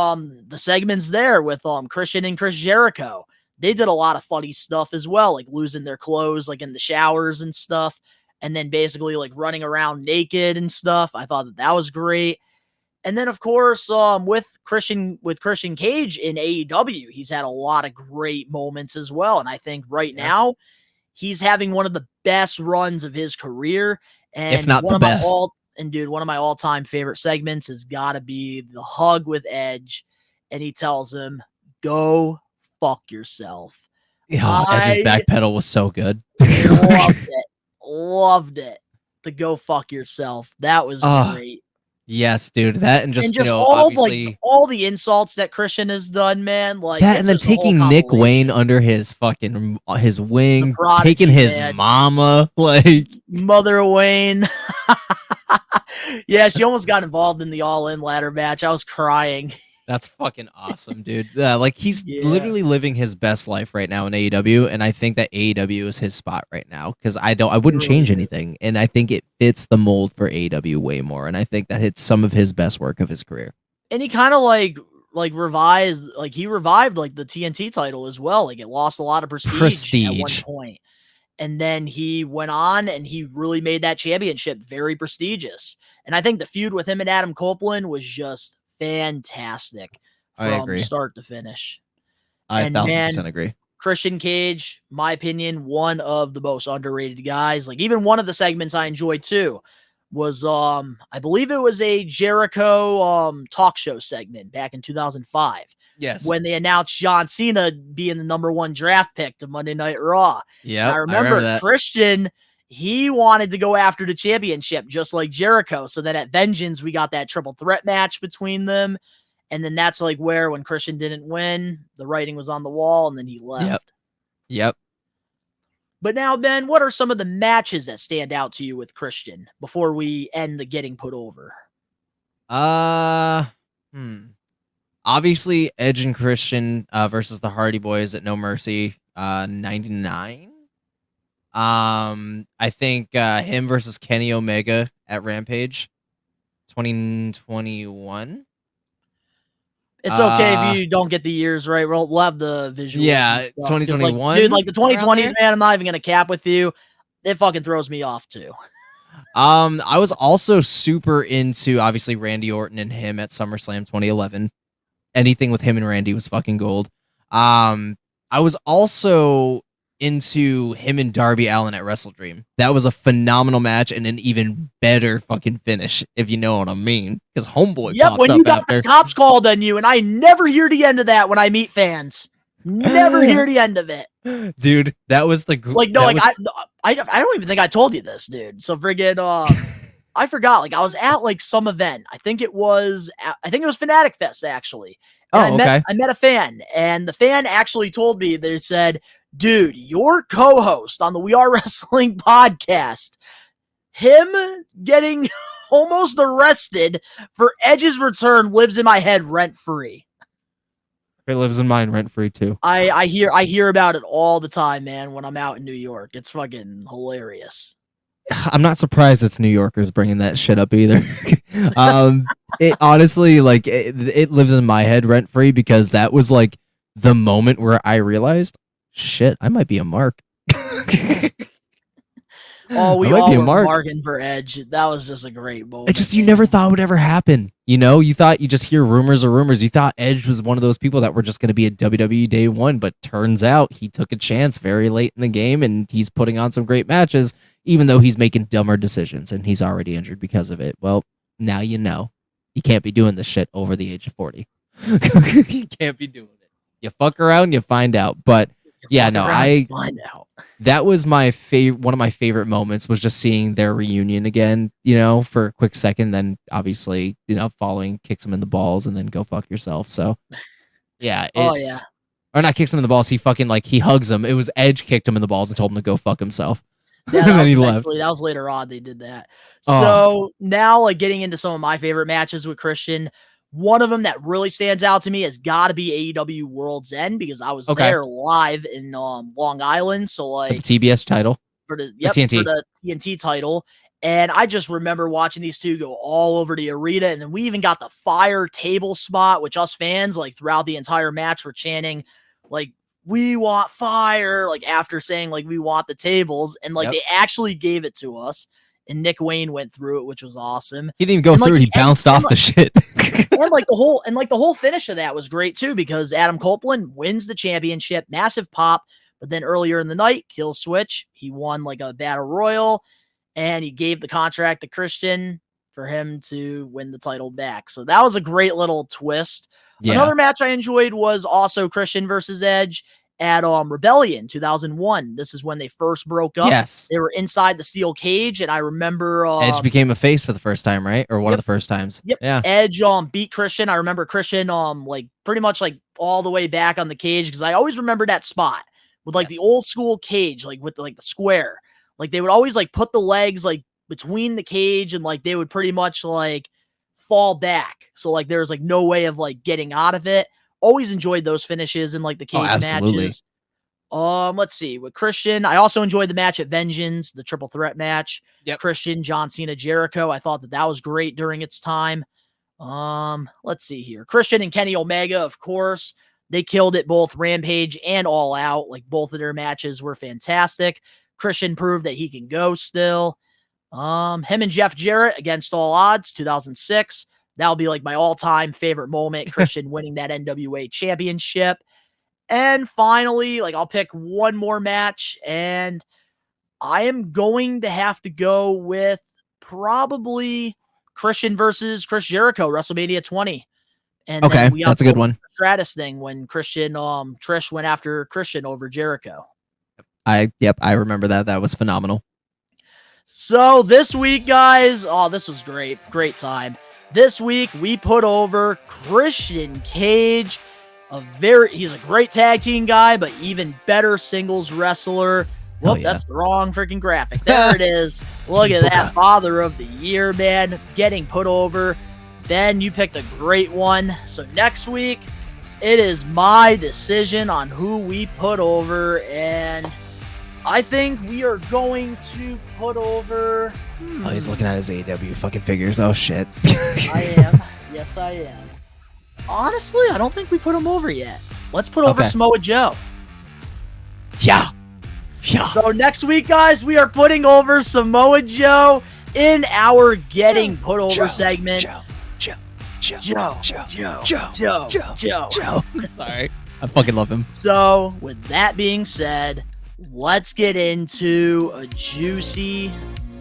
S5: the segments there with Christian and Chris Jericho. They did a lot of funny stuff as well, like losing their clothes, like in the showers and stuff, and then basically like running around naked and stuff. I thought that was great. And then, of course, with Christian Cage in AEW, he's had a lot of great moments as well. And I think right now he's having one of the best runs of his career, and
S6: if not the best.
S5: One of my all-time favorite segments has got to be the hug with Edge, and he tells him, "Go fuck yourself."
S6: Edge's back pedal was so good.
S5: Loved it. The "go fuck yourself." That was great.
S6: Yes, dude. That and just
S5: obviously like, all the insults that Christian has done, man. Like
S6: that, and then taking Nick Wayne under his fucking wing, taking his mama, like
S5: Mother Wayne. Yeah, she almost got involved in the All-In ladder match. I was crying.
S6: That's fucking awesome, dude. Like, he's literally living his best life right now in AEW, and I think that AEW is his spot right now because I wouldn't change anything, and I think it fits the mold for AEW way more, and I think that it's some of his best work of his career.
S5: And he kind of like revived like the TNT title as well. Like, it lost a lot of prestige at one point, and then he went on and he really made that championship very prestigious. And I think the feud with him and Adam Copeland was just fantastic from start to finish.
S6: I 1,000% agree.
S5: Christian Cage, my opinion, one of the most underrated guys. Like, even one of the segments I enjoyed too was I believe it was a Jericho talk show segment back in 2005.
S6: Yes.
S5: When they announced John Cena being the #1 draft pick to Monday Night Raw.
S6: Yeah.
S5: I remember that. Christian, he wanted to go after the championship just like Jericho. So then at Vengeance, we got that triple threat match between them. And then that's like where, when Christian didn't win, the writing was on the wall and then he left.
S6: Yep.
S5: But now, Ben, what are some of the matches that stand out to you with Christian before we end the getting put over?
S6: Obviously, Edge and Christian versus the Hardy Boys at No Mercy, 99. I think him versus Kenny Omega at Rampage, 2021.
S5: It's okay if you don't get the years right. We'll have the visuals.
S6: Yeah, 2021.
S5: Like, dude, like the 2020s, man, I'm not even going to cap with you. It fucking throws me off, too.
S6: I was also super into, obviously, Randy Orton and him at SummerSlam 2011. Anything with him and Randy was fucking gold. I was also into him and Darby Allin at Wrestle Dream. That was a phenomenal match and an even better fucking finish, if you know what I mean. Because Homeboy popped
S5: when
S6: up
S5: you got
S6: after.
S5: the cops called on you, and I never hear the end of that when I meet fans. Never hear the end of it.
S6: Dude, that was the
S5: I don't even think I told you this, dude. So friggin' I forgot. Like I was at like some event. I think it was Fanatic Fest actually. And I met a fan, and the fan actually told me, they said, dude, your co-host on the We Are Wrestling podcast, him getting almost arrested for Edge's return lives in my head rent-free.
S6: It lives in mine rent-free too.
S5: I hear about it all the time, man, when I'm out in New York. It's fucking hilarious.
S6: I'm not surprised it's New Yorkers bringing that shit up either. It honestly, like, it lives in my head rent-free because that was like the moment where I realized, shit, I might be a mark.
S5: Oh, we all were marking for Edge. That was just a great moment.
S6: It's just, you never thought it would ever happen. You know, you thought you just hear rumors or rumors. You thought Edge was one of those people that were just going to be at WWE Day 1, but turns out he took a chance very late in the game, and he's putting on some great matches, even though he's making dumber decisions, and he's already injured because of it. Well, now you know. You can't be doing this shit over the age of 40. You can't be doing it. You fuck around, you find out. But yeah, no,
S5: find out.
S6: That was my one of my favorite moments was just seeing their reunion again, you know, for a quick second, then obviously, you know, following kicks him in the balls and then go fuck yourself. So yeah, or not kicks him in the balls, he fucking he hugs him. It was Edge kicked him in the balls and told him to go fuck himself.
S5: Yeah,
S6: and then he left.
S5: That was later on they did that. So now, getting into some of my favorite matches with Christian, one of them that really stands out to me has got to be AEW World's End, because I was there live in Long Island. So
S6: the TBS title
S5: for the TNT title, and I just remember watching these two go all over the arena, and then we even got the fire table spot, which us fans throughout the entire match were chanting we want fire, after saying we want the tables, and they actually gave it to us. And Nick Wayne went through it, which was awesome.
S6: He didn't even go through it. He bounced off the shit.
S5: and the whole finish of that was great too, because Adam Copeland wins the championship, massive pop. But then earlier in the night, kill switch, he won a battle royal, and he gave the contract to Christian for him to win the title back. So that was a great little twist. Yeah. Another match I enjoyed was also Christian versus Edge at Rebellion 2001. This is when they first broke up.
S6: Yes.
S5: They were inside the steel cage, and I remember
S6: Edge became a face for the first time, right? Or one of the first times.
S5: Yep.
S6: Yeah.
S5: Edge beat Christian. I remember Christian pretty much all the way back on the cage, because I always remember that spot with the old school cage, with the square. They would always put the legs between the cage, and they would pretty much fall back. So there was no way of getting out of it. Always enjoyed those finishes in the cage matches. Let's see. With Christian, I also enjoyed the match at Vengeance, the triple threat match.
S6: Yep.
S5: Christian, John Cena, Jericho. I thought that was great during its time. Let's see here. Christian and Kenny Omega, of course. They killed it both Rampage and All Out. Both of their matches were fantastic. Christian proved that he can go still. Him and Jeff Jarrett against all odds, 2006. That'll be my all-time favorite moment, Christian winning that NWA championship. And finally, I'll pick one more match, and I am going to have to go with probably Christian versus Chris Jericho, WrestleMania 20. And
S6: okay, that's a good one.
S5: Stratus thing when Christian, Trish went after Christian over Jericho.
S6: I remember that. That was phenomenal.
S5: So this week, guys, this was great. Great time. This week, we put over Christian Cage. He's a great tag team guy, but even better singles wrestler. Whoop, that's the wrong freaking graphic. There it is. Look at that. Father of the Year, man. Getting put over. Ben, you picked a great one. So next week, it is my decision on who we put over, and I think we are going to put over...
S6: Oh, he's looking at his AEW fucking figures. Oh, shit.
S5: I am. Yes, I am. Honestly, I don't think we put him over yet. Let's put over Samoa Joe.
S6: Yeah.
S5: So next week, guys, we are putting over Samoa Joe in our Getting Put Over segment. Joe.
S6: Sorry. I fucking love him.
S5: So, with that being said, let's get into a juicy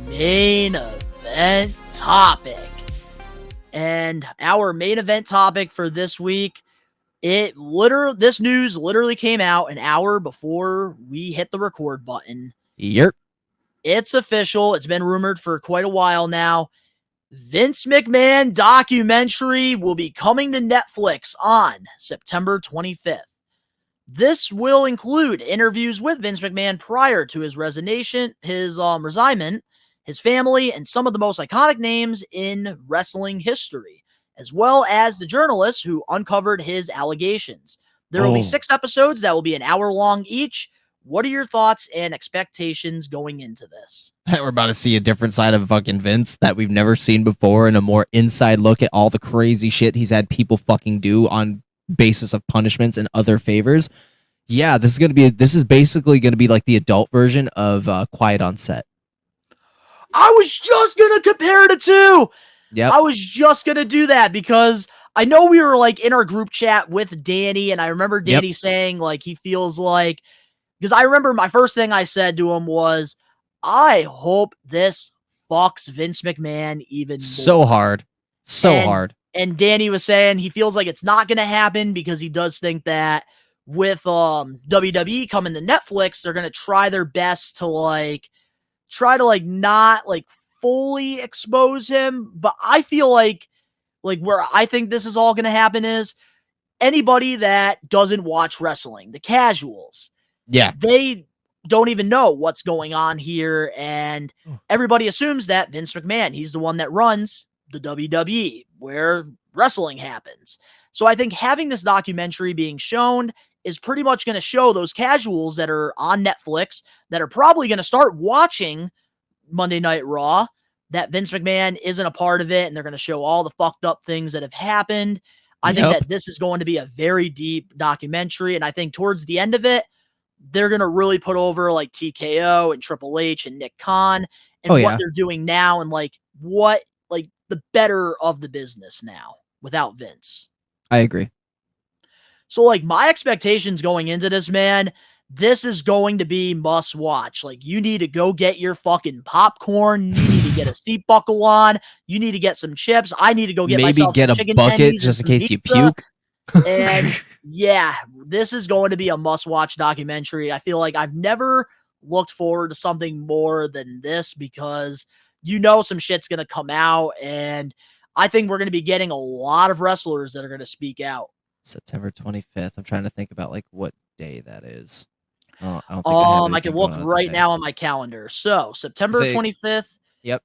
S5: main event topic. And our main event topic for this week, this news literally came out an hour before we hit the record button.
S6: Yep.
S5: It's official. It's been rumored for quite a while now. Vince McMahon documentary will be coming to Netflix on September 25th. This will include interviews with Vince McMahon prior to his resignation, resignment, his family, and some of the most iconic names in wrestling history, as well as the journalists who uncovered his allegations. There will be 6 episodes that will be an hour long each. What are your thoughts and expectations going into this?
S6: We're about to see a different side of fucking Vince that we've never seen before, and a more inside look at all the crazy shit he's had people fucking do on basis of punishments and other favors. Yeah, this is basically gonna be like the adult version of Quiet on Set.
S5: I was just gonna compare the two.
S6: Yep.
S5: I was just gonna do that because I know we were like in our group chat with Danny, and I remember Danny saying like he feels like, because I remember my first thing I said to him was, I hope this fucks Vince McMahon even more.
S6: So hard.
S5: And Danny was saying he feels like it's not going to happen because he does think that with WWE coming to Netflix, they're going to try their best to not fully expose him. But I feel like where I think this is all going to happen is anybody that doesn't watch wrestling, the casuals, they don't even know what's going on here. And everybody assumes that Vince McMahon, he's the one that runs the WWE, where wrestling happens. So I think having this documentary being shown is pretty much going to show those casuals that are on Netflix that are probably going to start watching Monday Night Raw that Vince McMahon isn't a part of it, and they're going to show all the fucked up things that have happened. I think that this is going to be a very deep documentary, and I think towards the end of it, they're going to really put over like TKO and Triple H and Nick Khan and what they're doing now, and what the better of the business now without Vince.
S6: I agree.
S5: So my expectations going into this, man, this is going to be must watch. You need to go get your fucking popcorn. You need to get a seat buckle on. You need to get some chips. I need to go get myself some chicken
S6: bucket
S5: tendies
S6: just in
S5: and
S6: case you
S5: pizza.
S6: puke.
S5: And yeah, this is going to be a must watch documentary. I feel like I've never looked forward to something more than this because some shit's going to come out, and I think we're going to be getting a lot of wrestlers that are going to speak out.
S6: September 25th. I'm trying to think about what day that is. I don't think
S5: I can look right now on my calendar. So September 25th.
S6: Yep.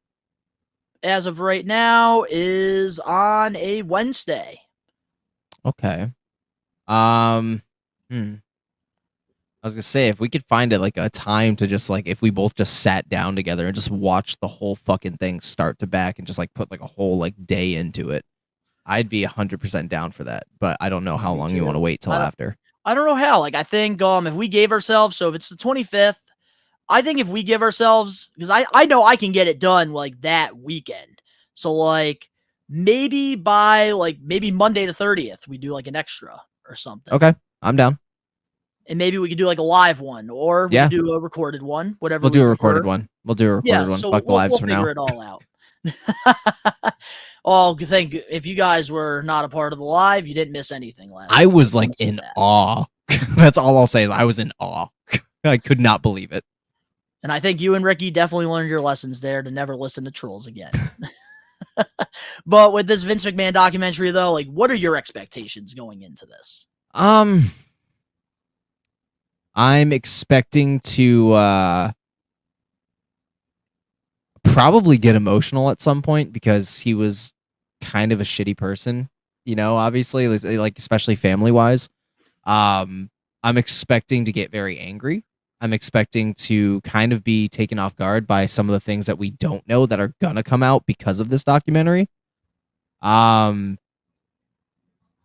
S5: As of right now is on a Wednesday.
S6: Okay. I was gonna say, if we could find it a time to just if we both just sat down together and just watched the whole fucking thing start to back and just put a whole day into it, I'd be 100% down for that. But I don't know how long you want to wait till after.
S5: I don't know how. I think if we gave ourselves, so if it's the 25th, I think if we give ourselves, because I know I can get it done that weekend. So maybe by maybe Monday the 30th, we do an extra or something.
S6: Okay, I'm down.
S5: And maybe we could do a live one, or we could do a recorded one, whatever.
S6: We'll do a recorded one. We'll do a recorded one.
S5: So
S6: Fuck the lives for now.
S5: We'll figure it all out. Think if you guys were not a part of the live, you didn't miss anything last
S6: I was in awe. That's all I'll say is I was in awe. I could not believe it.
S5: And I think you and Ricky definitely learned your lessons there to never listen to trolls again. But with this Vince McMahon documentary, though, what are your expectations going into this?
S6: I'm expecting to probably get emotional at some point because he was kind of a shitty person, obviously, especially family-wise. I'm expecting to get very angry. I'm expecting to kind of be taken off guard by some of the things that we don't know that are gonna come out because of this documentary. I'm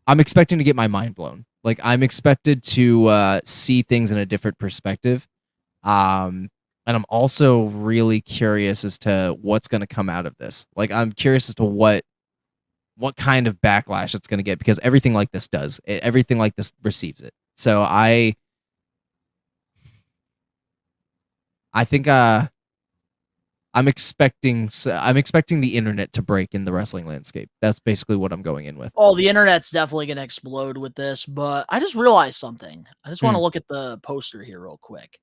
S6: expecting to get my mind blown. I'm expected to see things in a different perspective. And I'm also really curious as to what's going to come out of this. I'm curious as to what kind of backlash it's going to get, because everything like this everything like this receives it. So I think I'm expecting the internet to break in the wrestling landscape. That's basically what I'm going in with.
S5: Oh, the internet's definitely going to explode with this, but I just realized something. I just want to look at the poster here real quick.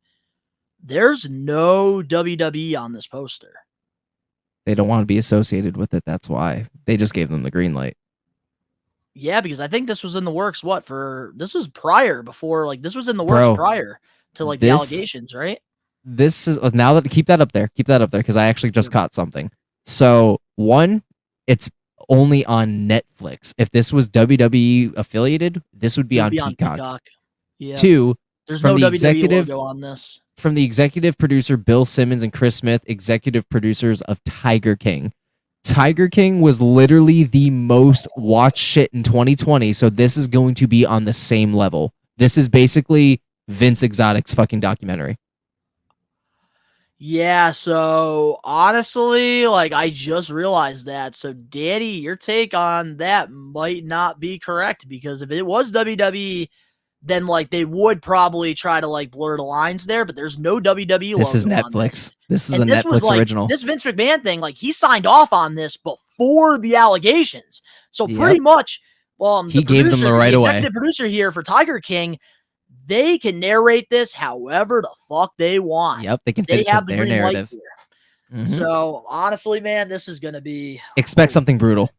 S5: There's no WWE on this poster.
S6: They don't want to be associated with it. That's why they just gave them the green light.
S5: Yeah, because I think this was in the works. This was prior this was in the works prior to like the allegations, right?
S6: This is now that keep that up there because I actually just caught something. So one, it's only on Netflix. If this was WWE affiliated, this would be on Peacock.
S5: Yeah.
S6: Two,
S5: there's no WWE logo on this.
S6: From the executive producer Bill Simmons and Chris Smith, executive producers of Tiger King. Tiger King was literally the most watched shit in 2020, so this is going to be on the same level. This is basically Vince Exotic's fucking documentary.
S5: Yeah, so honestly, like I just realized that. So Danny, your take on that might not be correct, because if it was WWE, then like they would probably try to like blur the lines there, but there's no WWE logo.
S6: This is Netflix. This is a
S5: this was,
S6: Netflix original.
S5: This Vince McMahon thing, like he signed off on this before the allegations. So pretty much,
S6: he gave them the right away.
S5: Executive producer here for Tiger King, they can narrate this however the fuck they want.
S6: Yep, they can fit it to their narrative.
S5: So honestly, man, this is gonna be
S6: expect something brutal.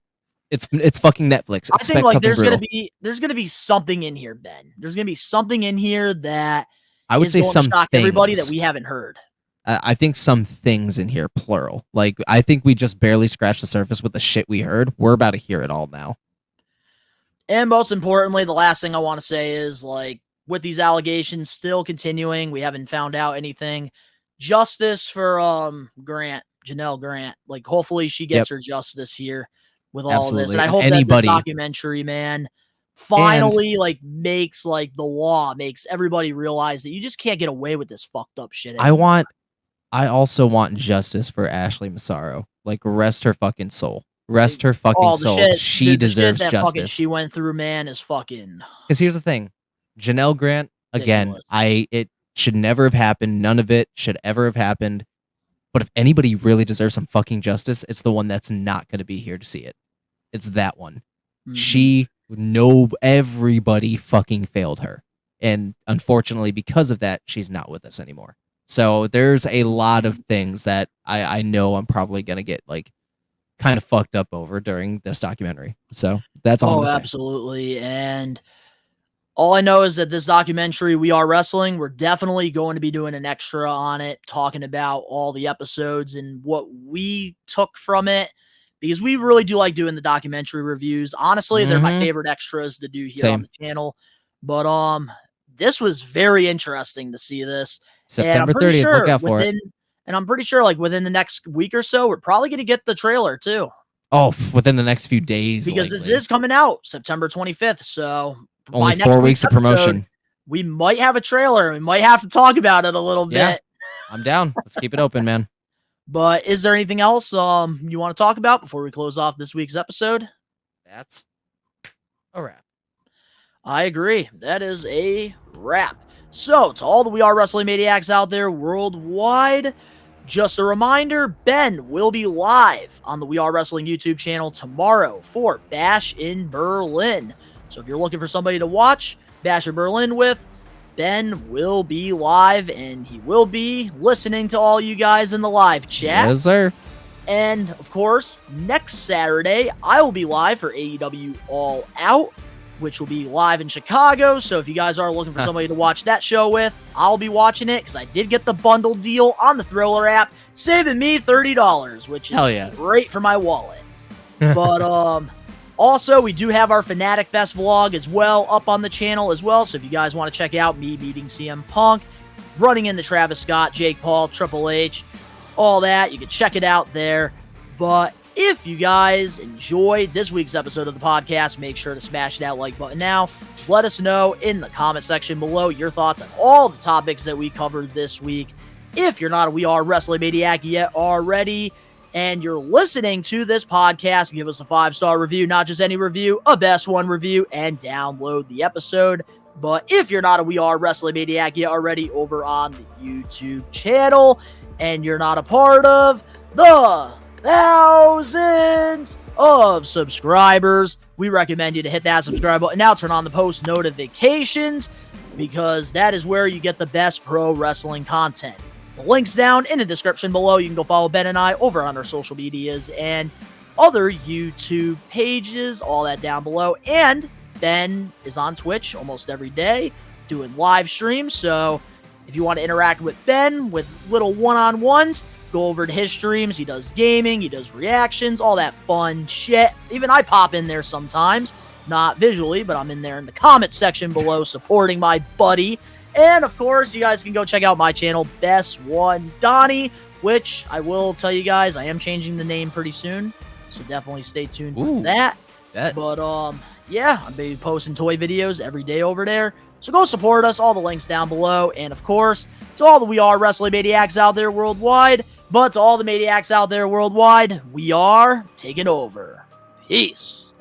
S6: It's fucking Netflix.
S5: I think like there's gonna be something in here, Ben. There's gonna be something in here that
S6: I would say some
S5: shock
S6: things.
S5: Everybody that we haven't heard.
S6: I think some things in here, plural. Like I think we just barely scratched the surface with the shit we heard. We're about to hear it all now.
S5: And most importantly, the last thing I want to say is like with these allegations still continuing, we haven't found out anything. Justice for Janelle Grant. Like hopefully she gets her justice here with all of this. And I hope that this documentary, man, finally makes like the law, makes everybody realize that you just can't get away with this fucked up shit anymore.
S6: I also want justice for Ashley Massaro. Like rest her fucking soul. Rest her fucking soul. She deserves justice.
S5: She went through, man, is fucking.
S6: Because here's the thing. Janelle Grant, again, it should never have happened. None of it should ever have happened. But if anybody really deserves some fucking justice, it's the one that's not going to be here to see it. It's that one. Everybody fucking failed her. And unfortunately, because of that, she's not with us anymore. So there's a lot of things that I know I'm probably going to get like kind of fucked up over during this documentary. So that's all I'm saying.
S5: Absolutely. And all I know is that this documentary, We Are Wrestling, we're definitely going to be doing an extra on it, talking about all the episodes and what we took from it, because we really do like doing the documentary reviews. Honestly, they're my favorite extras to do here on the channel. But this was very interesting to see this.
S6: September 30th, look out for it.
S5: And I'm pretty sure like within the next week or so, we're probably going to get the trailer too.
S6: Oh, within the next few days.
S5: Because this is coming out September 25th. So
S6: only 4 weeks of promotion.
S5: We might have a trailer. We might have to talk about it a little bit.
S6: I'm down. Let's keep it open, man.
S5: But is there anything else you want to talk about before we close off this week's episode?
S6: That's a wrap.
S5: I agree. That is a wrap. So to all the We Are Wrestling Maniacs out there worldwide, just a reminder, Ben will be live on the We Are Wrestling YouTube channel tomorrow for Bash in Berlin. So if you're looking for somebody to watch Bash in Berlin with, Ben will be live, and he will be listening to all you guys in the live chat.
S6: Yes, sir.
S5: And, of course, next Saturday, I will be live for AEW All Out, which will be live in Chicago. So if you guys are looking for somebody to watch that show with, I'll be watching it, because I did get the bundle deal on the Thriller app, saving me $30, which is great for my wallet. But, also, we do have our Fanatic Fest vlog as well up on the channel as well. So if you guys want to check out me meeting CM Punk, running into Travis Scott, Jake Paul, Triple H, all that, you can check it out there. But if you guys enjoyed this week's episode of the podcast, make sure to smash that like button now. Let us know in the comment section below your thoughts on all the topics that we covered this week. If you're not a We Are Wrestling Maniac yet already, and you're listening to this podcast, give us a 5-star review, not just any review, a best one review, and download the episode. But if you're not a We Are Wrestling Maniac yet already over on the YouTube channel, and you're not a part of the thousands of subscribers, we recommend you to hit that subscribe button now, turn on the post notifications, because that is where you get the best pro wrestling content. The link's down in the description below. You can go follow Ben and I over on our social medias and other YouTube pages, all that down below. And Ben is on Twitch almost every day doing live streams, so if you want to interact with Ben with little one-on-ones, go over to his streams. He does gaming, he does reactions, all that fun shit. Even I pop in there sometimes, not visually, but I'm in there in the comment section below supporting my buddy. And of course, you guys can go check out my channel, Best One Donnie, which I will tell you guys, I am changing the name pretty soon, so definitely stay tuned for that. But yeah, I'll be posting toy videos every day over there, so go support us. All the links down below. And of course, to all the We Are Wrestling Maniacs out there worldwide, but to all the Maniacs out there worldwide, we are taking over. Peace.